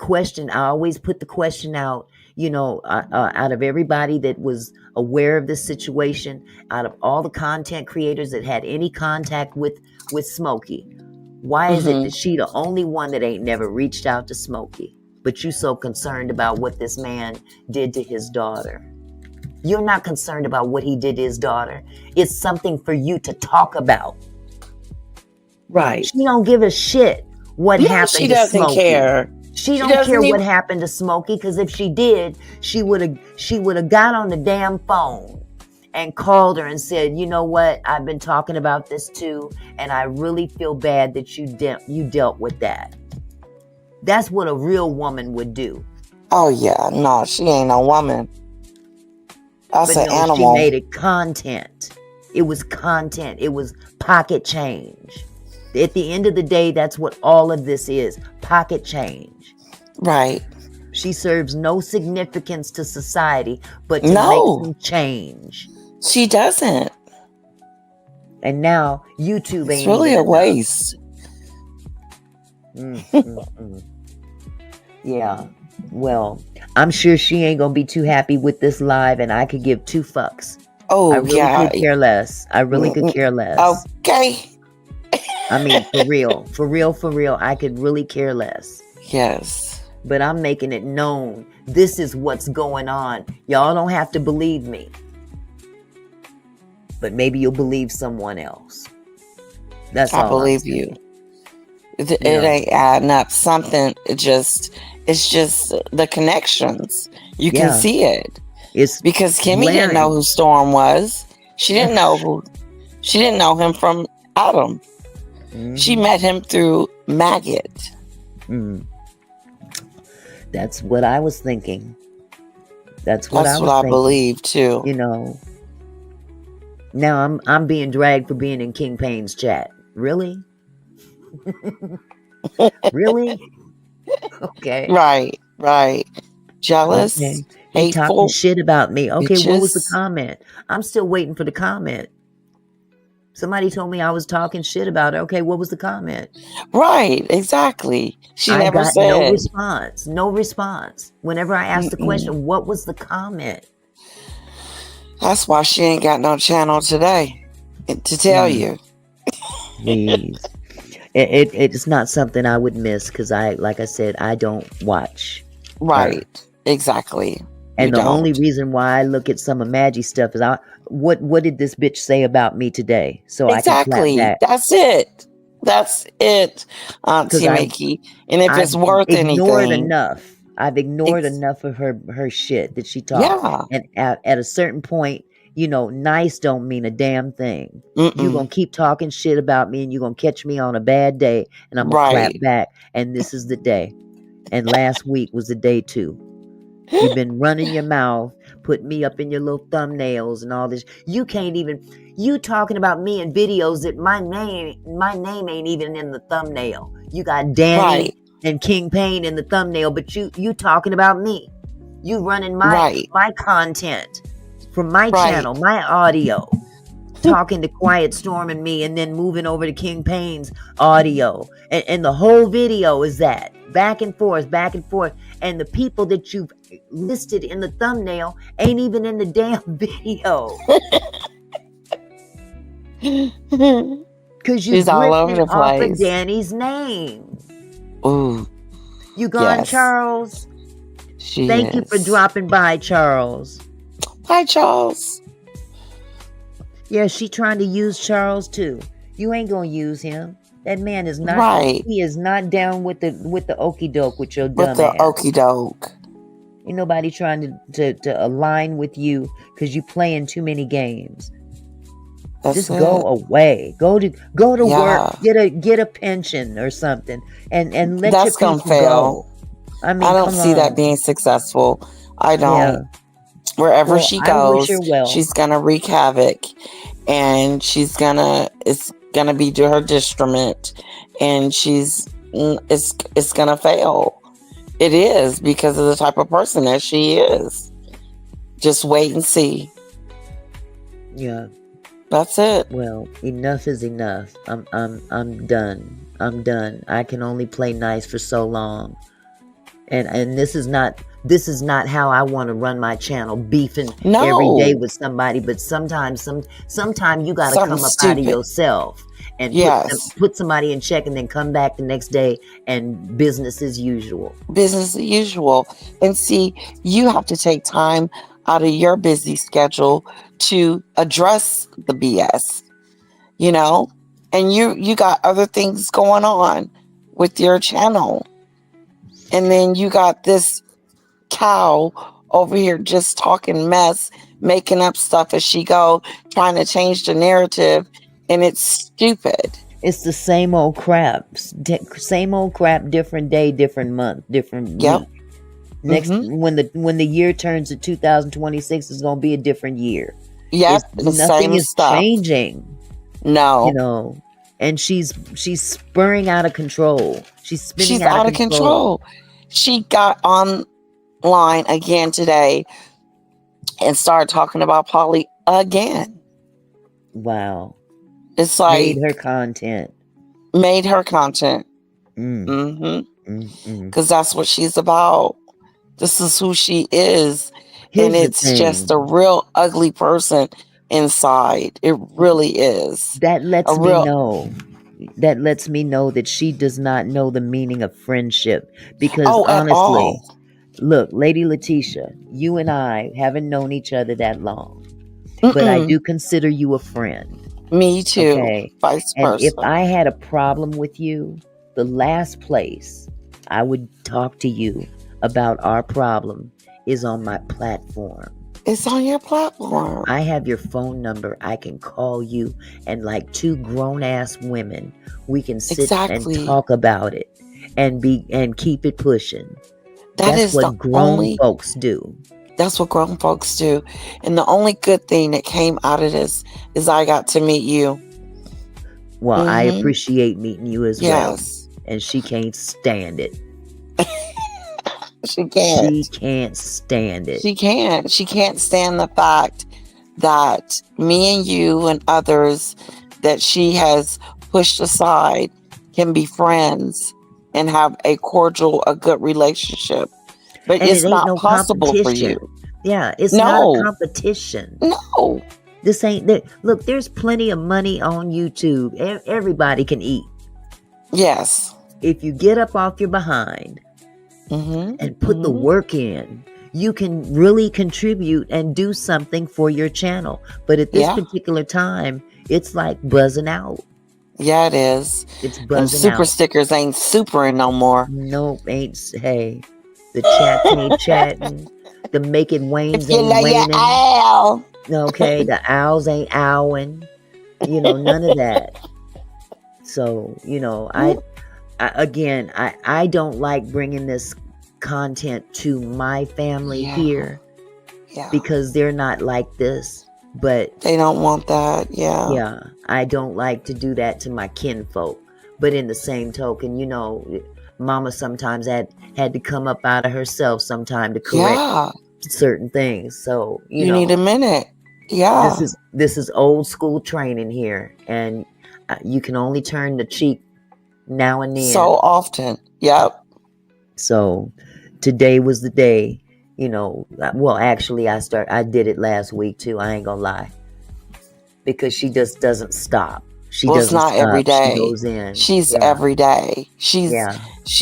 always put the question out, out of everybody that was aware of this situation, out of all the content creators that had any contact with Smokey, why is it that she the only one that ain't never reached out to Smokey? But you so concerned about what this man did to his daughter. You're not concerned about what he did to his daughter. It's something for you to talk about. Right. She don't give a shit what happened to Smokey. She doesn't care. She don't care what happened to Smokey, because if she did, she would have got on the damn phone and called her and said, you know what, I've been talking about this too, and I really feel bad that you dealt with that. That's what a real woman would do. Oh yeah, no, she ain't no woman. That's an animal. She made it content. It was content. It was pocket change. At the end of the day, that's what all of this is. Pocket change. Right. She serves no significance to society, but to make some change. She doesn't. And now YouTube ain't. It's really a waste. Yeah. Well, I'm sure she ain't gonna be too happy with this live, and I could give two fucks. Oh, I really could care less. I really could care less. Okay. I mean, for real, I could really care less. Yes. But I'm making it known. This is what's going on. Y'all don't have to believe me. But maybe you'll believe someone else. That's all. I believe you. It You know, ain't adding up. Something, it's just the connections. You can yeah, see it. it's Because Kimmy didn't know glaring. who Storm was. She didn't know him from Adam. She Hmm. met him through Maggot. Mm. That's what I was thinking. That's what I That's what was I thinking. believe too. You know, now I'm being dragged for being in King Payne's chat. Really? Really? Okay. Right. Jealous, Okay. He talking hateful, shit about me. Okay, what was the bitches. comment? I'm still waiting for the comment. Somebody told me I was talking shit about her. Okay, what was the comment? Right, exactly. She I never got no said. response. No response. Whenever I asked the question, what was the comment? That's why she ain't got no channel today to tell you. Please. It's not something I would miss because like I said, I don't watch her. Right, exactly. And the only reason why I look at some of Maggie's stuff is what did this bitch say about me today? So I can clap back. That's it. That's it, Because Auntie Mickey. And if I've it's worth ignored anything, enough. I've ignored enough of her shit that she talked. yeah. And at a certain point, nice don't mean a damn thing. You're going to keep talking shit about me and you're going to catch me on a bad day and I'm going to clap back. And this is the day. And last week was the day too. You've been running your mouth, putting me up in your little thumbnails and all this. You talking about me in videos that my name ain't even in the thumbnail. You got Danny and King Payne in the thumbnail, but you talking about me. You running my content from my channel, my audio, talking to Quiet Storm and me, and then moving over to King Payne's audio. And the whole video is that. Back and forth. And the people that you've listed in the thumbnail ain't even in the damn video. Because you're drifting off of Danny's name. Ooh. You gone, Charles? Thank you for dropping by, Charles. Hi, Charles. Yeah, she trying to use Charles too. You ain't gonna use him. That man is not. He is not down with the okie doke with your dumb ass. With the okie doke. Ain't nobody trying to align with you because you playing too many games. Just go away. Go to work. Get a pension or something, and let your people go. I mean, I don't see that being successful. I don't. Yeah. Wherever she goes, she's gonna wreak havoc, and it's gonna be to her detriment, and it's gonna fail. It is because of the type of person that she is. Just wait and see. Yeah. That's it. Well, enough is enough. I'm done. I'm done. I can only play nice for so long. And this is not how I want to run my channel, beefing every day with somebody. But sometimes you got to come up out of yourself and put somebody in check, and then come back the next day and business as usual. Business as usual. And see, you have to take time out of your busy schedule to address the BS, and you got other things going on with your channel. And then you got this cow over here just talking mess, making up stuff as she go, trying to change the narrative, and it's stupid. It's the same old crap. Different day, different month, different week. Next, when the year turns to 2026, it's gonna be a different year. Yep, nothing is changing. No, and she's spurring out of control. She's out of control. She got online again today and started talking about Polly again. Wow. It's like made her content. Because that's what she's about. This is who she is. And it's just a real ugly person inside. It really is. That lets me know. That lets me know that she does not know the meaning of friendship. Because honestly, look, Lady Letitia, you and I haven't known each other that long. But I do consider you a friend. Me too. Okay. Vice versa. And if I had a problem with you, the last place I would talk to you about our problem is on my platform. It's on your platform. I have your phone number. I can call you, and like two grown-ass women, we can sit and talk about it and keep it pushing. That's what grown folks do. That's what grown folks do. And the only good thing that came out of this is I got to meet you. Well, I appreciate meeting you as well. And she can't stand it. She can't. She can't stand it. She can't. She can't stand the fact that me and you and others that she has pushed aside can be friends and have a good relationship. But it's not possible for you. Yeah, it's not a competition. No. This ain't that. Look, there's plenty of money on YouTube. Everybody can eat. Yes. If you get up off your behind and put the work in, you can really contribute and do something for your channel. But at this particular time, it's like buzzing out. Yeah, it is. It's buzzing out. Super stickers ain't supering no more. Nope, ain't. Hey, the chats ain't chatting. The making wanes ain't waning. Owl. Okay, the owls ain't owling. You know, none of that. So, you know, I don't like bringing this content to my family here because they're not like this, but they don't want that. Yeah, I don't like to do that to my kinfolk. But in the same token, you know, Mama sometimes had to come up out of herself sometime to correct certain things. So you know, need a minute. Yeah, this is old school training here, and you can only turn the cheek now and then. So often. Yep. So today was the day, you know. Well, actually, I did it last week too. I ain't gonna lie, because she just doesn't stop. She doesn't. It's not stop. every day. She goes in. She's every day. She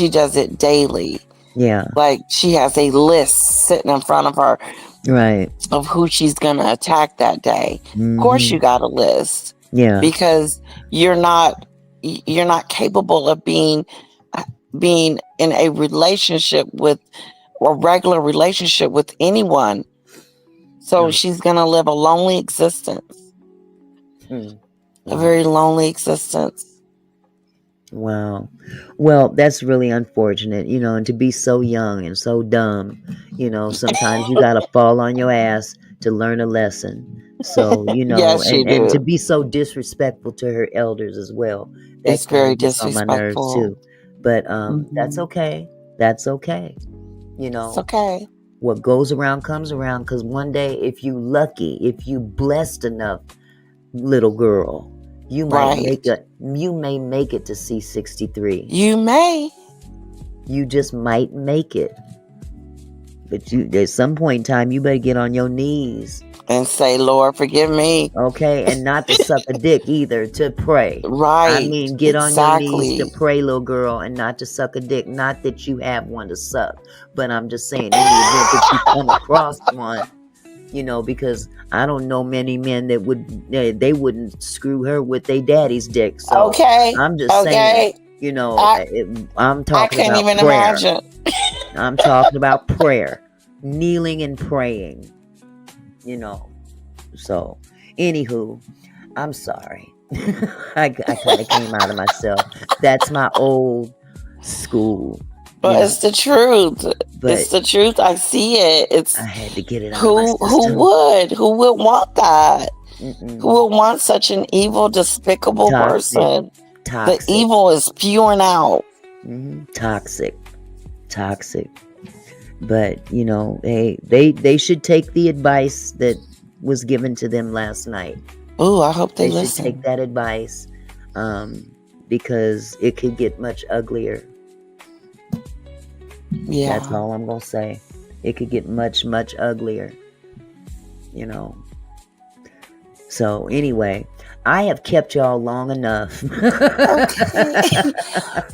does it daily. Yeah. Like she has a list sitting in front of her. Right. Of who she's gonna attack that day. Of course, you got a list. Yeah. Because you're not capable of being in a relationship with a regular relationship with anyone. So she's gonna live a lonely existence. A very lonely existence. Wow. Well, that's really unfortunate, you know, and to be so young and so dumb, you know, sometimes you got to fall on your ass to learn a lesson. So, you know, and to be so disrespectful to her elders as well. It's very disrespectful. On my nerves too. But that's okay. That's okay. You know. It's okay. What goes around comes around, because one day if you lucky, if you blessed enough, little girl, you might may make it to C63. You may. You just might make it. But at some point in time, you better get on your knees and say, Lord, forgive me. Okay, and not to suck a dick either, to pray. Right. I mean, get on your knees to pray, little girl, and not to suck a dick. Not that you have one to suck, but I'm just saying, in the event that you come across one, you know, because I don't know many men that they wouldn't screw her with their daddy's dick. So I'm just saying, you know, I'm talking about prayer. I can't even imagine. I'm talking about prayer, kneeling and praying, you know. So, anywho, I'm sorry. I kind of came out of myself. That's my old school. But it's the truth. It's the truth. I see it. I had to get it out of my system. Who would want that? Who would want such an evil, despicable person? Toxic. The evil is spewing out. Toxic. But you know, they should take the advice that was given to them last night. Oh, I hope they listen. Should take that advice, because it could get much uglier. Yeah, that's all I'm gonna say. It could get much, much uglier, you know. So anyway, I have kept y'all long enough. Okay.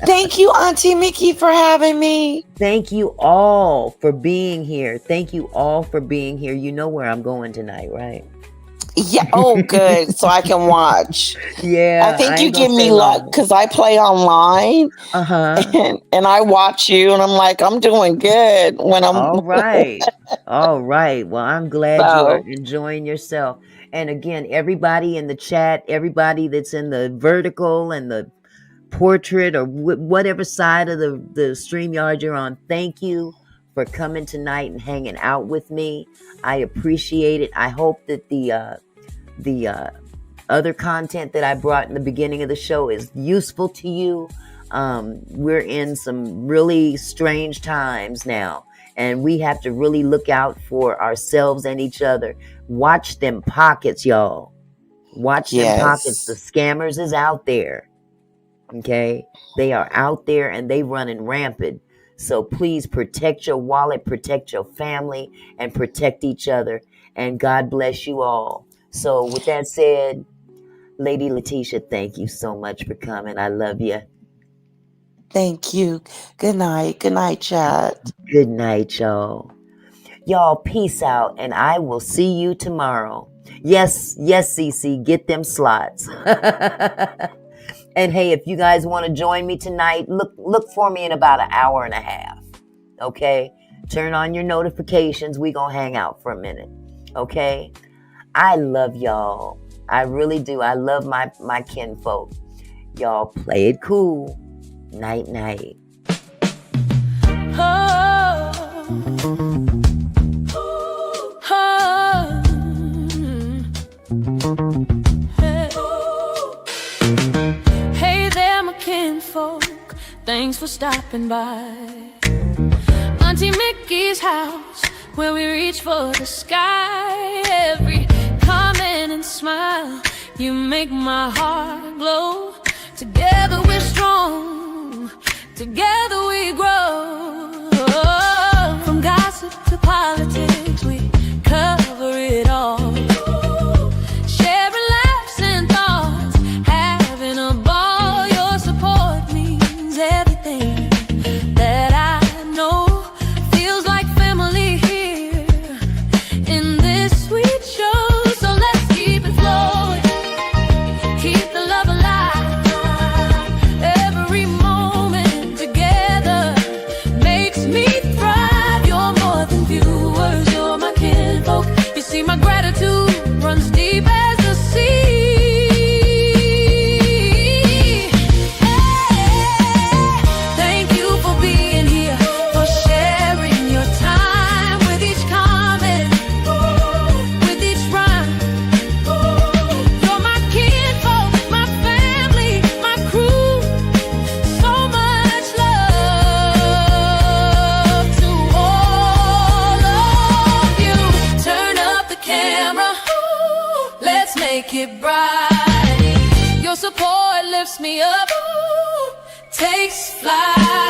Thank you, Auntie Mickey, for having me. Thank you all for being here. You know where I'm going tonight, right? Yeah. Oh, good. So I can watch. Yeah, I think I you ain't gonna give stay me luck long. because I play online Uh-huh. and I watch you and I'm like, I'm doing good when I'm. All right. All right. Well, I'm glad you are So, enjoying yourself. And again, everybody in the chat, everybody that's in the vertical and the portrait or whatever side of the StreamYard you're on, thank you for coming tonight and hanging out with me. I appreciate it. I hope that the other content that I brought in the beginning of the show is useful to you. We're in some really strange times now, and we have to really look out for ourselves and each other. Watch them pockets, y'all. Watch them pockets. The yes. scammers is out there. Okay, they are out there and they running rampant. So please protect your wallet, protect your family, and protect each other. And God bless you all. So with that said, Lady Letitia, thank you so much for coming. I love you. Thank you. Good night. Good night, chat. Good night, y'all. Y'all, peace out, and I will see you tomorrow. Yes, Cece, get them slots. And hey, if you guys want to join me tonight, look for me in about an hour and a half. Okay? Turn on your notifications. We gonna hang out for a minute. Okay? I love y'all. I really do. I love my kinfolk. Y'all play it cool. Night, night. Oh, oh, hey. Hey there, my kinfolk. Thanks for stopping by. Auntie Mickey's house, where we reach for the sky. Every comment and smile, you make my heart glow. Together we're strong, together we grow. From gossip to politics, we cover it all. Sharing laughs and thoughts, having a ball. Your support means everything that I know. Feels like family here in this sweet show. So let's keep it flowing, keep the love alive. Every moment together makes me thrive. You're more than viewers, you're my kinfolk. You see, my gratitude runs deep as the sea. Thank you for being here, for sharing your time with each comment, with each rhyme. You're my kinfolk, my family, my crew. So much love to all of you. Turn up the camera, let's make it bright. Your support lifts me up, takes flight.